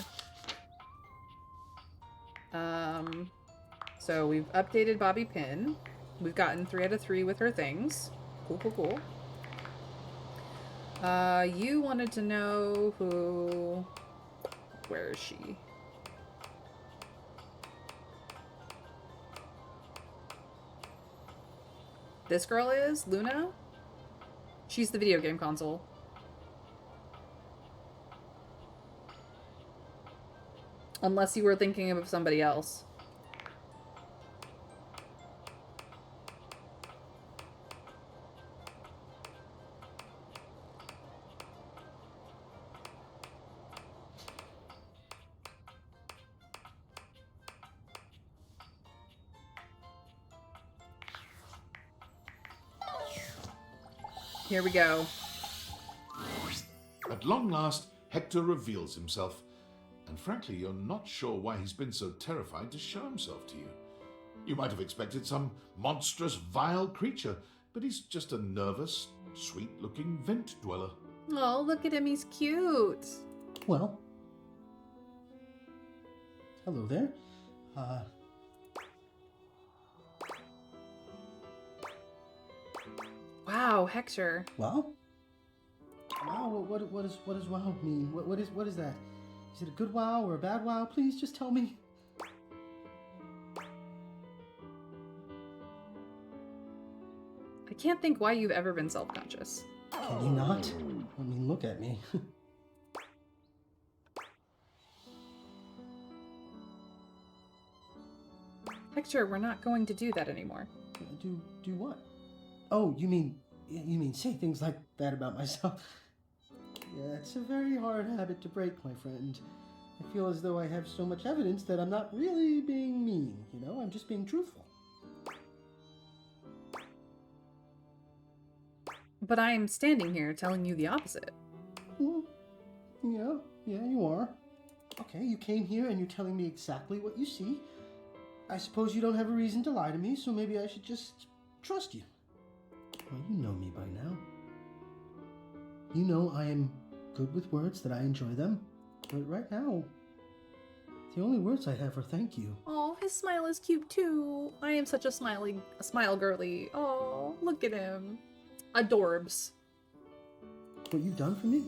So we've updated Bobby Pin. We've gotten 3 out of 3 with her things. Cool. You wanted to know who... Where is she? This girl is? Luna? She's the video game console. Unless you were thinking of somebody else. Here we go. At long last, Hector reveals himself. And frankly, you're not sure why he's been so terrified to show himself to you. You might have expected some monstrous, vile creature, but he's just a nervous, sweet-looking vent dweller. Oh, look at him, he's cute. Well. Hello there. Wow, Hector. Wow? Wow, what does wow mean? What is that? Is it a good wow or a bad wow? Please just tell me. I can't think why you've ever been self-conscious. Can you not? I mean, look at me. Hector, we're not going to do that anymore. Do what? Oh, you mean say things like that about myself? Yeah, it's a very hard habit to break, my friend. I feel as though I have so much evidence that I'm not really being mean, you know? I'm just being truthful. But I am standing here telling you the opposite. Well, yeah, you are. Okay, you came here and you're telling me exactly what you see. I suppose you don't have a reason to lie to me, so maybe I should just trust you. Well, you know me by now. You know I am good with words, that I enjoy them. But right now, the only words I have are thank you. Oh, his smile is cute too. I am such a smile girly. Oh, look at him. Adorbs. What you've done for me?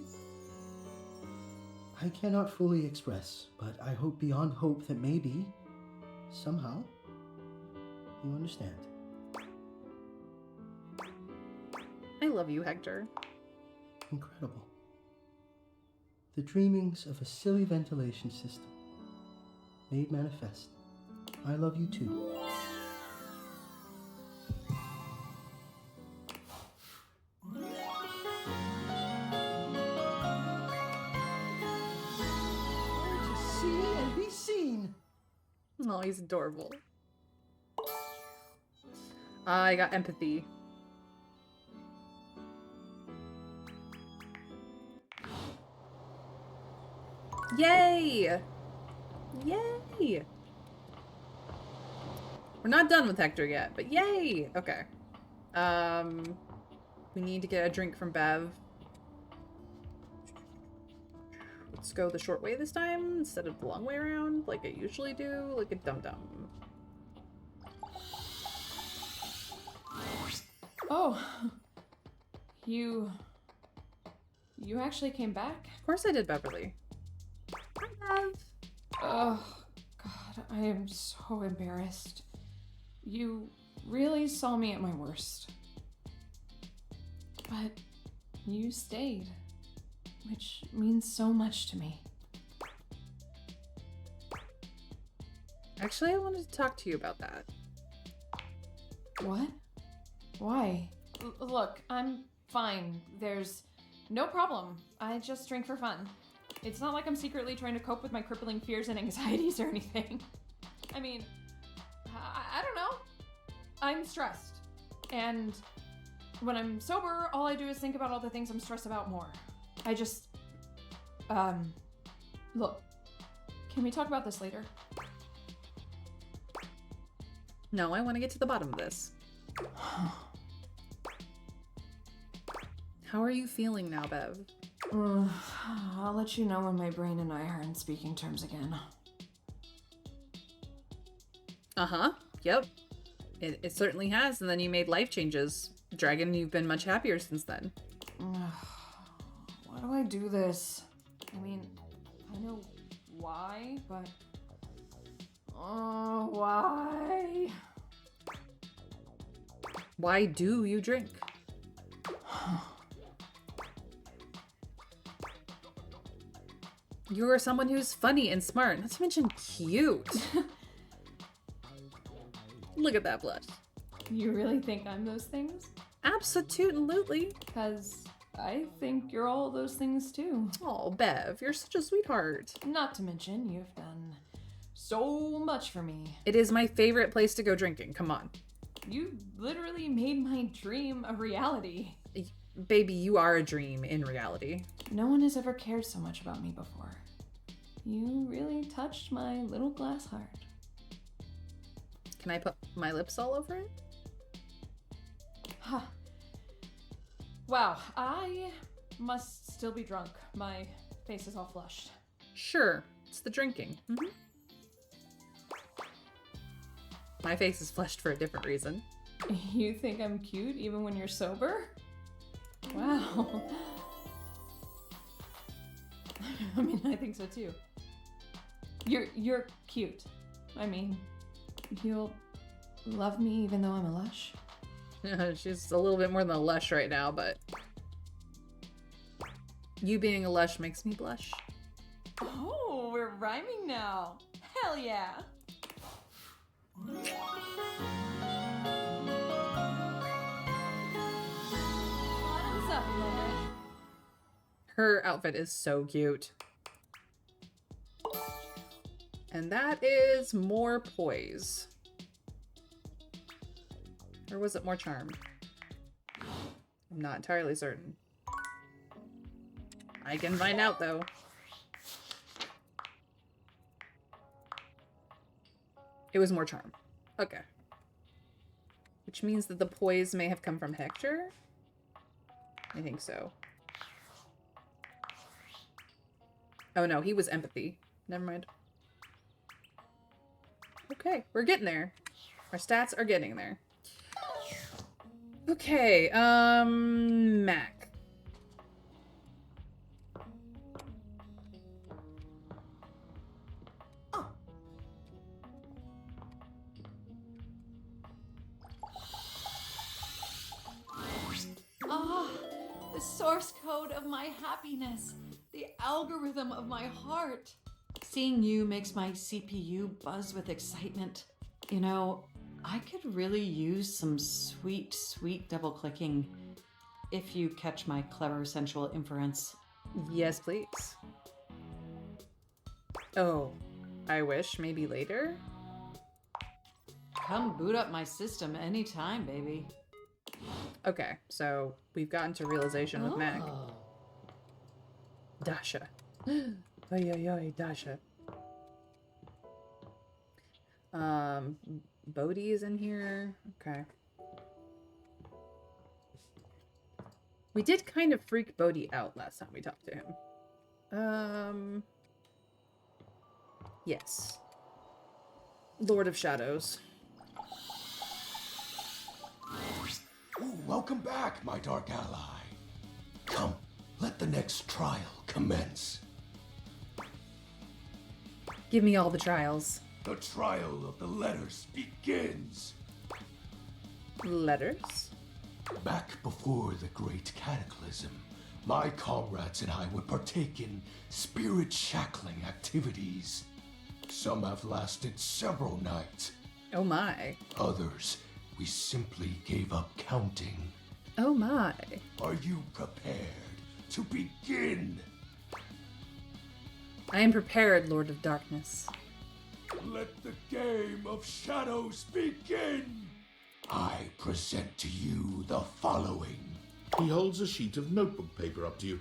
I cannot fully express, but I hope beyond hope that maybe, somehow, you understand. I love you, Hector. Incredible. the dreamings of a silly ventilation system. Made manifest. I love you too. See and be seen. Oh, he's adorable. I got empathy. Yay! Yay! We're not done with Hector yet, but yay! Okay. We need to get a drink from Bev. Let's go the short way this time instead of the long way around, like I usually do, like a dum-dum. Oh. You actually came back? Of course I did, Beverly. Hi, Bev. Oh, God, I am so embarrassed. You really saw me at my worst. But you stayed, which means so much to me. Actually, I wanted to talk to you about that. What? Why? Look, I'm fine. There's no problem. I just drink for fun. It's not like I'm secretly trying to cope with my crippling fears and anxieties or anything. I mean, I don't know. I'm stressed. And when I'm sober, all I do is think about all the things I'm stressed about more. I just... Look, can we talk about this later? No, I want to get to the bottom of this. How are you feeling now, Bev? I'll let you know when my brain and I are in speaking terms again. Uh-huh. Yep. It certainly has, and then you made life changes. Dragon, you've been much happier since then. Why do I do this? I mean, I know why, but... Oh, why? Why do you drink? You are someone who's funny and smart, not to mention cute. Look at that blush. You really think I'm those things? Absolutely. Because I think you're all those things too. Oh, Bev, you're such a sweetheart. Not to mention, you've done so much for me. It is my favorite place to go drinking. Come on. You literally made my dream a reality. Baby, you are a dream in reality. No one has ever cared so much about me before. You really touched my little glass heart. Can I put my lips all over it? Huh. Wow, I must still be drunk. My face is all flushed. Sure, it's the drinking. Mm-hmm. My face is flushed for a different reason. You think I'm cute even when you're sober? Wow. I mean, I think so too. You're cute. I mean, you'll love me even though I'm a lush? She's a little bit more than a lush right now, but you being a lush makes me blush. Oh, we're rhyming now. Hell yeah. What's up, lover? Her outfit is so cute. And that is more poise. Or was it more charm? I'm not entirely certain. I can find out though. It was more charm. Okay. Which means that the poise may have come from Hector? I think so. Oh no, he was empathy. Never mind. Okay, we're getting there. Our stats are getting there. Okay, Mac. Ah, the source code of my happiness. The the algorithm of my heart. Seeing you makes my CPU buzz with excitement. You know, I could really use some sweet, sweet double clicking if you catch my clever sensual inference. Yes, please. Oh, I wish maybe later? Come boot up my system anytime, baby. Okay, so we've gotten to realization with Mac. Dasha. Oi, oi, oi, Dasha. Bodhi is in here. Okay. We did kind of freak Bodhi out last time we talked to him. Yes. Lord of Shadows. Ooh, welcome back, my dark ally. Come, let the next trial commence. Give me all the trials. The trial of the letters begins. Letters? Back before the Great Cataclysm, my comrades and I would partake in spirit-shackling activities. Some have lasted several nights. Oh my. Others, we simply gave up counting. Oh my. Are you prepared to begin? I am prepared, Lord of Darkness. Let the game of shadows begin! I present to you the following. He holds a sheet of notebook paper up to you.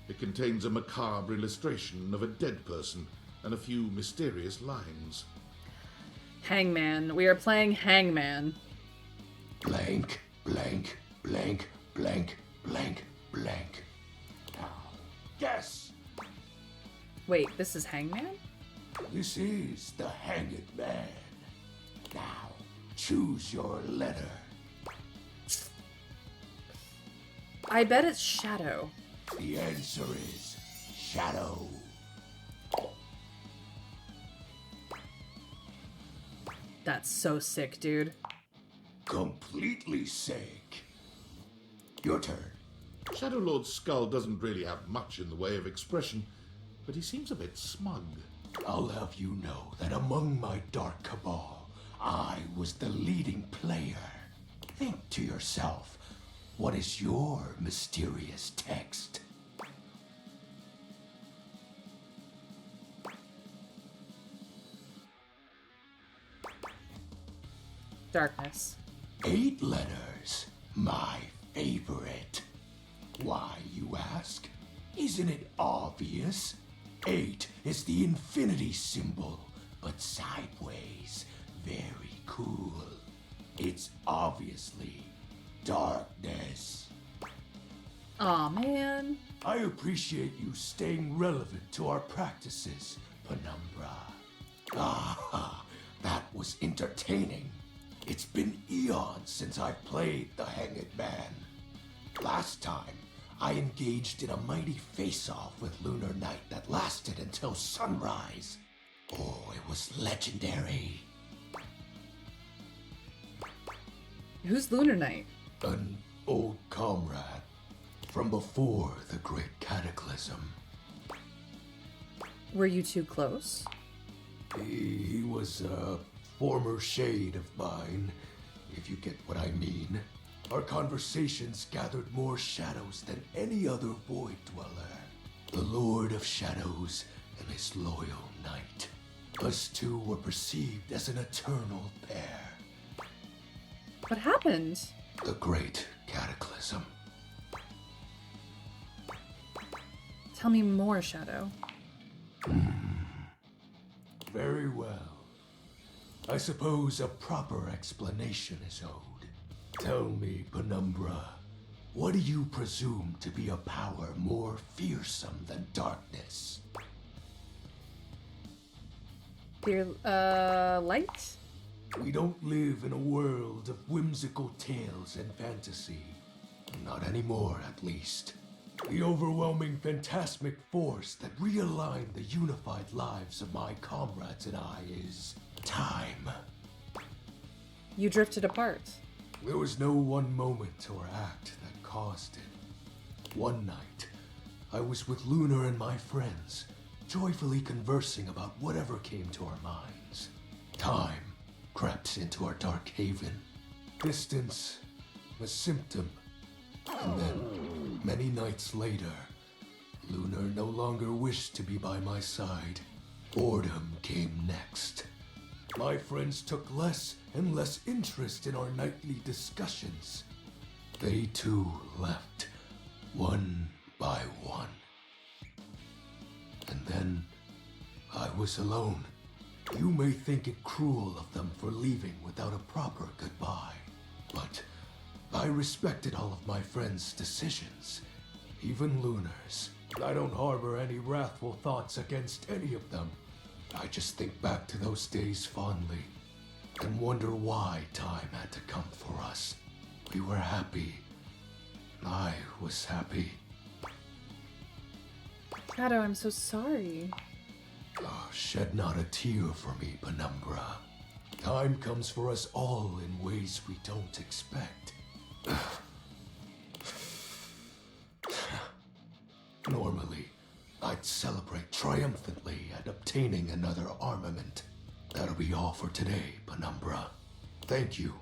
It contains a macabre illustration of a dead person and a few mysterious lines. Hangman. We are playing Hangman. Blank, blank, blank, blank, blank, blank. Now, guess. Wait, this is Hangman? This is the Hanged Man. Now, choose your letter. I bet it's Shadow. The answer is Shadow. That's so sick, dude. Completely sick. Your turn. Shadow Lord's skull doesn't really have much in the way of expression, but he seems a bit smug. I'll have you know that among my dark cabal, I was the leading player. Think to yourself, what is your mysterious text? Darkness. 8 letters. My favorite. Why, you ask? Isn't it obvious? 8 is the infinity symbol, but sideways. Very cool. It's obviously darkness. Aw, man. I appreciate you staying relevant to our practices, Penumbra. Ah, that was entertaining. It's been eons since I played the Hanged Man. Last time, I engaged in a mighty face-off with Lunar Knight that lasted until sunrise. Oh, it was legendary. Who's Lunar Knight? An old comrade from before the Great Cataclysm. Were you too close? He was a former shade of mine, if you get what I mean. Our conversations gathered more shadows than any other void dweller. The Lord of Shadows and his loyal knight. Us two were perceived as an eternal pair. What happened? The Great Cataclysm. Tell me more, Shadow. Very well. I suppose a proper explanation is owed. Tell me, Penumbra, what do you presume to be a power more fearsome than darkness? Dear, light? We don't live in a world of whimsical tales and fantasy. Not anymore, at least. The overwhelming phantasmic force that realigned the unified lives of my comrades and I is time. You drifted apart. There was no one moment or act that caused it. One night, I was with Lunar and my friends, joyfully conversing about whatever came to our minds. Time crept into our dark haven. Distance, a symptom. And then, many nights later, Lunar no longer wished to be by my side. Boredom came next. My friends took less and less interest in our nightly discussions. They too left, one by one. And then, I was alone. You may think it cruel of them for leaving without a proper goodbye, but I respected all of my friends' decisions, even Lunar's. I don't harbor any wrathful thoughts against any of them. I just think back to those days fondly and wonder why time had to come for us. We were happy. I was happy. Shadow, I'm so sorry. Oh, shed not a tear for me, Penumbra. Time comes for us all in ways we don't expect. Normally, I'd celebrate triumphantly at obtaining another armament. That'll be all for today, Penumbra. Thank you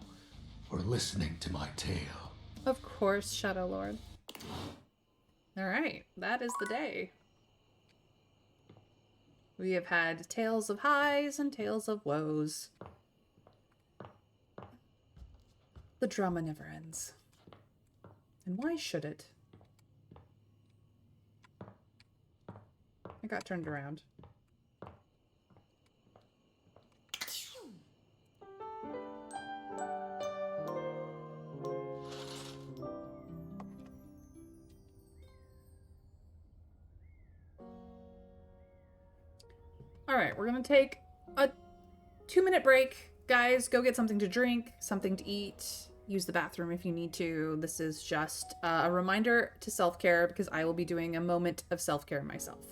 for listening to my tale. Of course, Shadow Lord. Alright, that is the day. We have had tales of highs and tales of woes. The drama never ends. And why should it? I got turned around. All right, we're gonna take a 2-minute break. Guys, go get something to drink, something to eat, use the bathroom if you need to. This is just a reminder to self-care because I will be doing a moment of self-care myself.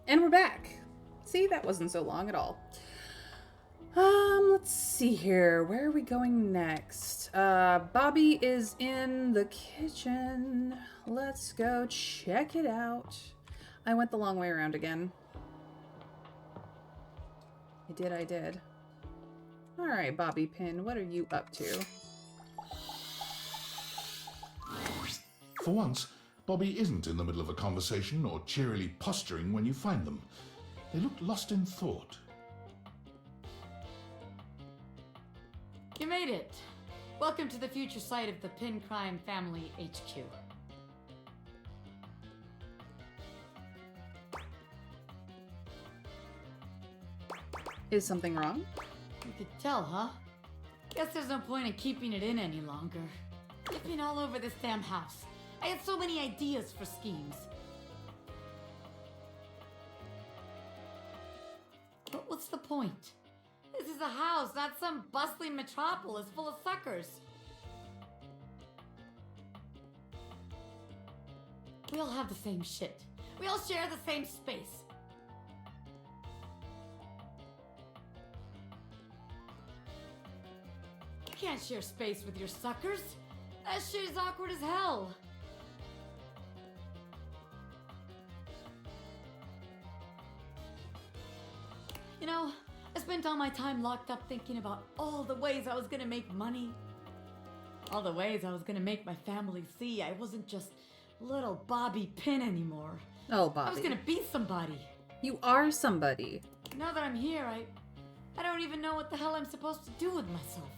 And we're back. See, that wasn't so long at all. Let's see here. Where are we going next? Bobby is in the kitchen. Let's go check it out. I went the long way around again. I did. All right, Bobby Pin, what are you up to? For once, Bobby isn't in the middle of a conversation or cheerily posturing when you find them. They look lost in thought. You made it. Welcome to the future site of the Pin Crime Family HQ. Is something wrong? You could tell, huh? Guess there's no point in keeping it in any longer. I've been all over this damn house. I had so many ideas for schemes. But what's the point? This is a house, not some bustling metropolis full of suckers. We all have the same shit. We all share the same space. You can't share space with your suckers. That shit is awkward as hell. You know, I spent all my time locked up thinking about all the ways I was gonna make money. All the ways I was gonna make my family see I wasn't just little Bobby Pin anymore. Oh, Bobby. I was gonna be somebody. You are somebody. Now that I'm here, I don't even know what the hell I'm supposed to do with myself.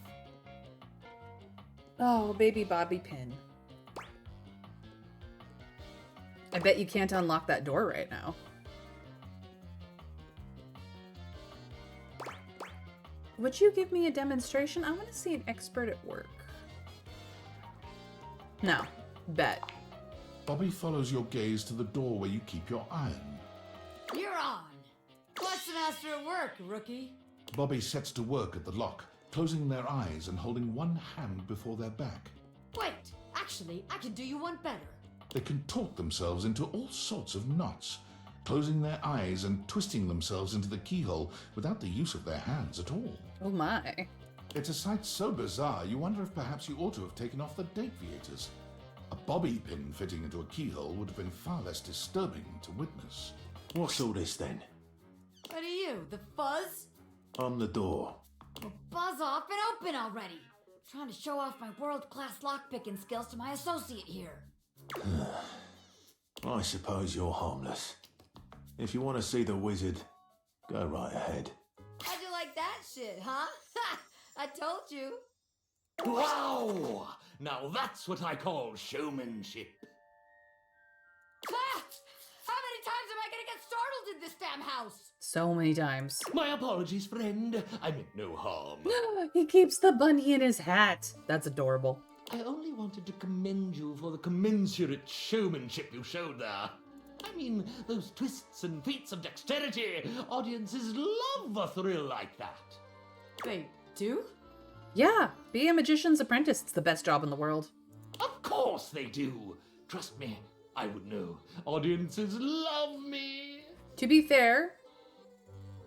Oh, baby Bobby Pin. I bet you can't unlock that door right now. Would you give me a demonstration? I want to see an expert at work. No. Bet. Bobby follows your gaze to the door where you keep your iron. You're on. What's the master at work, rookie? Bobby sets to work at the lock, closing their eyes and holding one hand before their back. Wait, actually, I can do you one better. They contort themselves into all sorts of knots, closing their eyes and twisting themselves into the keyhole without the use of their hands at all. Oh my. It's a sight so bizarre you wonder if perhaps you ought to have taken off the deviators. A bobby pin fitting into a keyhole would have been far less disturbing to witness. What's all this then? What are you, the fuzz? I'm the door. Well, buzz off and open already. Trying to show off my world-class lockpicking skills to my associate here. I suppose you're harmless. If you want to see the wizard, go right ahead. How'd you like that shit, huh? I told you. Wow! Now that's what I call showmanship. Ah! How many times am I gonna get startled in this damn house? So many times. My apologies, friend. I meant no harm. He keeps the bunny in his hat. That's adorable. I only wanted to commend you for the commensurate showmanship you showed there. I mean, those twists and feats of dexterity. Audiences love a thrill like that. They do? Yeah, be a magician's apprentice. It's the best job in the world. Of course they do. Trust me, I would know. Audiences love me. To be fair,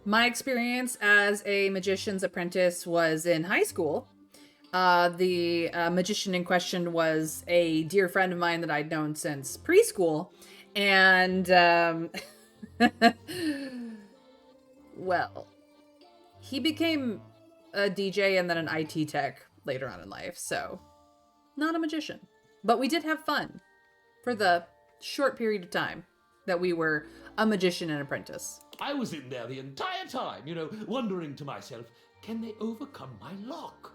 my experience as a magician's apprentice was in high school. The magician in question was a dear friend of mine that I'd known since preschool. And, well, he became a DJ and then an IT tech later on in life, so not a magician. But we did have fun for the short period of time that we were a magician and apprentice. I was in there the entire time, wondering to myself, can they overcome my lock?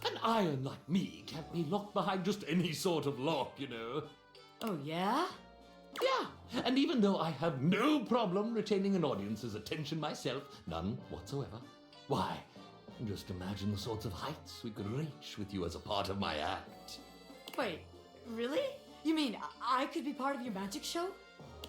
An iron like me can't be locked behind just any sort of lock, Oh, yeah? Yeah, and even though I have no problem retaining an audience's attention myself, none whatsoever, why, just imagine the sorts of heights we could reach with you as a part of my act. Wait, really? You mean I could be part of your magic show?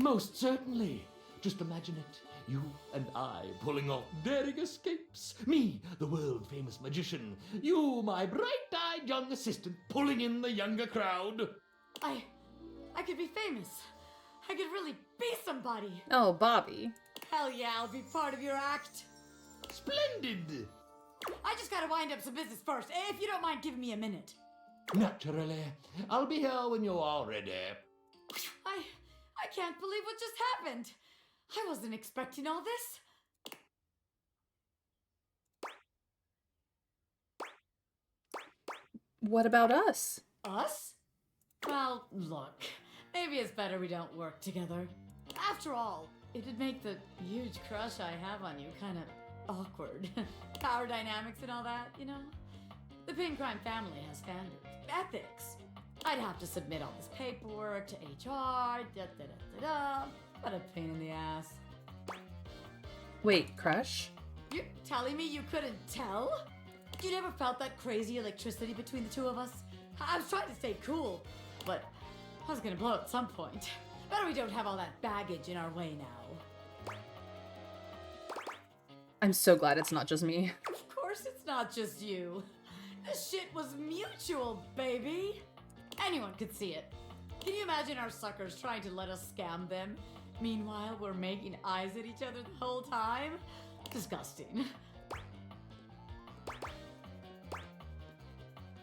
Most certainly. Just imagine it. You and I pulling off daring escapes. Me, the world-famous magician. You, my bright-eyed young assistant, pulling in the younger crowd. I could be famous. I could really be somebody. Oh, Bobby. Hell yeah, I'll be part of your act. Splendid. I just gotta wind up some business first, if you don't mind giving me a minute. Naturally. I'll be here when you're all ready. I can't believe what just happened. I wasn't expecting all this. What about us? Us? Well, look. Maybe it's better we don't work together. After all, it'd make the huge crush I have on you kind of awkward. Power dynamics and all that, The Pin Crime family has standards, ethics. I'd have to submit all this paperwork to HR, What a pain in the ass. Wait, crush? You're telling me you couldn't tell? You never felt that crazy electricity between the two of us? I was trying to stay cool, but I was gonna blow at some point. Better we don't have all that baggage in our way now. I'm so glad it's not just me. Of course it's not just you. This shit was mutual, baby. Anyone could see it. Can you imagine our suckers trying to let us scam them? Meanwhile, we're making eyes at each other the whole time? Disgusting.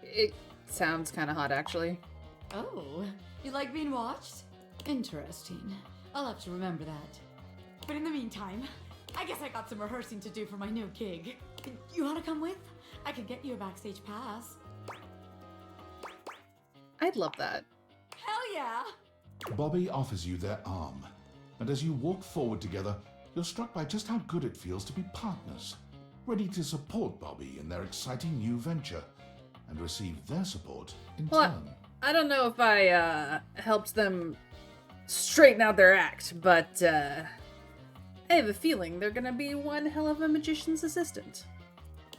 It sounds kind of hot, actually. Oh, you like being watched? Interesting. I'll have to remember that. But in the meantime, I guess I got some rehearsing to do for my new gig. You want to come with? I can get you a backstage pass. I'd love that. Hell yeah! Bobby offers you their arm, and as you walk forward together, you're struck by just how good it feels to be partners, ready to support Bobby in their exciting new venture, and receive their support in turn. I don't know if I helped them straighten out their act, but I have a feeling they're gonna be one hell of a magician's assistant.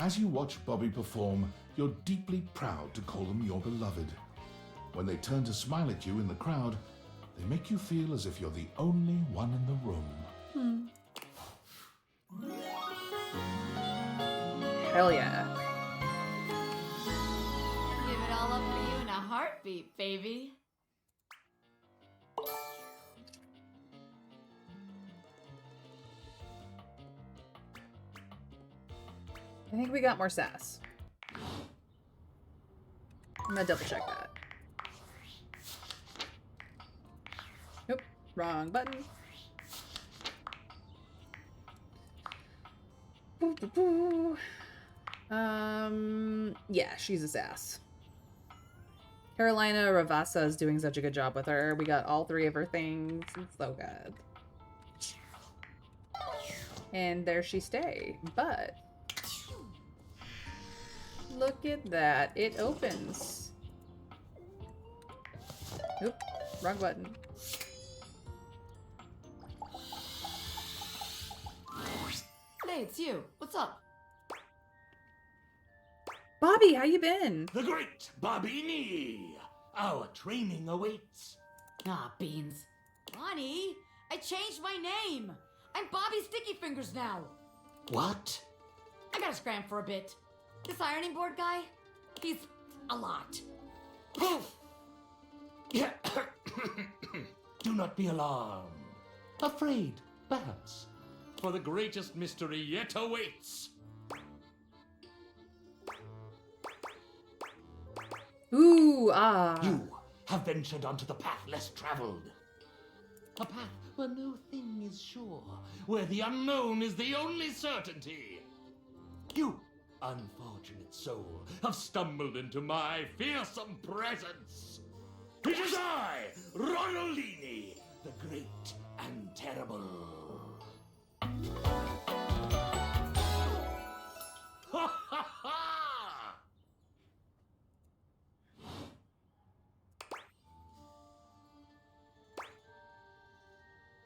As you watch Bobby perform, you're deeply proud to call them your beloved. When they turn to smile at you in the crowd, they make you feel as if you're the only one in the room. Hell yeah. Give it all up for you in a heartbeat, baby. I think we got more sass. I'm gonna double check that. Nope, wrong button. Boo, boo, boo. Yeah, she's a sass. Carolina Ravassa is doing such a good job with her. We got all three of her things. It's so good. And there she stay. But look at that. It opens. Oop, wrong button. Hey, it's you. What's up? Bobby, how you been? The great Bobini! Our training awaits. Ah, beans. Bonnie, I changed my name. I'm Bobby Sticky Fingers now. What? I gotta scram for a bit. This ironing board guy, he's a lot. Poof! Yeah. Do not be alarmed. Afraid, perhaps. For the greatest mystery yet awaits. Ooh, ah. You have ventured onto the path less traveled. A path where no thing is sure, where the unknown is the only certainty. You, unfortunate soul, have stumbled into my fearsome presence. It is I, Ronaldini, the great and terrible. Ha ha ha!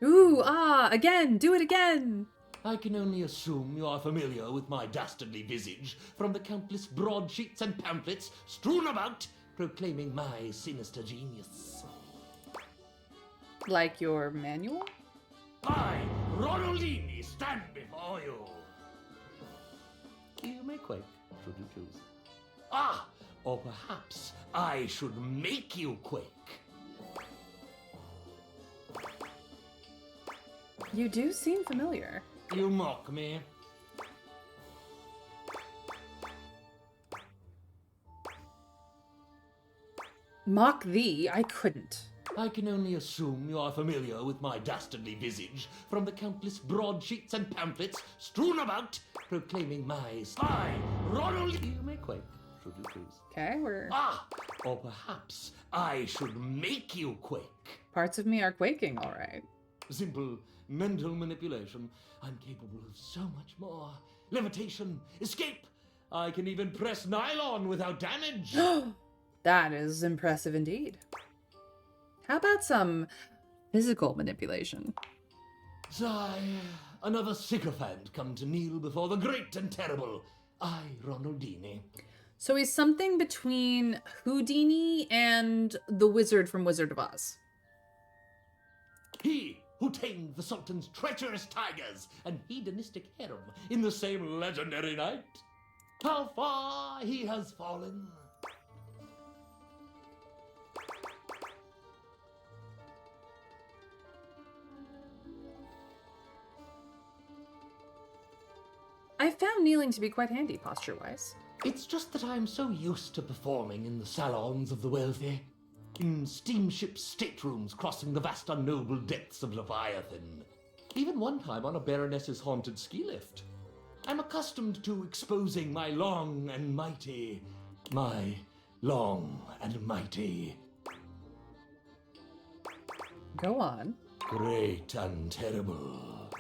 Ooh, ah, again, do it again. I can only assume you are familiar with my dastardly visage from the countless broadsheets and pamphlets strewn about proclaiming my sinister genius. Like your manual? I, Ronaldini, stand before you. You may quake, should you choose. Ah, or perhaps I should make you quake. You do seem familiar. You mock me. Mock thee? I couldn't. I can only assume you are familiar with my dastardly visage from the countless broadsheets and pamphlets strewn about proclaiming my I, Ronald. You may quake, should you choose. Okay, we're... Ah, or perhaps I should make you quake. Parts of me are quaking, all right. Simple mental manipulation. I'm capable of so much more. Levitation, escape. I can even press nylon without damage. That is impressive indeed. How about some physical manipulation? Sigh, another sycophant come to kneel before the great and terrible, I, Ronaldini. So he's something between Houdini and the wizard from Wizard of Oz. He who tamed the Sultan's treacherous tigers and hedonistic harem in the same legendary night. How far he has fallen. found kneeling to be quite handy posture-wise. It's just that I'm so used to performing in the salons of the wealthy, in steamship staterooms crossing the vast unknowable depths of Leviathan, even one time on a Baroness's haunted ski lift. I'm accustomed to exposing my long and mighty. Go on. Great and terrible.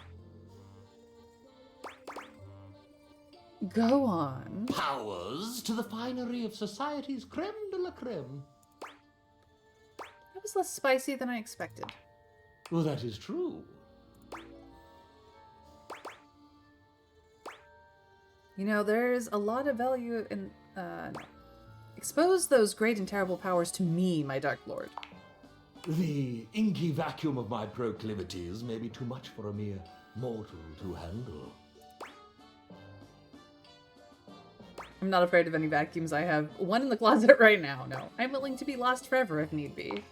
Go on. Powers to the finery of society's creme de la creme. That was less spicy than I expected. Well, that is true. You know, there's a lot of value in, no. Expose those great and terrible powers to me, my Dark Lord. The inky vacuum of my proclivities may be too much for a mere mortal to handle. I'm not afraid of any vacuums. I have one in the closet right now. No, I'm willing to be lost forever if need be.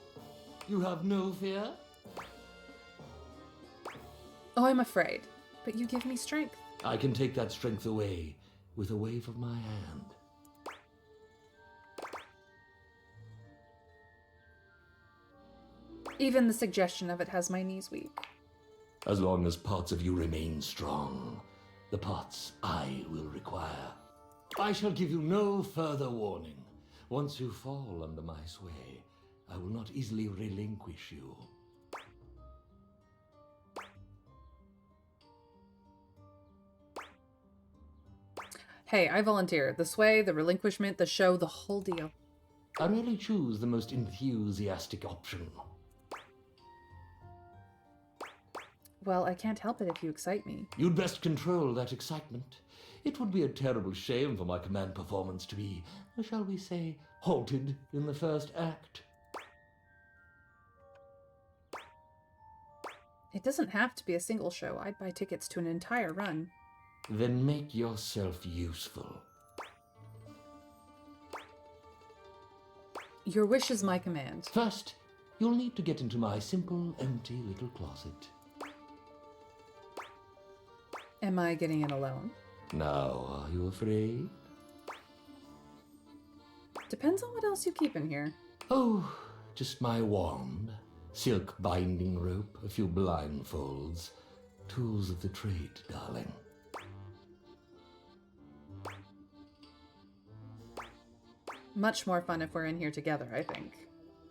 You have no fear? Oh, I'm afraid. But you give me strength. I can take that strength away with a wave of my hand. Even the suggestion of it has my knees weak. As long as parts of you remain strong, the parts I will require. I shall give you no further warning. Once you fall under my sway, I will not easily relinquish you. Hey, I volunteer. The sway, the relinquishment, the show, the whole deal. I really choose the most enthusiastic option. Well, I can't help it if you excite me. You'd best control that excitement. It would be a terrible shame for my command performance to be, shall we say, halted in the first act. It doesn't have to be a single show. I'd buy tickets to an entire run. Then make yourself useful. Your wish is my command. First, you'll need to get into my simple, empty little closet. Am I getting in alone? Now, are you afraid? Depends on what else you keep in here. Oh, just my wand, silk binding rope, a few blindfolds. Tools of the trade, darling. Much more fun if we're in here together, I think.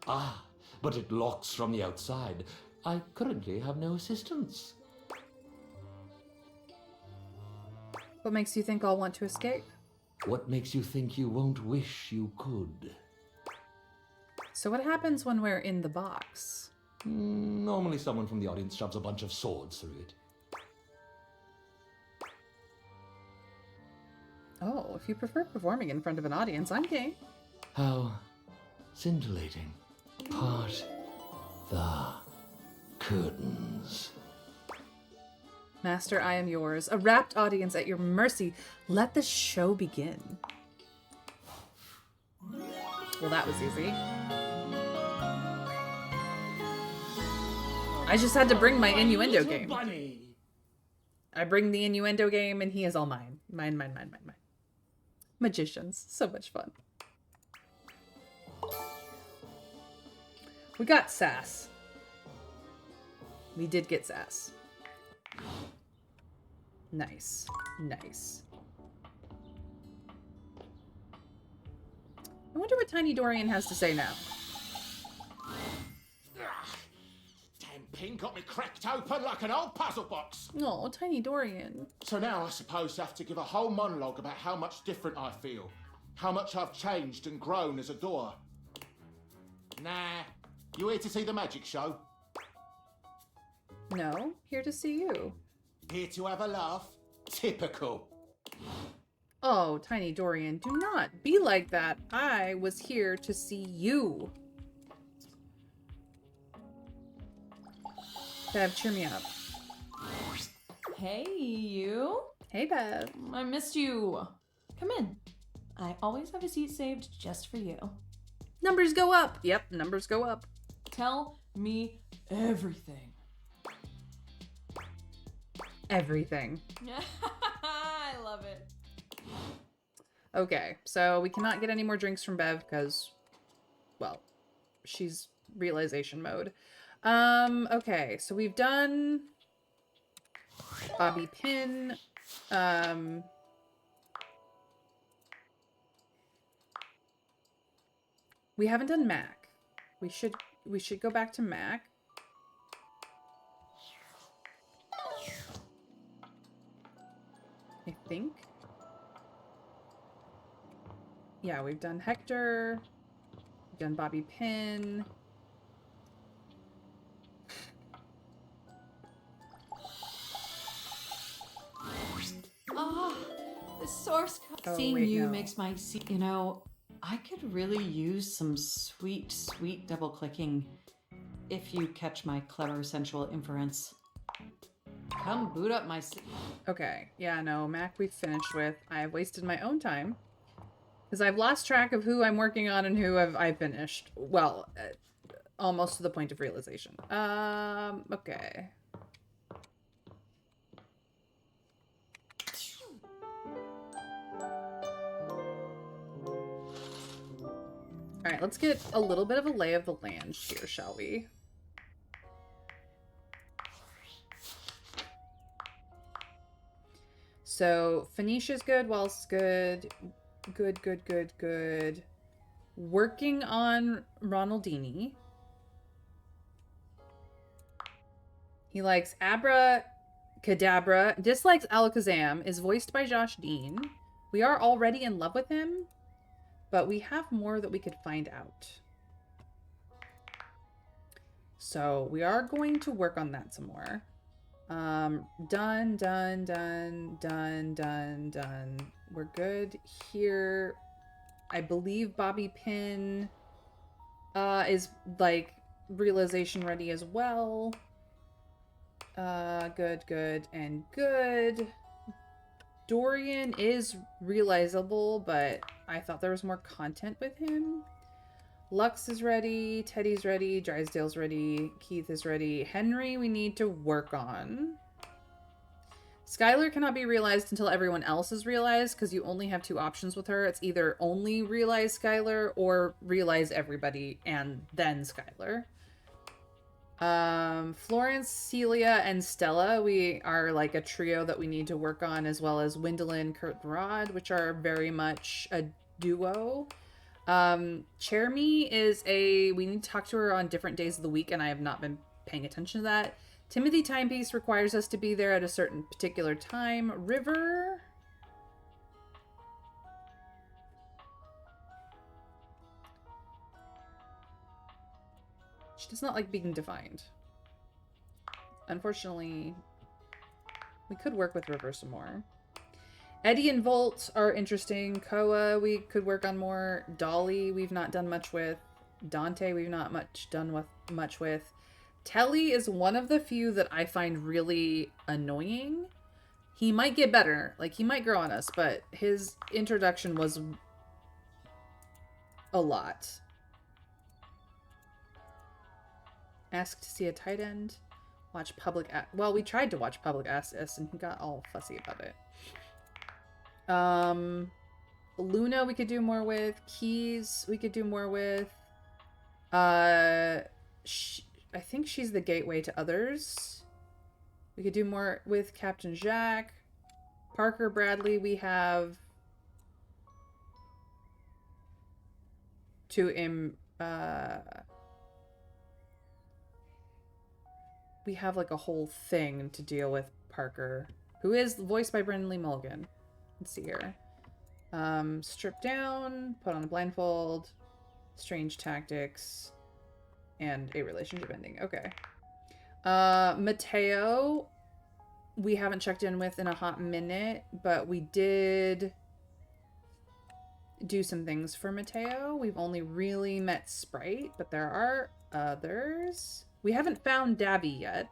Ah, but it locks from the outside. I currently have no assistance. What makes you think I'll want to escape? What makes you think you won't wish you could? So what happens when we're in the box? Normally someone from the audience shoves a bunch of swords through it. Oh, if you prefer performing in front of an audience, I'm game. How scintillating. Part the curtains. Master, I am yours. A rapt audience at your mercy. Let the show begin. Well, that was easy. I just had to bring my innuendo game. Bunny. I bring the innuendo game and he is all mine. Mine. Magicians. So much fun. We got Sass. We did get Sass. Nice. Nice. I wonder what Tiny Dorian has to say now. Damn pin got me cracked open like an old puzzle box. Oh, Tiny Dorian. So now I suppose I have to give a whole monologue about how much different I feel. How much I've changed and grown as a door. Nah. You here to see the magic show? No, here to see you. Here to have a laugh? Typical. Oh, Tiny Dorian, do not be like that. I was here to see you. Bev, cheer me up. Hey, you. Hey, Bev. I missed you. Come in. I always have a seat saved just for you. Numbers go up. Yep, numbers go up. Tell me everything. Everything. I love it. Okay, so we cannot get any more drinks from Bev because, well, she's realization mode. Okay, so we've done Bobby Pin. We haven't done Mac. We should go back to Mac. I think. Yeah, we've done Hector. We've done Bobby Pin. Ah, the source code. Oh, Seeing wait, you no. makes my you know, I could really use some sweet, sweet double clicking if you catch my clever sensual inference. Come boot up my Okay, yeah, no, Mac we've finished with. I've wasted my own time. Because I've lost track of who I'm working on and who I've finished. Well, almost to the point of realization. Okay. Alright, let's get a little bit of a lay of the land here, shall we? So, Phoenicia's good, Wells good. Good, good, good, good. Working on Ronaldini. He likes Abra Cadabra. Dislikes Alakazam. Is voiced by Josh Dean. We are already in love with him, but we have more that we could find out. So we are going to work on that some more. Done. We're good here. I believe Bobby Pin is like realization ready as well. Good, and good. Dorian is realizable, but I thought there was more content with him. Lux is ready, Teddy's ready, Drysdale's ready, Keith is ready. Henry we need to work on. Skylar cannot be realized until everyone else is realized, because you only have two options with her. It's either only realize Skylar or realize everybody and then Skylar. Florence, Celia, and Stella, we are like a trio that we need to work on, as well as Wendolyn, Kurt, and Rod, which are very much a duo. Chermy is we need to talk to her on different days of the week, and I have not been paying attention to that. Timothy Timepiece requires us to be there at a certain particular time. River... She does not like being defined. Unfortunately, we could work with River some more. Eddie and Volt are interesting. Koa, we could work on more. Dolly, we've not done much with. Dante, we've not done much with. Telly is one of the few that I find really annoying. He might get better. Like, he might grow on us, but his introduction was a lot. Ask to see a tight end. Watch public... Well, we tried to watch Public Access, and he got all fussy about it. Luna we could do more with. Keys we could do more with. I think she's the gateway to others. We could do more with Captain Jack. Parker Bradley we have to we have like a whole thing to deal with Parker, who is voiced by Brendan Lee Mulligan. Let's see here. Strip down, put on a blindfold, strange tactics, and a relationship ending. Okay. Mateo, we haven't checked in with in a hot minute, but we did do some things for Mateo. We've only really met Sprite, but there are others. We haven't found Dabby yet.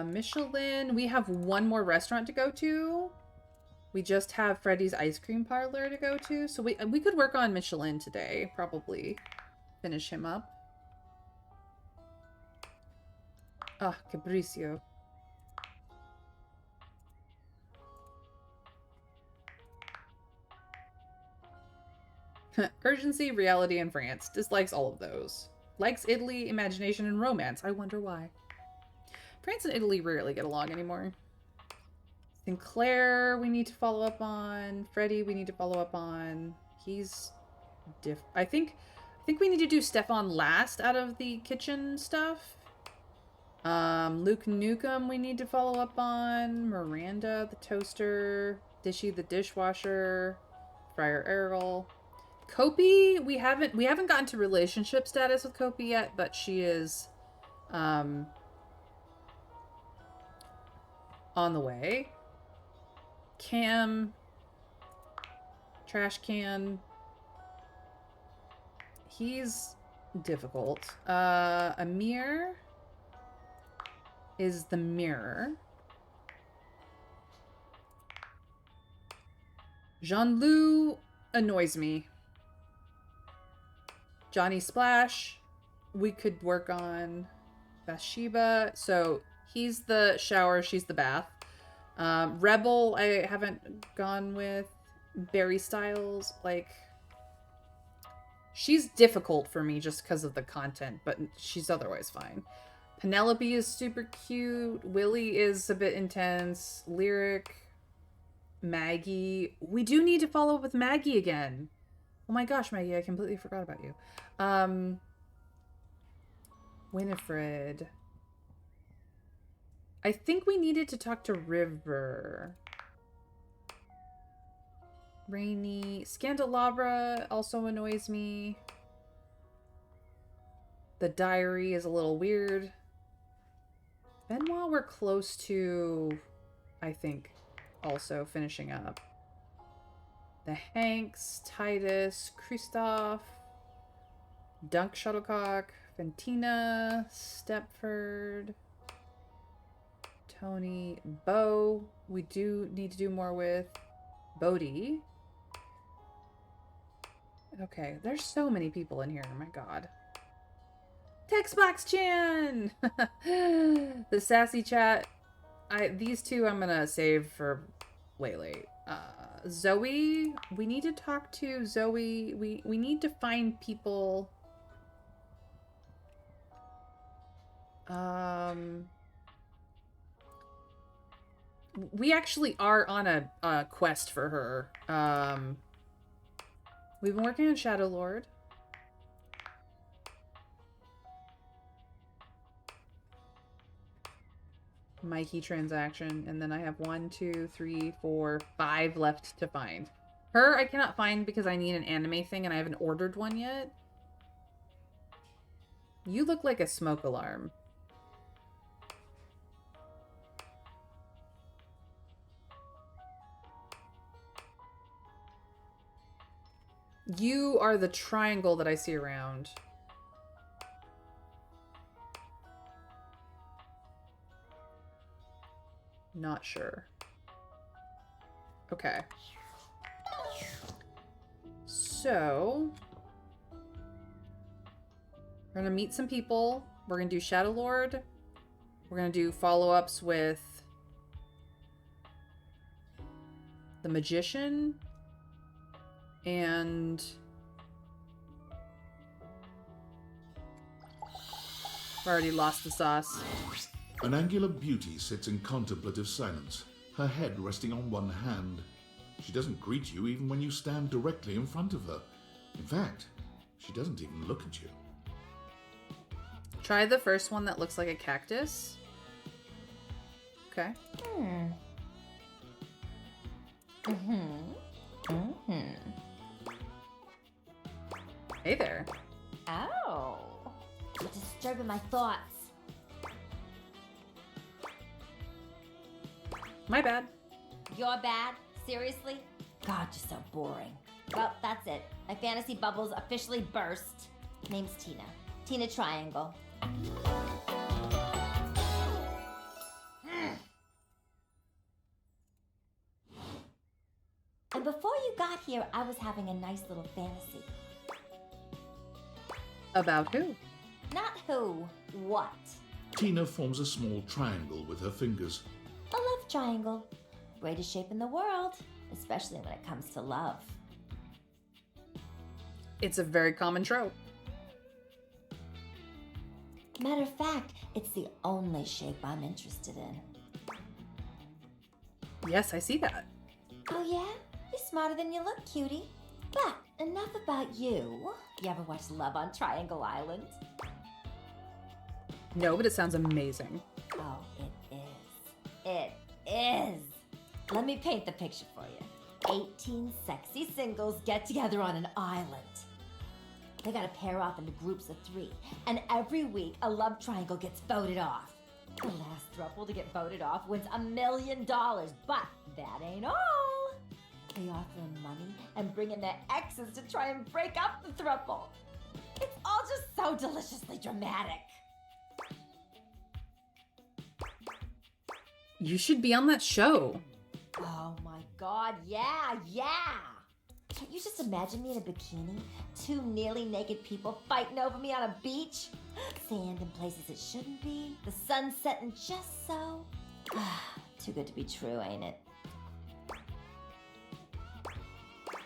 Michelin, we have one more restaurant to go to. We just have Freddy's Ice Cream Parlor to go to. So we could work on Michelin today, probably. Finish him up. Ah, Capriccio. Urgency, reality, and France. Dislikes all of those. Likes Italy, imagination, and romance. I wonder why. France and Italy rarely get along anymore. Sinclair, we need to follow up on. Freddie, we need to follow up on. He's I think we need to do Stefan last out of the kitchen stuff. Luke Nukem we need to follow up on. Miranda, the toaster. Dishy, the dishwasher. Friar Errol. Kopi, we haven't gotten to relationship status with Kopi yet, but she is on the way. Cam, trash can. He's difficult. Amir is the mirror. Jean-Loup annoys me. Johnny Splash, we could work on. Bathsheba, so he's the shower, she's the bath. Rebel, I haven't gone with. Barry Styles, like, she's difficult for me just because of the content, but she's otherwise fine. Penelope is super cute. Willie is a bit intense. Lyric. Maggie. We do need to follow up with Maggie again. Oh my gosh, Maggie, I completely forgot about you. Winifred. I think we needed to talk to River. Rainy. Scandelabra also annoys me. The diary is a little weird. Benoit we're close to, I think, also finishing up. The Hanks, Titus, Christoph, Dunk Shuttlecock, Ventina, Stepford, Tony, Bo. We do need to do more with Bodhi. Okay, there's so many people in here. My God. Textbox Chan! The Sassy chat. These two I'm gonna save for way late. Zoe. We need to talk to Zoe. We need to find people. We actually are on a quest for her. We've been working on Shadow Lord. Mikey transaction, and then I have 1, 2, 3, 4, 5 left to find. Her I cannot find because I need an anime thing and I haven't ordered one yet. You look like a smoke alarm. You are the triangle that I see around. Not sure. Okay. So, we're gonna meet some people. We're gonna do Shadow Lord. We're gonna do follow-ups with the Magician and I've already lost the sauce. An angular beauty sits in contemplative silence, her head resting on one hand. She doesn't greet you even when you stand directly in front of her. In fact, she doesn't even look at you. Try the first one that looks like a cactus. Okay. Hey there. Oh. You're disturbing my thoughts. My bad. You're bad? Seriously? God, you're so boring. Well, that's it. My fantasy bubbles officially burst. Name's Tina. Tina Triangle. And before you got here, I was having a nice little fantasy. About who? Not who, what. Tina forms a small triangle with her fingers. A love triangle. Greatest shape in the world, especially when it comes to love. It's a very common trope. Matter of fact, it's the only shape I'm interested in. Yes, I see that. Oh yeah? You're smarter than you look, cutie. But enough about you. You ever watch Love on Triangle Island? No, but it sounds amazing. Oh, it is. It is. Let me paint the picture for you. 18 sexy singles get together on an island. They gotta pair off into groups of 3, and every week a love triangle gets voted off. The last throuple to get voted off wins $1 million, but that ain't all. They offer them money and bring in their exes to try and break up the throuple. It's all just so deliciously dramatic. You should be on that show. Oh my god, yeah. Can't you just imagine me in a bikini? 2 nearly naked people fighting over me on a beach? Sand in places it shouldn't be. The sun setting just so. Too good to be true, ain't it?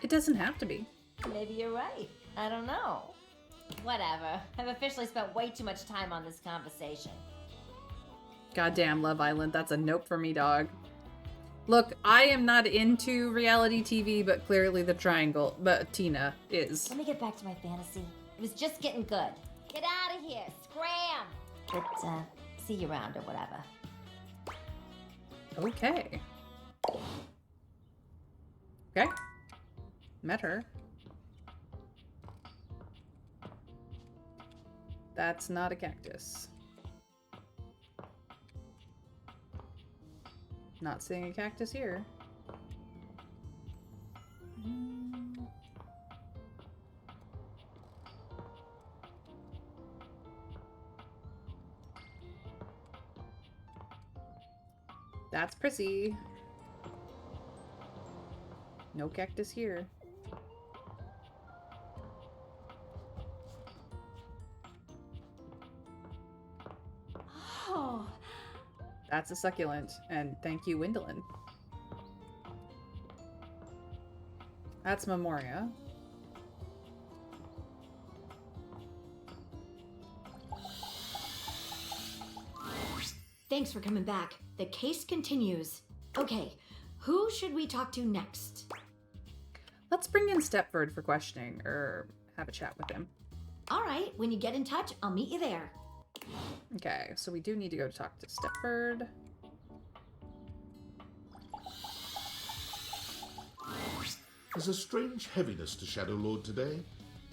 It doesn't have to be. Maybe you're right. I don't know. Whatever. I've officially spent way too much time on this conversation. Goddamn, Love Island. That's a nope for me, dog. Look, I am not into reality TV, but clearly the triangle, but Tina is. Let me get back to my fantasy. It was just getting good. Get out of here! Scram! But, see you around or whatever. Okay. Okay. Met her. That's not a cactus. Not seeing a cactus here. That's Prissy. No cactus here. Oh. That's a succulent, and thank you, Windolin. That's Memoria. Thanks for coming back. The case continues. Okay, who should we talk to next? Let's bring in Stepford for questioning, or have a chat with him. All right, when you get in touch, I'll meet you there. Okay, so we do need to go talk to Stepford. There's a strange heaviness to Shadow Lord today.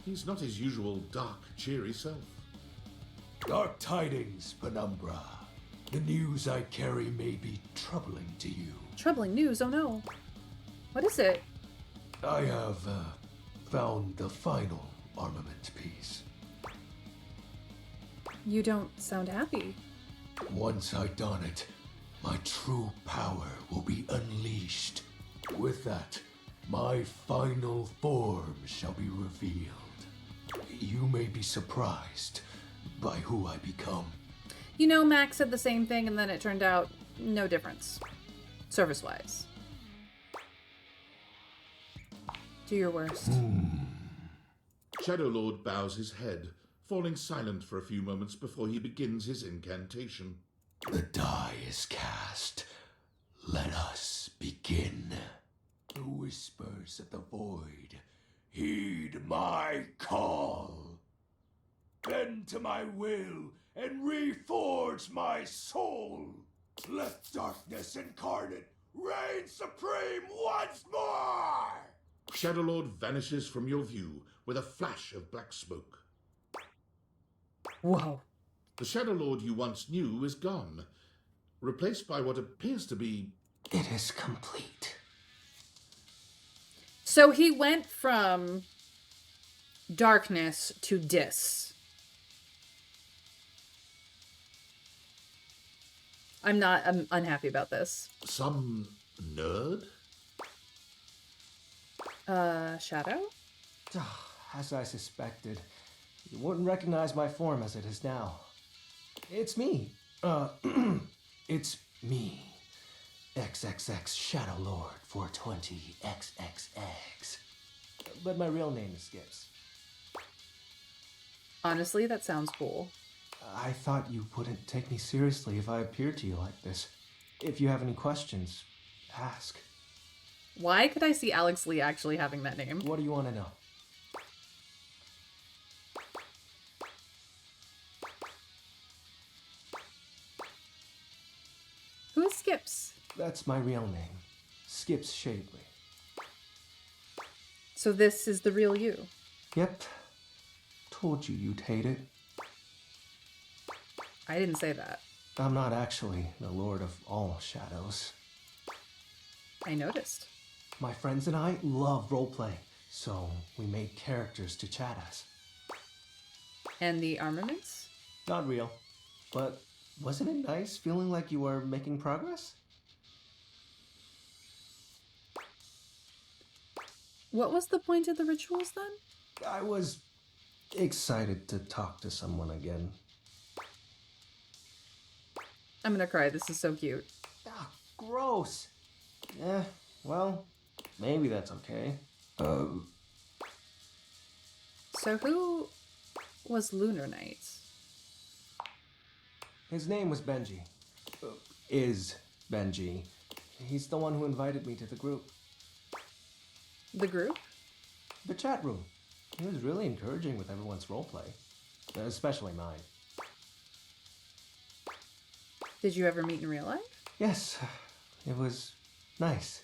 He's not his usual dark, cheery self. Dark tidings, Penumbra. The news I carry may be troubling to you. Troubling news? Oh no. What is it? I have found the final armament piece. You don't sound happy. Once I don it, my true power will be unleashed. With that, my final form shall be revealed. You may be surprised by who I become. You know, Max said the same thing, and then it turned out no difference. Service-wise. Do your worst. Shadow Lord bows his head, falling silent for a few moments before he begins his incantation. The die is cast. Let us begin. The whispers of the void, heed my call. Bend to my will and reforge my soul. Let darkness incarnate reign supreme once more! Shadow Lord vanishes from your view with a flash of black smoke. Whoa. The Shadow Lord you once knew is gone, replaced by what appears to be... It is complete. So he went from darkness to Dis. I'm unhappy about this. Some nerd? Shadow? As I suspected. You wouldn't recognize my form as it is now. It's me, It's me, XXX Shadow Lord 420 XXX. But my real name is Skips. Honestly, that sounds cool. I thought you wouldn't take me seriously if I appeared to you like this. If you have any questions, ask. Why could I see Alex Lee actually having that name? What do you want to know? Who is Skips? That's my real name. Skips Shadley. So this is the real you? Yep. Told you you'd hate it. I didn't say that. I'm not actually the Lord of all Shadows. I noticed. My friends and I love role-playing, so we made characters to chat as. And the armaments? Not real, but wasn't it nice feeling like you were making progress? What was the point of the rituals then? I was excited to talk to someone again. I'm gonna cry, this is so cute. Ah, gross. Well, maybe that's okay. So who was Lunar Knight? His name was Benji. Is Benji. He's the one who invited me to the group. The group? The chat room. He was really encouraging with everyone's roleplay, especially mine. Did you ever meet in real life? Yes, it was nice.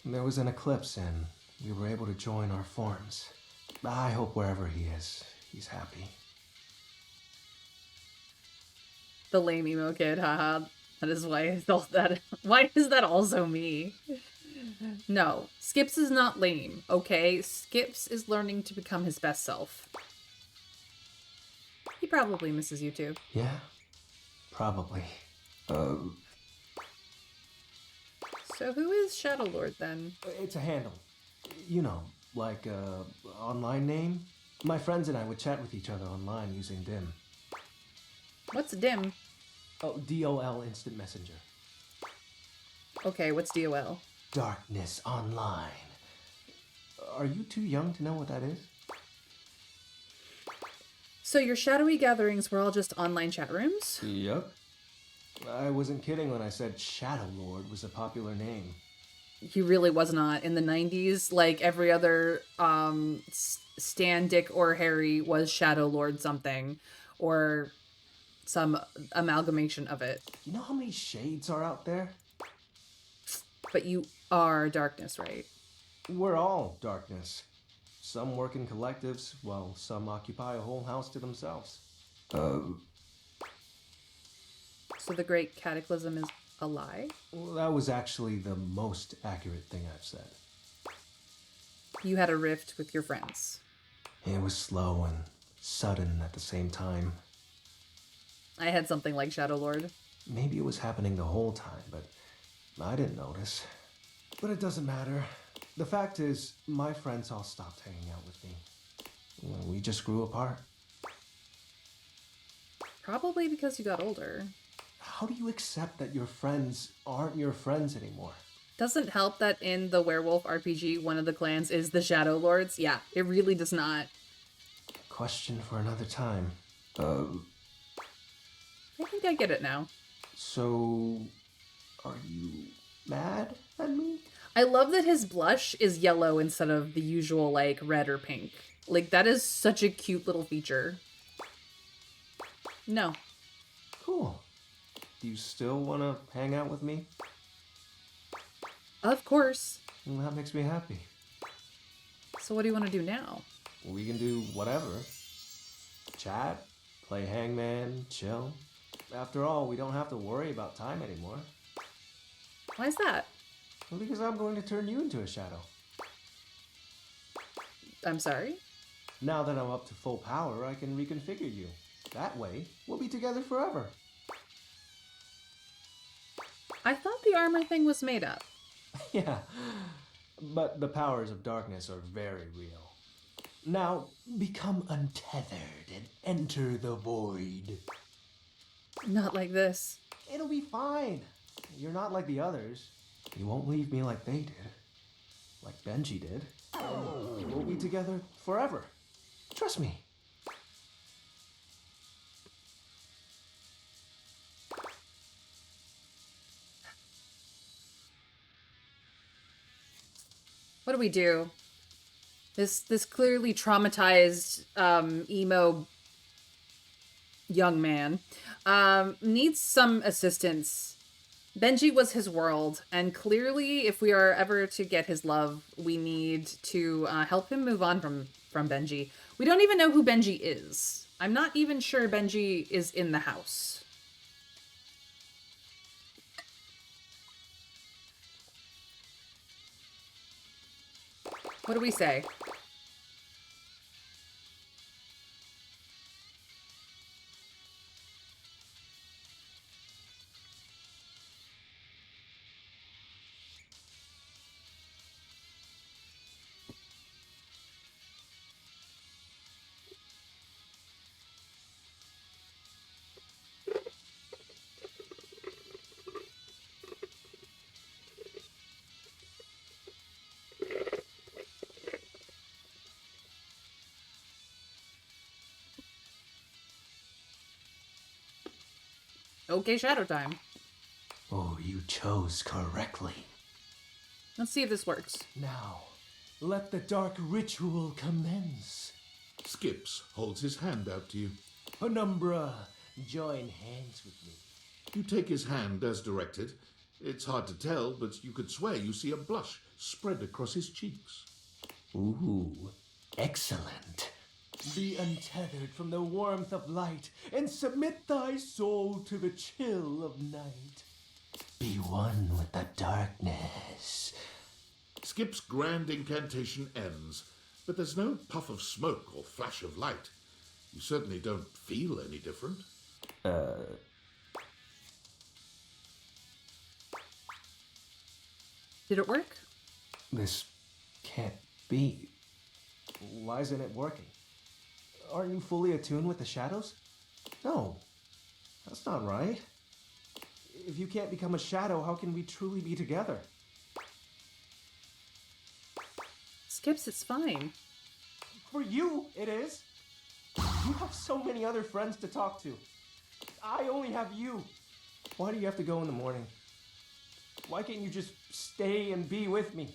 There was an eclipse and we were able to join our forms. I hope wherever he is, he's happy. The lame emo kid, haha. That is why why is that also me? No, Skips is not lame, okay? Skips is learning to become his best self. He probably misses you too. Yeah, probably. So who is Shadow Lord then? It's a handle. You know, like a online name. My friends and I would chat with each other online using DIM. What's DIM? Oh, DOL Instant Messenger. Okay, what's DOL? Darkness Online. Are you too young to know what that is? So your shadowy gatherings were all just online chat rooms? Yep. I wasn't kidding when I said Shadow Lord was a popular name. He really was not. In the 90s, like every other Stan, Dick, or Harry was Shadow Lord something. Or some amalgamation of it. You know how many shades are out there? But you are darkness, right? We're all darkness. Some work in collectives, while some occupy a whole house to themselves. So the Great Cataclysm is a lie? Well, that was actually the most accurate thing I've said. You had a rift with your friends. It was slow and sudden at the same time. I had something like Shadow Lord. Maybe it was happening the whole time, but I didn't notice. But it doesn't matter. The fact is, my friends all stopped hanging out with me. We just grew apart. Probably because you got older. How do you accept that your friends aren't your friends anymore? Doesn't help that in the Werewolf RPG, one of the clans is the Shadow Lords. Yeah, it really does not. Question for another time. I think I get it now. So, are you mad at me? I love that his blush is yellow instead of the usual, like, red or pink. Like, that is such a cute little feature. No. Cool. Do you still want to hang out with me? Of course. Well, that makes me happy. So what do you want to do now? We can do whatever. Chat, play hangman, chill. After all, we don't have to worry about time anymore. Why is that? Well, because I'm going to turn you into a shadow. I'm sorry? Now that I'm up to full power, I can reconfigure you. That way, we'll be together forever. I thought the armor thing was made up. Yeah, but the powers of darkness are very real. Now, become untethered and enter the void. Not like this. It'll be fine. You're not like the others. You won't leave me like they did. Like Benji did. We'll be together forever. Trust me. What do we do? This clearly traumatized emo young man needs some assistance. Benji was his world, and clearly if we are ever to get his love, we need to help him move on from Benji. We don't even know who Benji is. I'm not even sure Benji is in the house. What do we say? Okay, shadow time. Oh, you chose correctly. Let's see if this works. Now, let the dark ritual commence. Skips holds his hand out to you. Penumbra, join hands with me. You take his hand as directed. It's hard to tell, but you could swear you see a blush spread across his cheeks. Ooh, excellent. Be untethered from the warmth of light, and submit thy soul to the chill of night. Be one with the darkness. Skip's grand incantation ends, but there's no puff of smoke or flash of light. You certainly don't feel any different. Did it work? This can't be. Why isn't it working? Aren't you fully attuned with the shadows? No, that's not right. If you can't become a shadow, how can we truly be together? Skips, it's fine. For you, it is. You have so many other friends to talk to. I only have you. Why do you have to go in the morning? Why can't you just stay and be with me?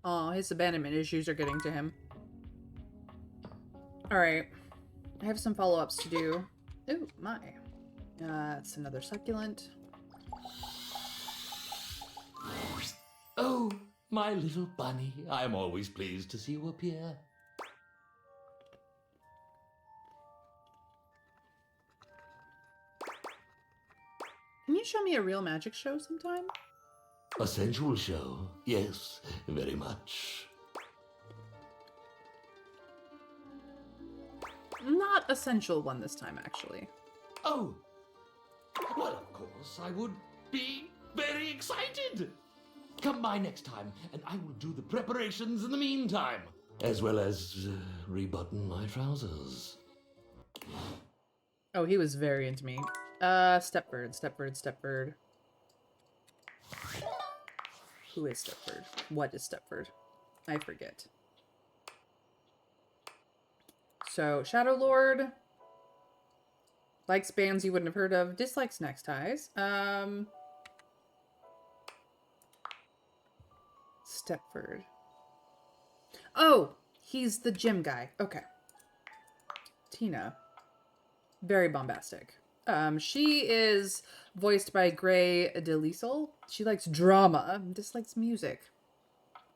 Aw, his abandonment issues are getting to him. Alright. I have some follow-ups to do. Ooh, my. It's another succulent. Oh, my little bunny, I am always pleased to see you appear. Can you show me a real magic show sometime? A sensual show, yes, very much. Not a sensual one this time, actually. Oh, well, of course, I would be very excited. Come by next time, and I will do the preparations in the meantime, as well as rebutton my trousers. Oh, he was very into me. Stepford. Who is Stepford? What is Stepford? I forget. So, Shadow Lord. Likes bands you wouldn't have heard of. Dislikes neckties. Stepford. Oh! He's the gym guy. Okay. Tina. Very bombastic. She is voiced by Gray DeLisle. She likes drama. Dislikes music.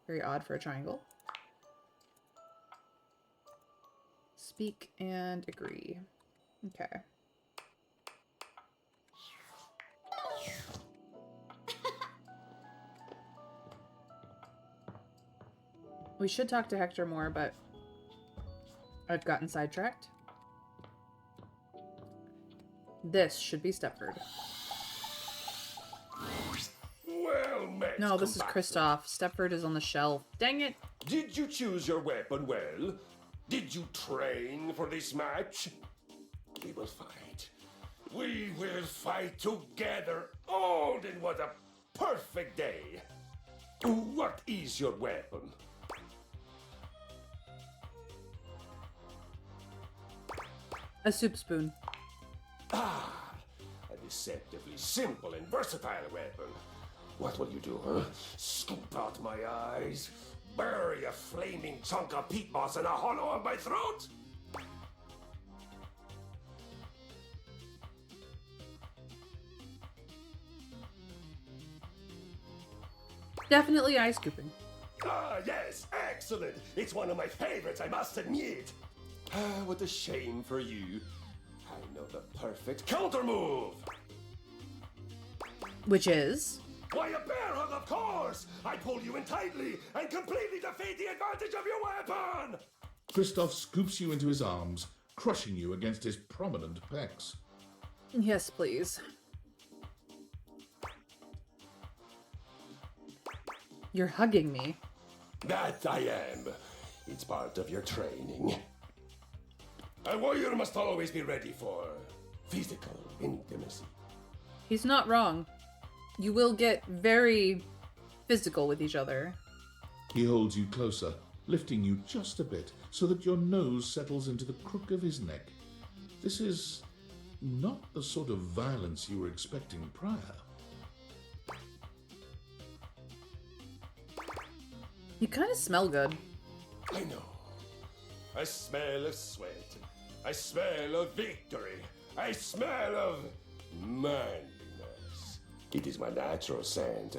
Very odd for a triangle. Speak and agree. Okay. We should talk to Hector more, but I've gotten sidetracked. This should be Stepford. Well met. No, this is Kristoff. Stepford is on the shelf. Dang it. Did you choose your weapon well? Did you train for this match? We will fight. We will fight together. Oh, then what a perfect day. What is your weapon? A soup spoon. Ah, a deceptively simple and versatile weapon. What will you do, huh? Scoop out my eyes? Bury a flaming chunk of peat moss in a hollow of my throat? Definitely eye scooping. Ah, yes, excellent. It's one of my favorites, I must admit. Ah, what a shame for you. I know the perfect counter move. Which is? Why, a bear hug, of course! I pull you in tightly and completely defeat the advantage of your weapon! Kristoff scoops you into his arms, crushing you against his prominent pecs. Yes, please. You're hugging me. That I am. It's part of your training. A warrior must always be ready for physical intimacy. He's not wrong. You will get very physical with each other. He holds you closer, lifting you just a bit so that your nose settles into the crook of his neck. This is not the sort of violence you were expecting prior. You kind of smell good. I know. I smell of sweat. I smell of victory. I smell of manliness. It is my natural scent.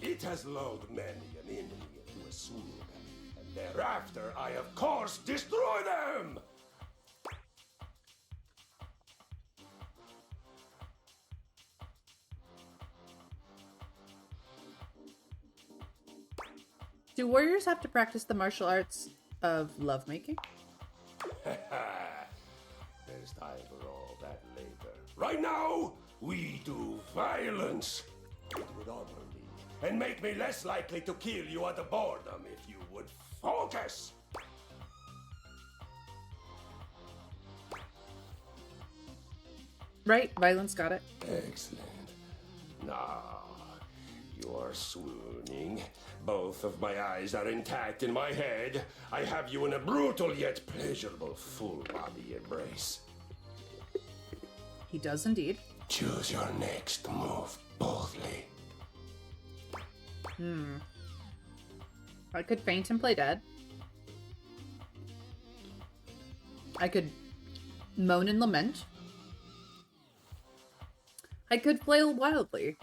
It has lulled many an enemy into a swoon, and thereafter I, of course, destroy them! Do warriors have to practice the martial arts of lovemaking? There's time for all that later. Right now, we do violence. It would honor me and make me less likely to kill you out of boredom if you would focus. Right, violence, got it. Excellent. Now, you are swooning. Both of my eyes are intact in my head. I have you in a brutal yet pleasurable full body embrace. He does indeed. Choose your next move boldly. I could faint and play dead. I could moan and lament. I could flail wildly.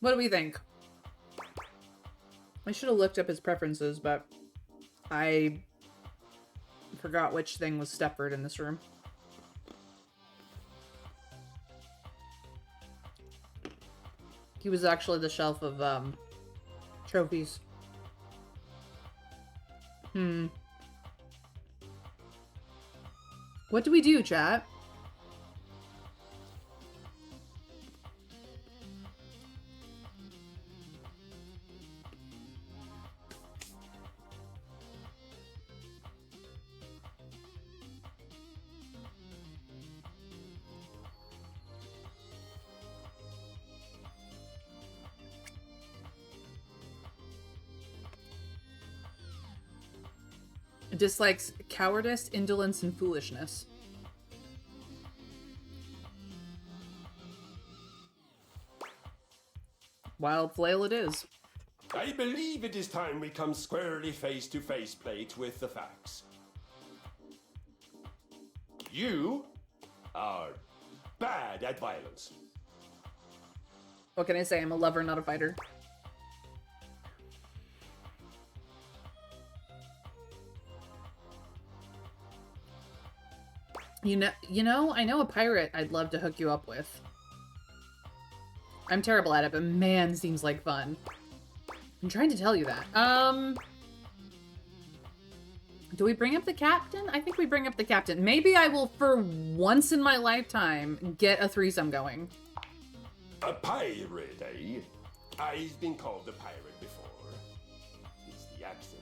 What do we think? I should have looked up his preferences, but I forgot which thing was Stepford in this room. He was actually the shelf of trophies. What do we do, chat? Dislikes cowardice, indolence, and foolishness. Wild flail it is. I believe it is time we come squarely face to face plate with the facts. You are bad at violence. What can I say? I'm a lover, not a fighter. You know, I know a pirate I'd love to hook you up with. I'm terrible at it, but man, seems like fun. I'm trying to tell you that. Do we bring up the captain? I think we bring up the captain. Maybe I will, for once in my lifetime, get a threesome going. A pirate, eh? I've been called a pirate before. It's the accent,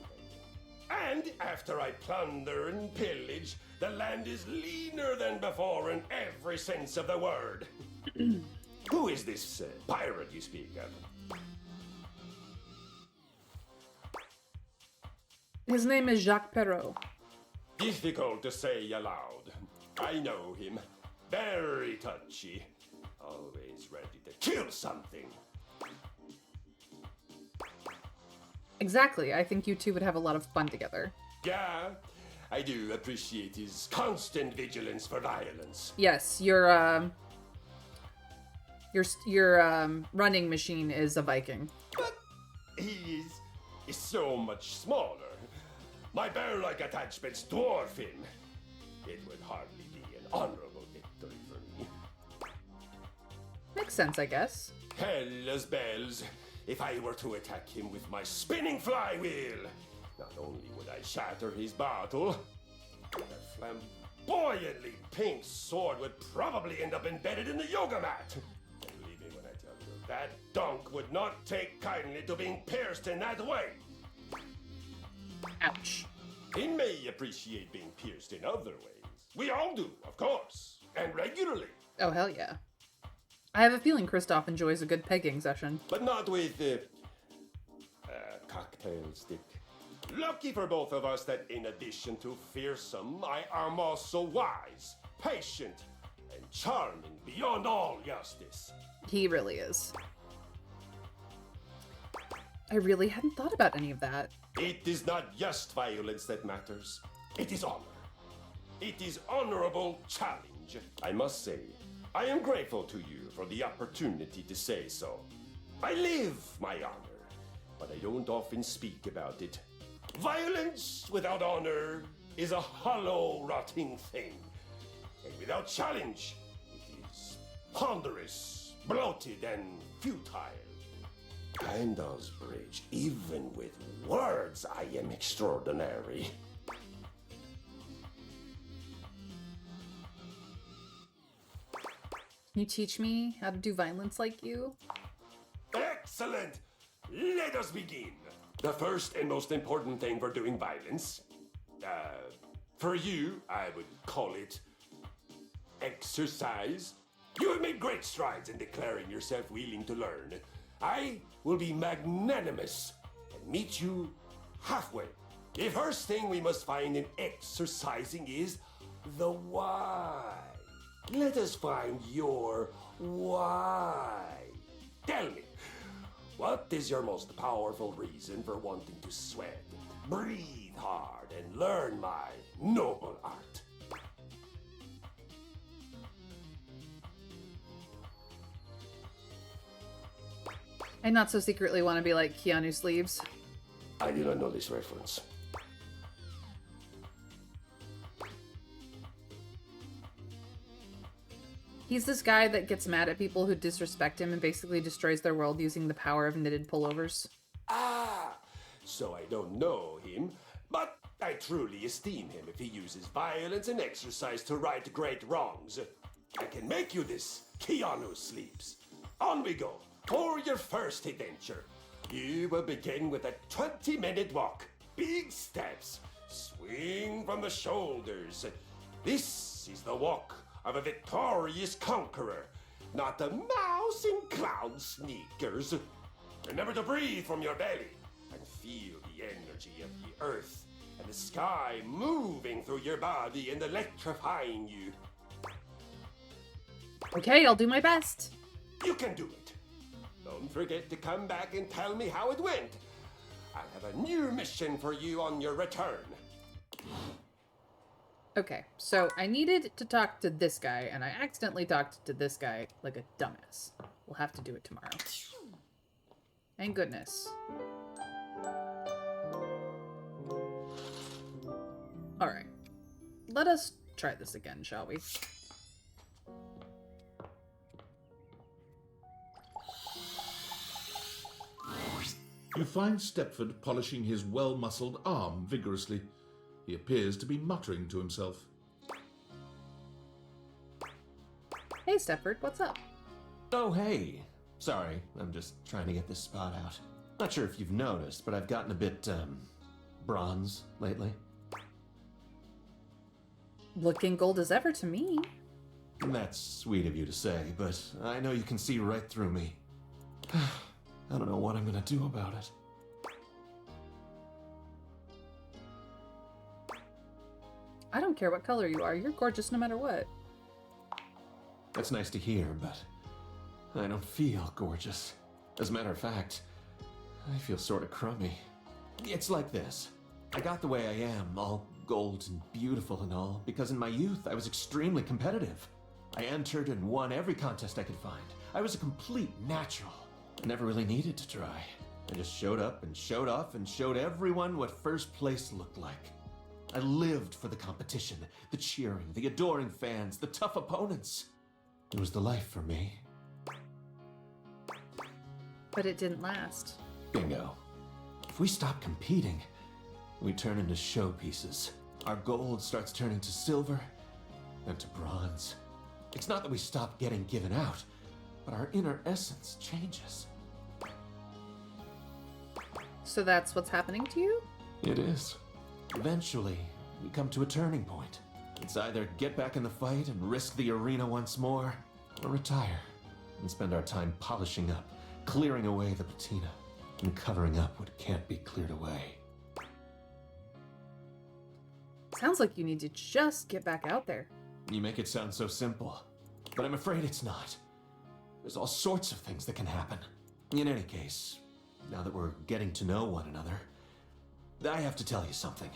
And after I plunder and pillage, the land is leaner than before in every sense of the word. Who is this pirate you speak of? His name is Jacques Perrault. Difficult to say aloud. I know him. Very touchy. Always ready to kill something. Exactly. I think you two would have a lot of fun together. Yeah, I do appreciate his constant vigilance for violence. Yes, your running machine is a Viking. He is so much smaller. My bear-like attachments dwarf him. It would hardly be an honorable victory for me. Makes sense, I guess. Hell as bells. If I were to attack him with my spinning flywheel, not only would I shatter his bottle, but a flamboyantly pink sword would probably end up embedded in the yoga mat. And believe me when I tell you, that donk would not take kindly to being pierced in that way. Ouch. He may appreciate being pierced in other ways. We all do, of course, and regularly. Oh, hell yeah. I have a feeling Kristoff enjoys a good pegging session. But not with a cocktail stick. Lucky for both of us that in addition to fearsome, I am also wise, patient, and charming beyond all justice. He really is. I really hadn't thought about any of that. It is not just violence that matters. It is honor. It is honorable challenge. I must say, I am grateful to you for the opportunity to say so. I live my honor, but I don't often speak about it. Violence without honor is a hollow, rotting thing. And without challenge, it is ponderous, bloated, and futile. Heimdall's Bridge, even with words, I am extraordinary. Can you teach me how to do violence like you? Excellent! Let us begin. The first and most important thing for doing violence, for you, I would call it exercise. You have made great strides in declaring yourself willing to learn. I will be magnanimous and meet you halfway. The first thing we must find in exercising is the why. Let us find your why. Tell me, what is your most powerful reason for wanting to sweat, breathe hard, and learn my noble art? I not so secretly want to be like Keanu Sleeves. I do not know this reference. He's this guy that gets mad at people who disrespect him and basically destroys their world using the power of knitted pullovers. Ah, so I don't know him, but I truly esteem him if he uses violence and exercise to right great wrongs. I can make you this, Keanu Sleeps. On we go. For your first adventure, you will begin with a 20-minute walk. Big steps. Swing from the shoulders. This is the walk of a victorious conqueror, not a mouse in clown sneakers. Remember to breathe from your belly and feel the energy of the earth and the sky moving through your body and electrifying you. Okay, I'll do my best. You can do it. Don't forget to come back and tell me how it went. I have a new mission for you on your return. Okay, so I needed to talk to this guy, and I accidentally talked to this guy like a dumbass. We'll have to do it tomorrow. Thank goodness. Alright. Let us try this again, shall we? You find Stepford polishing his well-muscled arm vigorously. He appears to be muttering to himself. Hey, Stepford, what's up? Oh, hey. Sorry, I'm just trying to get this spot out. Not sure if you've noticed, but I've gotten a bit, bronze lately? Looking gold as ever to me. That's sweet of you to say, but I know you can see right through me. I don't know what I'm gonna do about it. I don't care what color you are. You're gorgeous no matter what. That's nice to hear, but I don't feel gorgeous. As a matter of fact, I feel sort of crummy. It's like this. I got the way I am, all gold and beautiful and all, because in my youth I was extremely competitive. I entered and won every contest I could find. I was a complete natural. I never really needed to try. I just showed up and showed off and showed everyone what first place looked like. I lived for the competition, the cheering, the adoring fans, the tough opponents. It was the life for me. But it didn't last. Bingo. If we stop competing, we turn into showpieces. Our gold starts turning to silver, then to bronze. It's not that we stop getting given out, but our inner essence changes. So that's what's happening to you? It is. Eventually, we come to a turning point. It's either get back in the fight and risk the arena once more, or retire and spend our time polishing up, clearing away the patina, and covering up what can't be cleared away. Sounds like you need to just get back out there. You make it sound so simple, but I'm afraid it's not. There's all sorts of things that can happen. In any case, now that we're getting to know one another, I have to tell you something.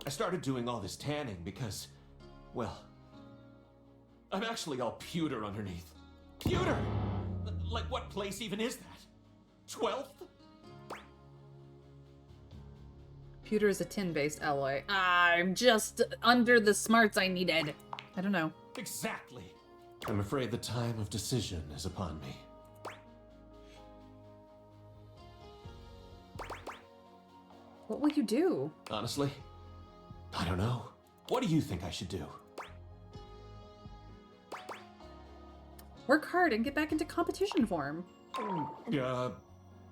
I started doing all this tanning because, well, I'm actually all pewter underneath. Pewter! Like what place even is that? 12th? Pewter is a tin-based alloy. I'm just under the smarts I needed. I don't know. Exactly. I'm afraid the time of decision is upon me. What will you do? Honestly, I don't know. What do you think I should do? Work hard and get back into competition form.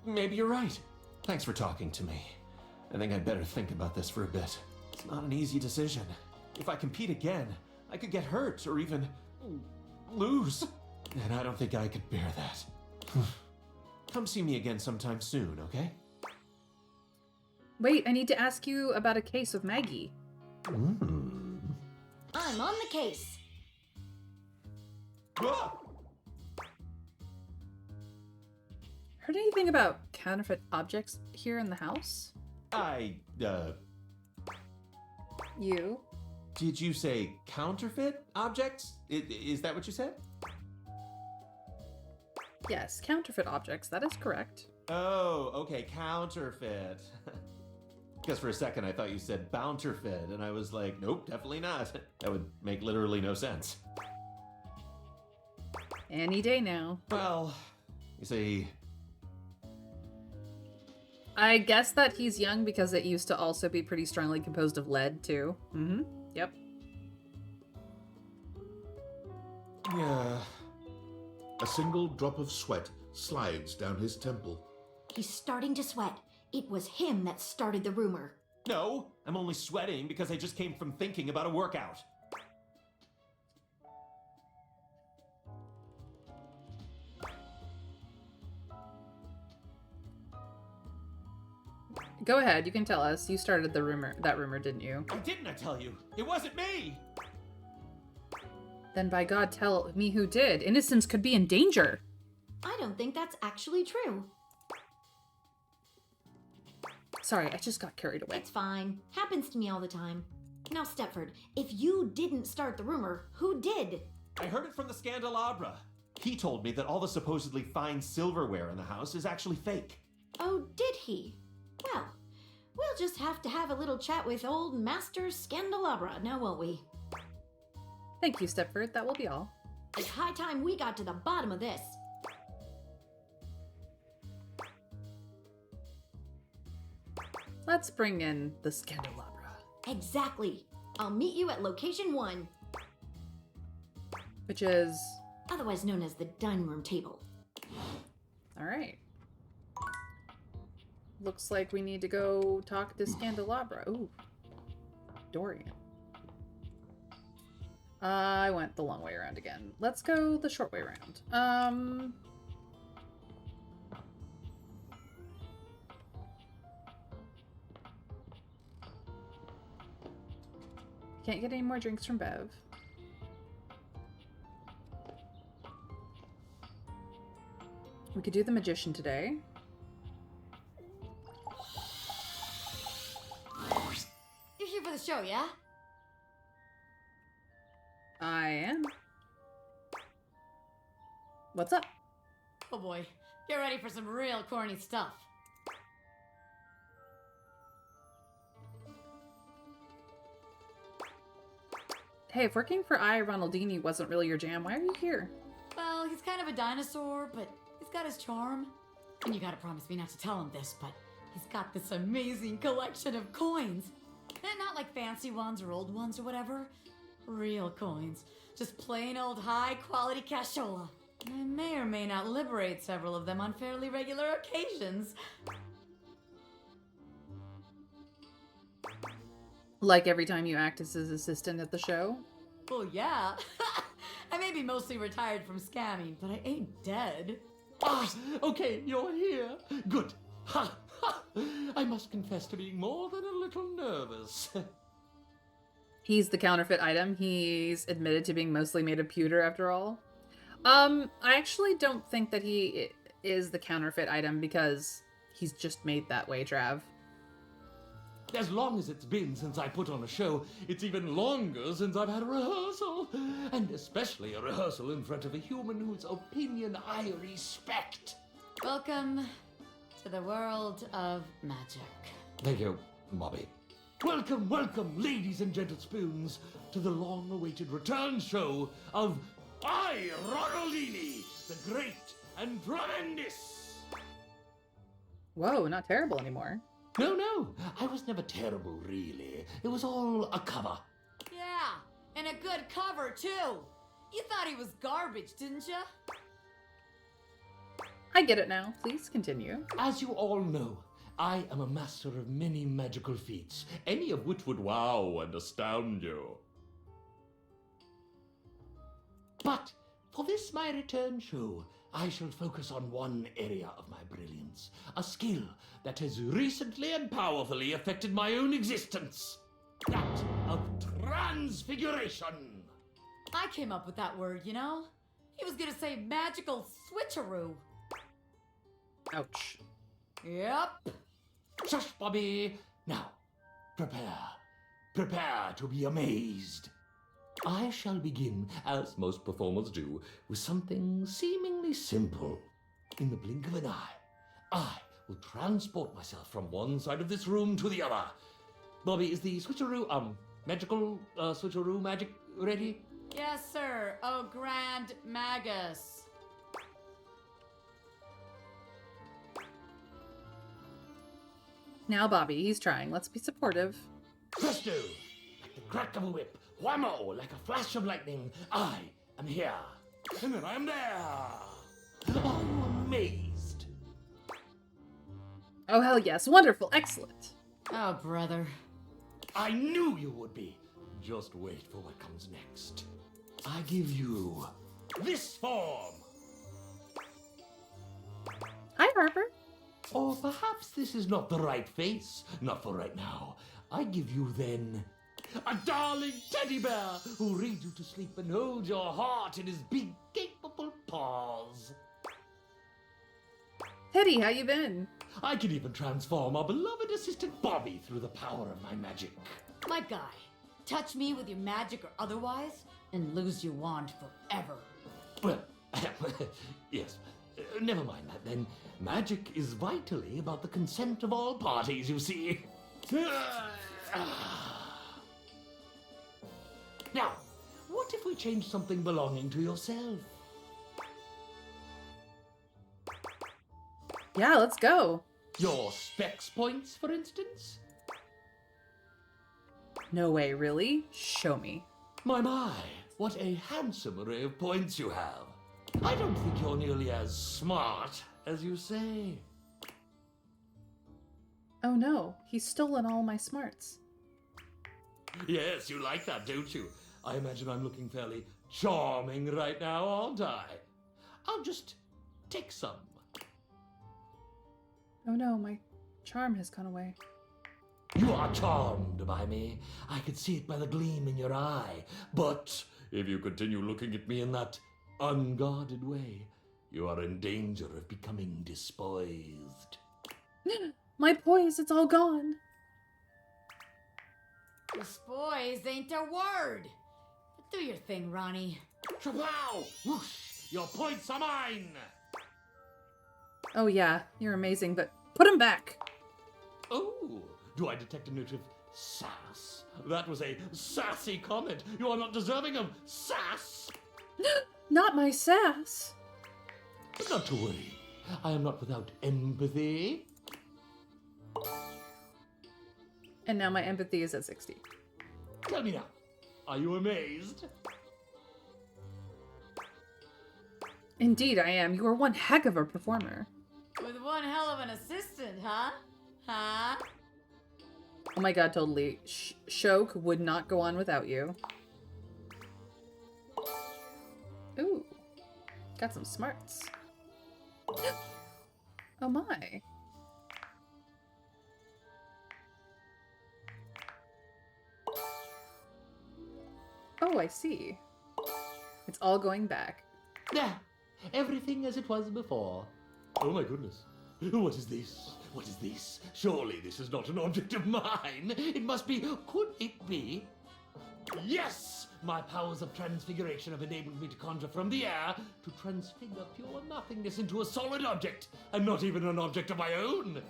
Maybe you're right. Thanks for talking to me. I think I'd better think about this for a bit. It's not an easy decision. If I compete again, I could get hurt or even lose. And I don't think I could bear that. Come see me again sometime soon, okay? Wait, I need to ask you about a case of Maggie. I'm on the case. Heard anything about counterfeit objects here in the house? You? Did you say counterfeit objects? Is that what you said? Yes, counterfeit objects. That is correct. Oh, okay, counterfeit. Because for a second I thought you said bounterfeit, and I was like, nope, definitely not. That would make literally no sense. Any day now. Well, you see... I guess that he's young because it used to also be pretty strongly composed of lead, too. Mm-hmm. Yep. Yeah. A single drop of sweat slides down his temple. He's starting to sweat. It was him that started the rumor. No, I'm only sweating because I just came from thinking about a workout. Go ahead, you can tell us. You started the rumor, that rumor, didn't you? Didn't I tell you? It wasn't me! Then by God, tell me who did. Innocence could be in danger. I don't think that's actually true. Sorry, I just got carried away. It's fine. Happens to me all the time. Now, Stepford, if you didn't start the rumor, who did? I heard it from the Scandelabra. He told me that all the supposedly fine silverware in the house is actually fake. Oh, did he? Well, we'll just have to have a little chat with old Master Scandelabra, now won't we? Thank you, Stepford. That will be all. It's high time we got to the bottom of this. Let's bring in the Scandelabra. Exactly. I'll meet you at location 1. Which is... otherwise known as the dining room table. All right. looks like we need to go talk to Scandelabra. Ooh. Dorian. I went the long way around again. Let's go the short way around. Can't get any more drinks from Bev. We could do the magician today. You're here for the show, yeah? I am. What's up? Oh boy, get ready for some real corny stuff. Hey, if working for I. Ronaldini wasn't really your jam, why are you here? Well, he's kind of a dinosaur, but he's got his charm. And you gotta promise me not to tell him this, but he's got this amazing collection of coins. And not like fancy ones or old ones or whatever. Real coins. Just plain old high-quality cashola. I may or may not liberate several of them on fairly regular occasions. Like every time you act as his assistant at the show? Well, yeah. I may be mostly retired from scamming, but I ain't dead. Ah, okay, you're here. Good. Ha, ha. I must confess to being more than a little nervous. He's the counterfeit item. He's admitted to being mostly made of pewter after all. I actually don't think that he is the counterfeit item because he's just made that way, Trav. As long as it's been since I put on a show, it's even longer since I've had a rehearsal. And especially a rehearsal in front of a human whose opinion I respect. Welcome to the world of magic. Thank you, Bobby. Welcome, welcome, ladies and gentle spoons, to the long-awaited return show of I, Ronaldini, the great and tremendous. Whoa, not terrible anymore. No, I was never terrible, really. It was all a cover. Yeah, and a good cover, too. You thought he was garbage, didn't you? I get it now. Please continue. As you all know, I am a master of many magical feats, any of which would wow and astound you. But for this my return show, I shall focus on one area of my brilliance, a skill that has recently and powerfully affected my own existence. That of transfiguration. I came up with that word, you know? He was gonna say magical switcheroo. Ouch. Yep. Shush, Bobby. Now, prepare to be amazed. I shall begin, as most performers do, with something seemingly simple. In the blink of an eye, I will transport myself from one side of this room to the other. Bobby, is the switcheroo, magical, switcheroo magic ready? Yes, sir. Oh, Grand Magus. Now, Bobby, he's trying. Let's be supportive. Presto! Like the crack of a whip. Whammo! Like a flash of lightning. I am here. And then I am there. Are you amazed? Oh, hell yes. Wonderful. Excellent. Oh, brother. I knew you would be. Just wait for what comes next. I give you this form. Hi, Harper. Or perhaps this is not the right face. Not for right now. I give you then a darling teddy bear who reads you to sleep and holds your heart in his big, capable paws. Teddy, how you been? I can even transform our beloved assistant Bobby through the power of my magic. My guy, touch me with your magic or otherwise, and lose your wand forever. Well, yes. Never mind that then. Magic is vitally about the consent of all parties, you see. Now, what if we change something belonging to yourself? Yeah, let's go. Your specs points, for instance? No way, really? Show me. My, what a handsome array of points you have. I don't think you're nearly as smart as you say. Oh no, he's stolen all my smarts. Yes, you like that, don't you? I imagine I'm looking fairly charming right now, aren't I? I'll just take some. Oh no, my charm has gone away. You are charmed by me. I could see it by the gleam in your eye. But if you continue looking at me in that unguarded way, you are in danger of becoming despoised. My poise, it's all gone. Despoised ain't a word. Do your thing, Ronnie. Chapow! Whoosh! Your points are mine! Oh yeah, you're amazing, but put him back. Oh, do I detect a note of sass? That was a sassy comment. You are not deserving of sass. Not my sass. But not to worry. I am not without empathy. And now my empathy is at 60. Tell me now, are you amazed? Indeed I am. You are one heck of a performer. With one hell of an assistant, huh? Huh? Oh my god, totally. Shok would not go on without you. Ooh. Got some smarts. Oh my. Oh, I see. It's all going back. There, everything as it was before. Oh my goodness. What is this? What is this? Surely this is not an object of mine. It must be. Could it be? Yes! My powers of transfiguration have enabled me to conjure from the air to transfigure pure nothingness into a solid object, and not even an object of my own.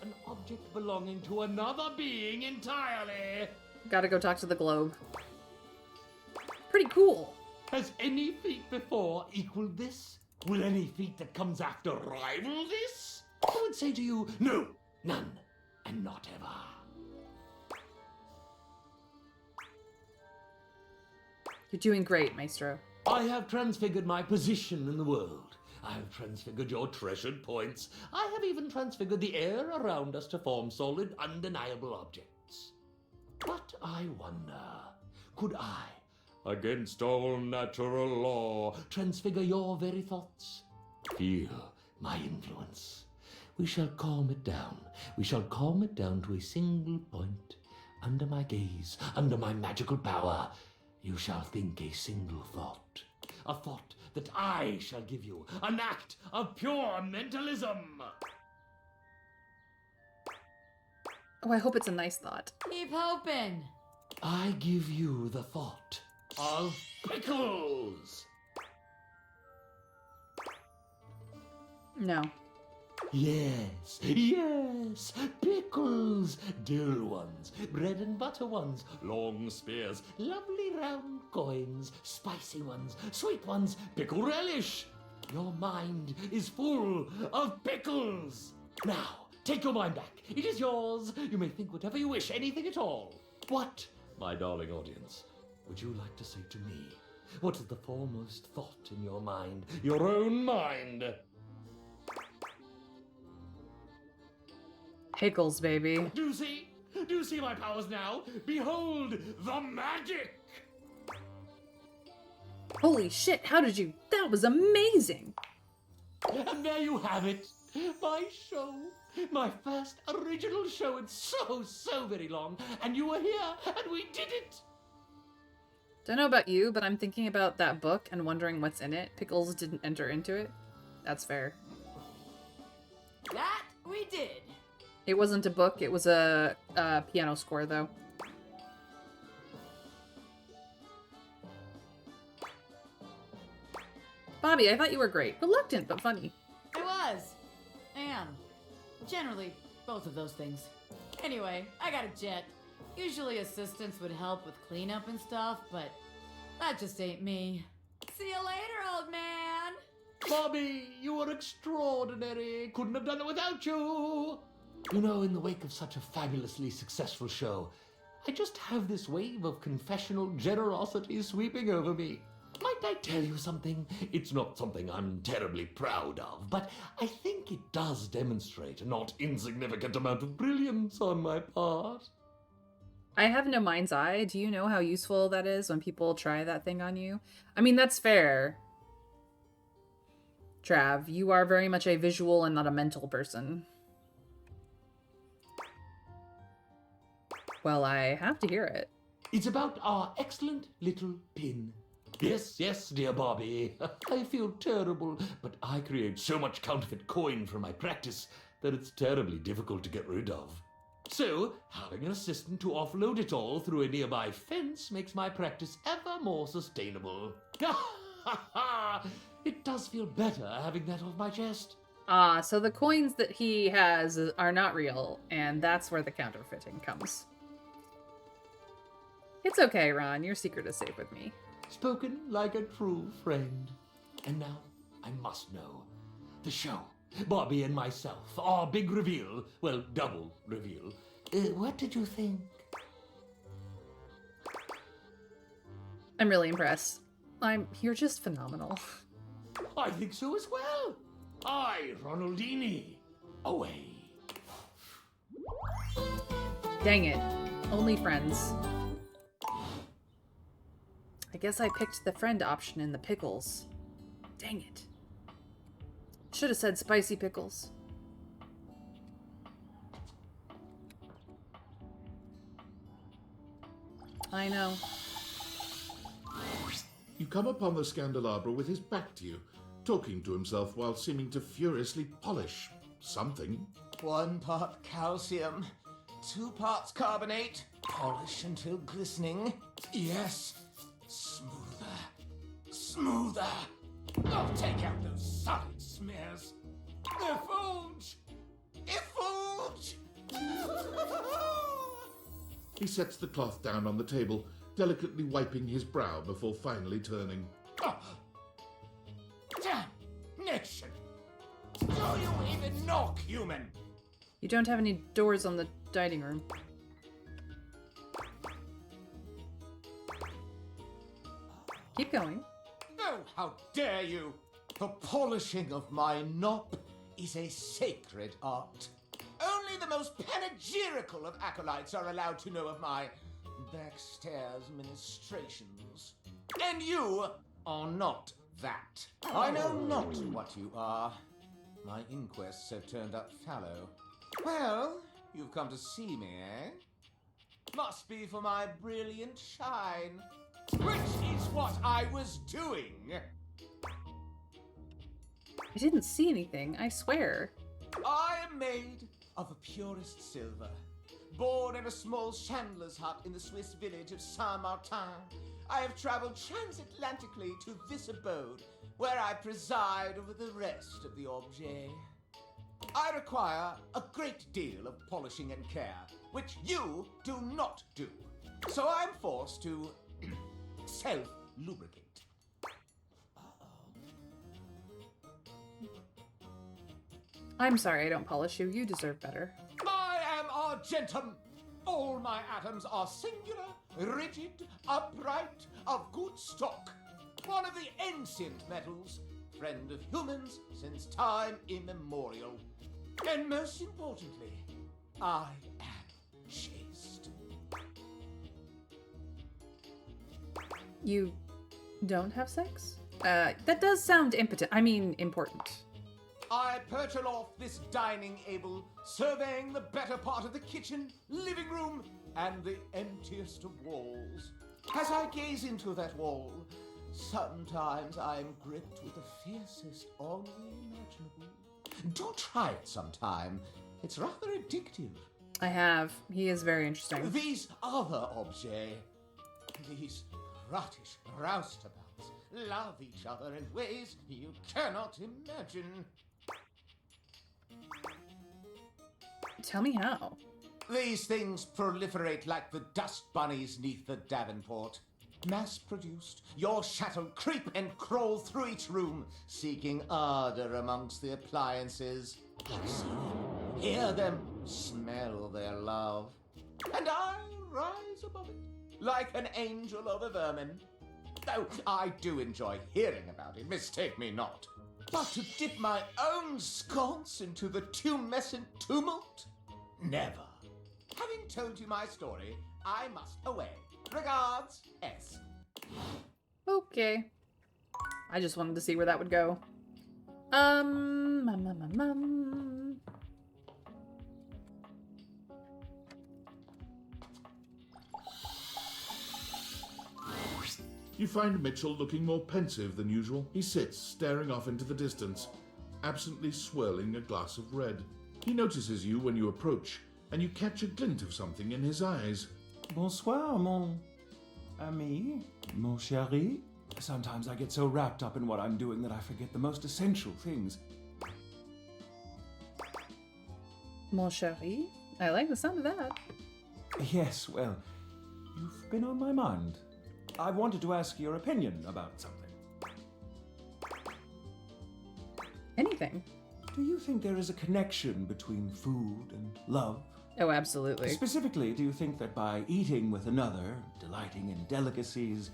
An object belonging to another being entirely. Gotta go talk to the globe. Pretty cool. Has any feat before equaled this? Will any feat that comes after rival this? I would say to you, no, none, and not ever. You're doing great, Maestro. I have transfigured my position in the world. I have transfigured your treasured points. I have even transfigured the air around us to form solid, undeniable objects. But I wonder, could I, against all natural law, transfigure your very thoughts? Feel my influence. We shall calm it down. We shall calm it down to a single point. Under my gaze, under my magical power, you shall think a single thought. A thought that I shall give you. An act of pure mentalism. Oh, I hope it's a nice thought. Keep hoping. I give you the thought of pickles. No. Yes, yes, pickles, dill ones, bread and butter ones, long spears, lovely round coins, spicy ones, sweet ones, pickle relish. Your mind is full of pickles. Now, take your mind back. It is yours. You may think whatever you wish, anything at all. What, my darling audience, would you like to say to me? What is the foremost thought in your mind, your own mind? Pickles, baby. Do you see my powers now? Behold the magic! Holy shit, how did you? That was amazing! And there you have it. My show. My first original show in so very long. And you were here, and we did it! Don't know about you, but I'm thinking about that book and wondering what's in it. Pickles didn't enter into it. That's fair. That we did. It wasn't a book, it was a piano score, though. Bobby, I thought you were great. Reluctant, but funny. I was. Am. Generally, both of those things. Anyway, I got a jet. Usually assistants would help with cleanup and stuff, but that just ain't me. See you later, old man! Bobby, you were extraordinary. Couldn't have done it without you. You know, in the wake of such a fabulously successful show, I just have this wave of confessional generosity sweeping over me. Might I tell you something? It's not something I'm terribly proud of, but I think it does demonstrate a not insignificant amount of brilliance on my part. I have no mind's eye. Do you know how useful that is when people try that thing on you? I mean, that's fair. Trav, you are very much a visual and not a mental person. Well, I have to hear it. It's about our excellent little pin. Yes, yes, dear Bobby. I feel terrible, but I create so much counterfeit coin from my practice that it's terribly difficult to get rid of. So, having an assistant to offload it all through a nearby fence makes my practice ever more sustainable. It does feel better having that off my chest. Ah, so the coins that he has are not real, and that's where the counterfeiting comes. It's okay, Ron. Your secret is safe with me. Spoken like a true friend. And now, I must know. The show. Bobby and myself. Our big reveal. Well, double reveal. What did you think? I'm really impressed. You're just phenomenal. I think so as well. I, Ronaldini. Away. Dang it. Only friends. I guess I picked the friend option in the pickles. Dang it. Should have said spicy pickles. I know. You come upon the Scandelabra with his back to you, talking to himself while seeming to furiously polish something. 1 part calcium, 2 parts carbonate, polish until glistening. Yes, smoother, smoother. I'll take out those solid smears. Effulge! Effulge! He sets the cloth down on the table, delicately wiping his brow before finally turning. Oh. Damnation! Do you even knock, human? You don't have any doors on the dining room. Keep going. Oh, how dare you! The polishing of my knob is a sacred art. Only the most panegyrical of acolytes are allowed to know of my backstairs ministrations. And you are not that. I know not what you are. My inquests have turned up fallow. Well, you've come to see me, eh? Must be for my brilliant shine. Which is what I was doing. I didn't see anything, I swear. I am made of the purest silver. Born in a small chandler's hut in the Swiss village of Saint-Martin, I have traveled transatlantically to this abode, where I preside over the rest of the objet. I require a great deal of polishing and care, which you do not do. So I'm forced to self-lubricate. I'm sorry I don't polish you. You deserve better. I am argentum. All my atoms are singular, rigid, upright, of good stock. One of the ancient metals, friend of humans since time immemorial. And most importantly, I am chaste. You don't have sex? That does sound impotent. I mean, important. I perch aloft this dining able, surveying the better part of the kitchen, living room, and the emptiest of walls. As I gaze into that wall, sometimes I am gripped with the fiercest ennui imaginable. Do try it sometime. It's rather addictive. I have. He is very interesting. These other objets, these rottish roustabouts, love each other in ways you cannot imagine. Tell me how. These things proliferate like the dust bunnies neath the Davenport. Mass-produced, your shadow creep and crawl through each room, seeking ardor amongst the appliances. You see them, hear them, smell their love. And I rise above it, like an angel over vermin. Oh, I do enjoy hearing about it, mistake me not. But to dip my own sconce into the tumescent tumult? Never. Having told you my story, I must away. Regards, S. Okay. I just wanted to see where that would go. You find Mitchell looking more pensive than usual. He sits, staring off into the distance, absently swirling a glass of red. He notices you when you approach, and you catch a glint of something in his eyes. Bonsoir, mon ami, mon chéri. Sometimes I get so wrapped up in what I'm doing that I forget the most essential things. Mon chéri? I like the sound of that. Yes, well, you've been on my mind. I wanted to ask your opinion about something. Anything. Do you think there is a connection between food and love? Oh, absolutely. Specifically, do you think that by eating with another, delighting in delicacies,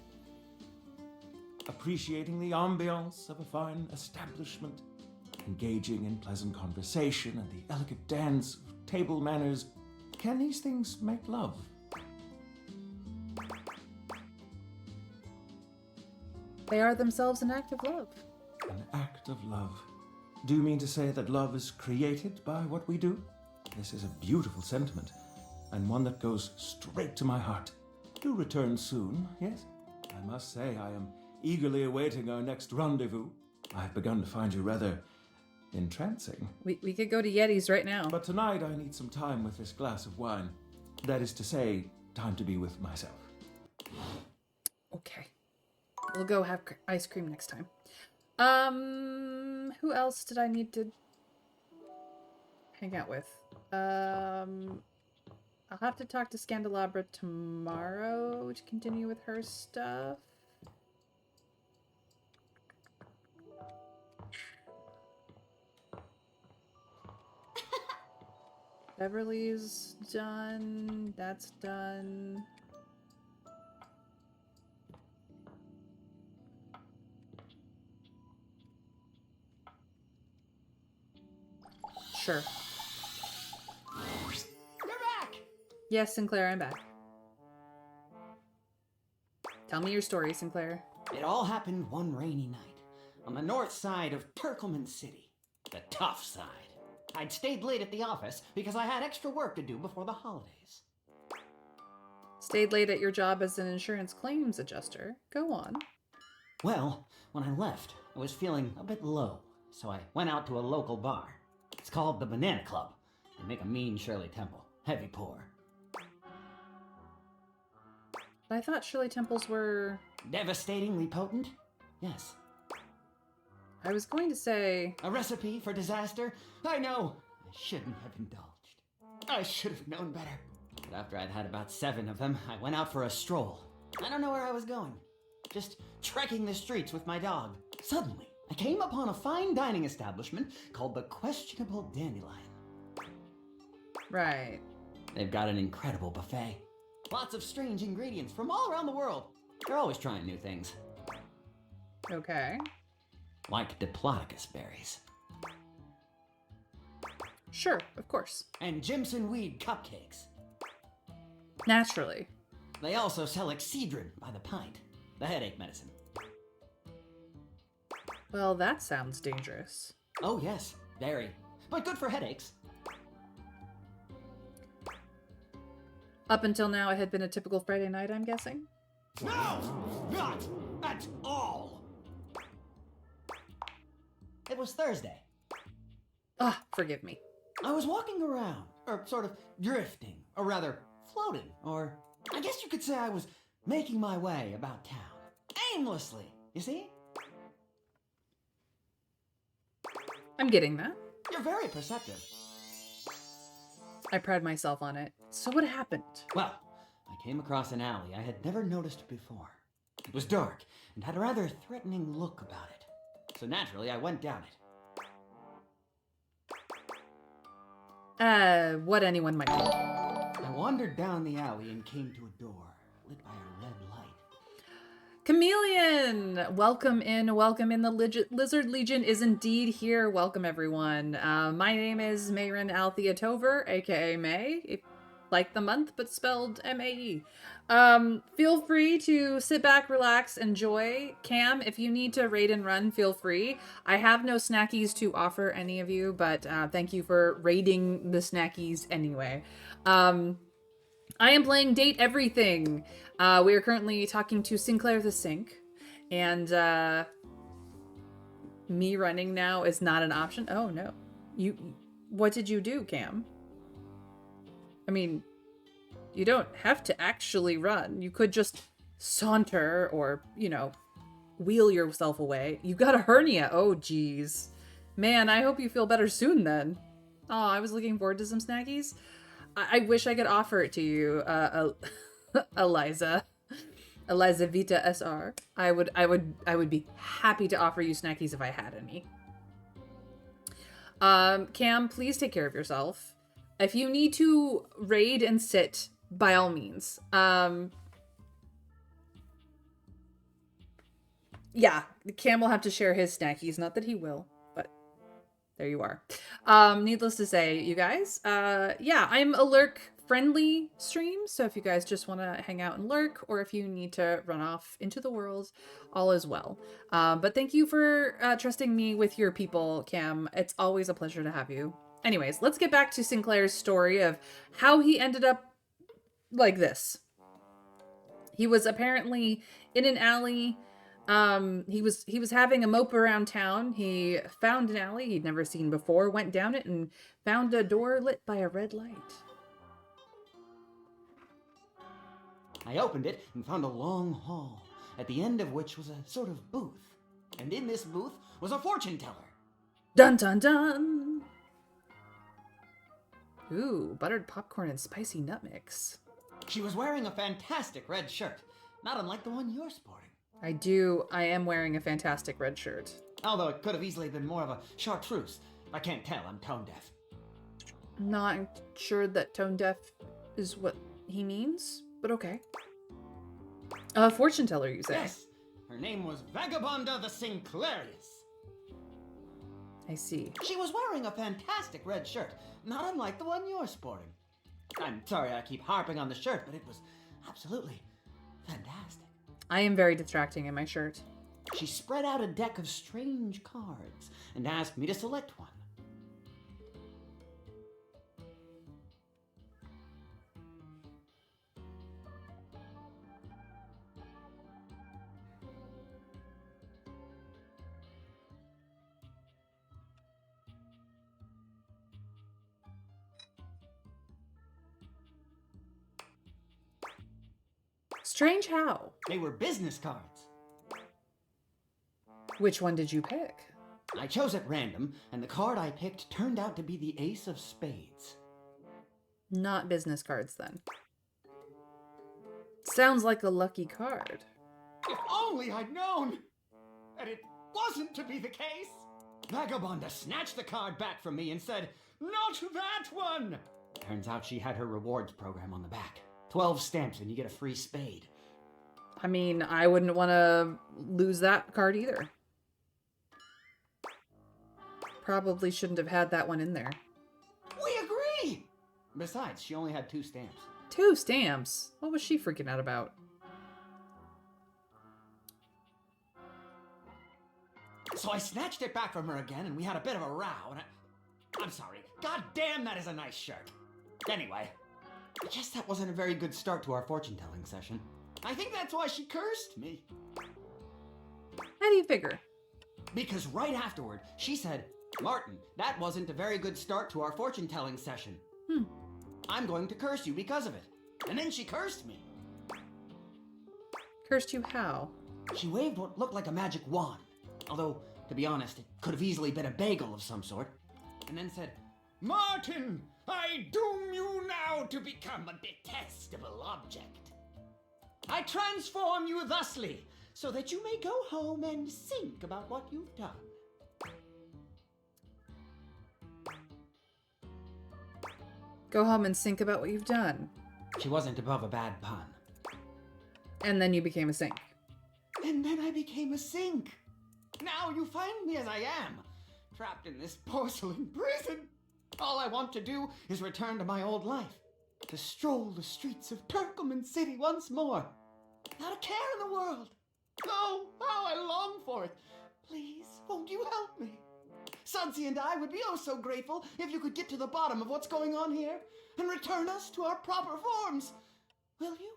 appreciating the ambiance of a fine establishment, engaging in pleasant conversation and the elegant dance of table manners, can these things make love? They are themselves an act of love. An act of love. Do you mean to say that love is created by what we do? This is a beautiful sentiment, and one that goes straight to my heart. Do return soon, yes? I must say I am eagerly awaiting our next rendezvous. I've begun to find you rather entrancing. We could go to Yeti's right now. But tonight I need some time with this glass of wine. That is to say, time to be with myself. Okay. We'll go have ice cream next time. Who else did I need to hang out with? I'll have to talk to Scandelabra tomorrow to continue with her stuff. Beverly's done. That's done. Sure. You're back! Yes, Sinclair, I'm back. Tell me your story, Sinclair. It all happened one rainy night on the north side of Turkleman City. The tough side. I'd stayed late at the office because I had extra work to do before the holidays. Stayed late at your job as an insurance claims adjuster. Go on. Well, when I left, I was feeling a bit low, so I went out to a local bar. It's called the Banana Club. They make a mean Shirley Temple. Heavy pour. But I thought Shirley Temples were... Devastatingly potent? Yes. I was going to say... A recipe for disaster? I know! I shouldn't have indulged. I should have known better. But after I'd had about 7 of them, I went out for a stroll. I don't know where I was going. Just trekking the streets with my dog. Suddenly, I came upon a fine dining establishment called the Questionable Dandelion. Right. They've got an incredible buffet. Lots of strange ingredients from all around the world. They're always trying new things. Okay. Like Diplodocus berries. Sure, of course. And Jimson weed cupcakes. Naturally. They also sell Excedrin by the pint, the headache medicine. Well, that sounds dangerous. Oh yes, very. But good for headaches. Up until now, it had been a typical Friday night, I'm guessing? No! Not at all! It was Thursday. Ah, forgive me. I was walking around, or sort of drifting, or rather, floating, or I guess you could say I was making my way about town. Aimlessly, you see? I'm getting that. You're very perceptive. I pride myself on it. So what happened? Well, I came across an alley I had never noticed before. It was dark and had a rather threatening look about it. So naturally, I went down it. What anyone might do. I wandered down the alley and came to a door lit by a red light. Chameleon! Welcome in, welcome in. The Lizard Legion is indeed here. Welcome, everyone. My name is Mayrin Althea Tover, aka May, if, like the month, but spelled M-A-E. Feel free to sit back, relax, enjoy. Cam, if you need to raid and run, feel free. I have no snackies to offer any of you, but thank you for raiding the snackies anyway. I am playing Date Everything. We are currently talking to Sinclair the Sink, and me running now is not an option. Oh no, what did you do, Cam? I mean, you don't have to actually run. You could just saunter or, you know, wheel yourself away. You got a hernia. Oh geez, man. I hope you feel better soon then. Oh, I was looking forward to some snackies. I wish I could offer it to you, Eliza Vita SR. I would be happy to offer you snackies if I had any. Cam, please take care of yourself. If you need to raid and sit, by all means. Yeah, Cam will have to share his snackies. Not that he will, but there you are. Needless to say, you guys, yeah, I'm a lurk friendly stream, so if you guys just want to hang out and lurk, or if you need to run off into the world, all is well. But thank you for trusting me with your people, Cam. It's always a pleasure to have you. Anyways, let's get back to Sinclair's story of how he ended up like this. He was apparently in an alley. He was having a mope around town. He found an alley he'd never seen before, went down it, and found a door lit by a red light. I opened it and found a long hall, at the end of which was a sort of booth. And in this booth was a fortune teller. Dun dun dun! Ooh, buttered popcorn and spicy nut mix. She was wearing a fantastic red shirt, not unlike the one you're sporting. I am wearing a fantastic red shirt. Although it could have easily been more of a chartreuse. I can't tell, I'm tone deaf. Not sure that tone deaf is what he means, but okay. Fortune teller, you say? Yes, her name was Vagabonda the Sinclairius. I see. She was wearing a fantastic red shirt, not unlike the one you're sporting. I'm sorry I keep harping on the shirt, but it was absolutely fantastic. I am very distracting in my shirt. She spread out a deck of strange cards and asked me to select one. Strange how? They were business cards. Which one did you pick? I chose at random, and the card I picked turned out to be the Ace of Spades. Not business cards, then. Sounds like a lucky card. If only I'd known! And it wasn't to be the case! Vagabonda snatched the card back from me and said, "Not that one!" Turns out she had her rewards program on the back. 12 stamps and you get a free spade. I mean, I wouldn't want to lose that card either. Probably shouldn't have had that one in there. We agree! Besides, she only had 2 stamps. 2 stamps? What was she freaking out about? So I snatched it back from her again and we had a bit of a row and I'm sorry. God damn, that is a nice shirt. Anyway, I guess that wasn't a very good start to our fortune-telling session. I think that's why she cursed me. How do you figure? Because right afterward, she said, "Martin, that wasn't a very good start to our fortune-telling session. I'm going to curse you because of it." And then she cursed me. Cursed you how? She waved what looked like a magic wand. Although, to be honest, it could have easily been a bagel of some sort. And then said, "Martin, I doom you now to become a detestable object. I transform you thusly, so that you may go home and think about what you've done." Go home and think about what you've done. She wasn't above a bad pun. And then you became a sink. And then I became a sink. Now you find me as I am, trapped in this porcelain prison. All I want to do is return to my old life, to stroll the streets of Turkleman City once more, without a care in the world. Oh, how I long for it. Please, won't you help me? Sudsy and I would be oh so grateful if you could get to the bottom of what's going on here and return us to our proper forms. Will you?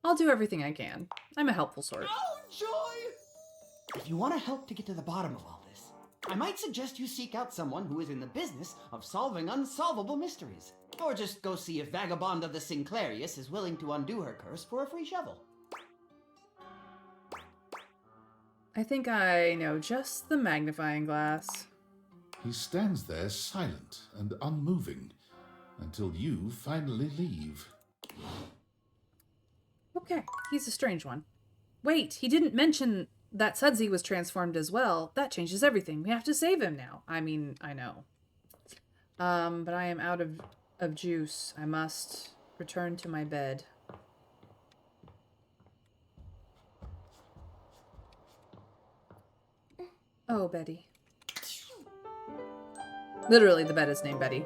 I'll do everything I can. I'm a helpful sort. Oh, joy! If you want to help to get to the bottom of all this, I might suggest you seek out someone who is in the business of solving unsolvable mysteries. Or just go see if Vagabond of the Sinclairius is willing to undo her curse for a free shovel. I think I know just the magnifying glass. He stands there silent and unmoving until you finally leave. Okay, he's a strange one. Wait, he didn't mention that Sudsy was transformed as well. That changes everything. We have to save him now. I mean, I know. But I am out of juice. I must return to my bed. Oh, Betty. Literally, the bed is named Betty.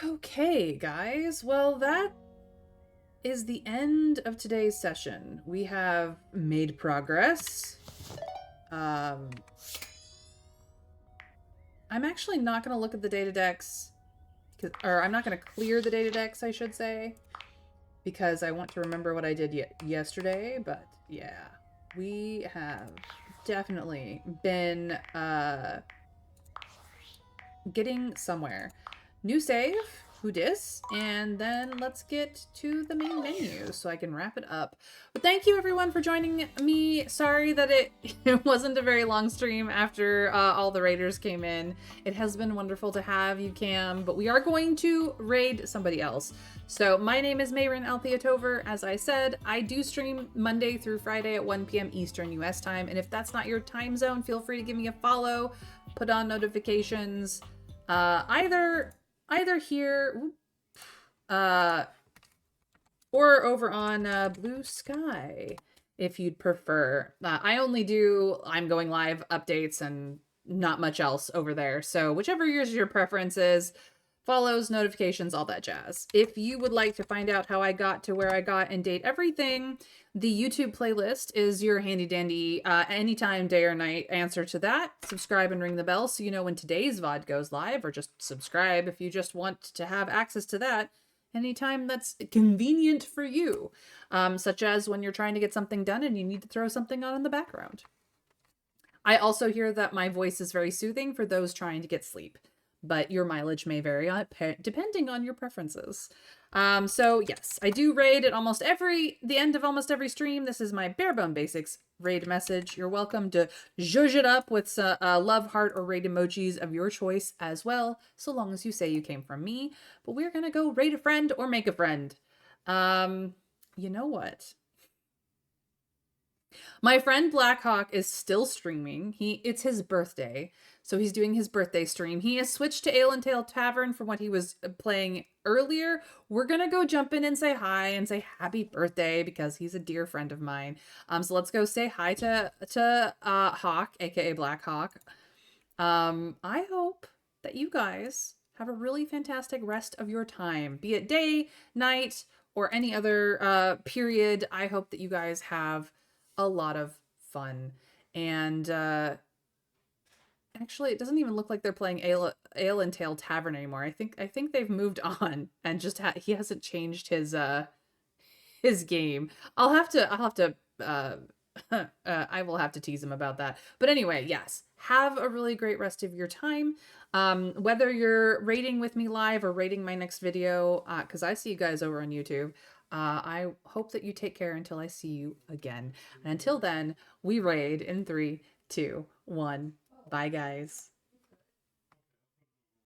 Okay, guys. Well, that is the end of today's session. We have made progress. I'm actually not going to look at the data decks, or I'm not going to clear the data decks, I should say, because I want to remember what I did yesterday. But yeah, we have definitely been getting somewhere. New save, who dis, and then let's get to the main menu so I can wrap it up. But thank you everyone for joining me. Sorry that it wasn't a very long stream after all the raiders came in. It has been wonderful to have you, Cam, but we are going to raid somebody else. So my name is Mayrin Altheatover. As I said, I do stream Monday through Friday at 1 p.m. Eastern US time, and if that's not your time zone, feel free to give me a follow, put on notifications, either here or over on Blue Sky if you'd prefer. I'm going live updates and not much else over there, so whichever your preference is, follows, notifications, all that jazz. If you would like to find out how I got to where I got and date everything, the YouTube playlist is your handy dandy anytime, day or night answer to that. Subscribe and ring the bell so you know when today's VOD goes live, or just subscribe if you just want to have access to that anytime that's convenient for you, such as when you're trying to get something done and you need to throw something on in the background. I also hear that my voice is very soothing for those trying to get sleep, but your mileage may vary depending on your preferences. So yes, I do raid at the end of almost every stream. This is my barebone basics raid message. You're welcome to zhuzh it up with love, heart, or raid emojis of your choice as well, so long as you say you came from me. But we're gonna go raid a friend or make a friend. You know what? My friend Blackhawk is still streaming. It's his birthday, so he's doing his birthday stream. He has switched to Ale and Tail Tavern from what he was playing earlier. We're gonna go jump in and say hi and say happy birthday because he's a dear friend of mine. So let's go say hi to Hawk, aka Blackhawk. I hope that you guys have a really fantastic rest of your time, be it day, night, or any other period. I hope that you guys have a lot of fun. And actually, it doesn't even look like they're playing Ale and Tail Tavern anymore. I think they've moved on and just he hasn't changed his game. I will have to tease him about that. But anyway, yes, have a really great rest of your time. Whether you're raiding with me live or raiding my next video, because I see you guys over on YouTube. I hope that you take care until I see you again. And until then, we raid in 3, 2, 1. Bye, guys.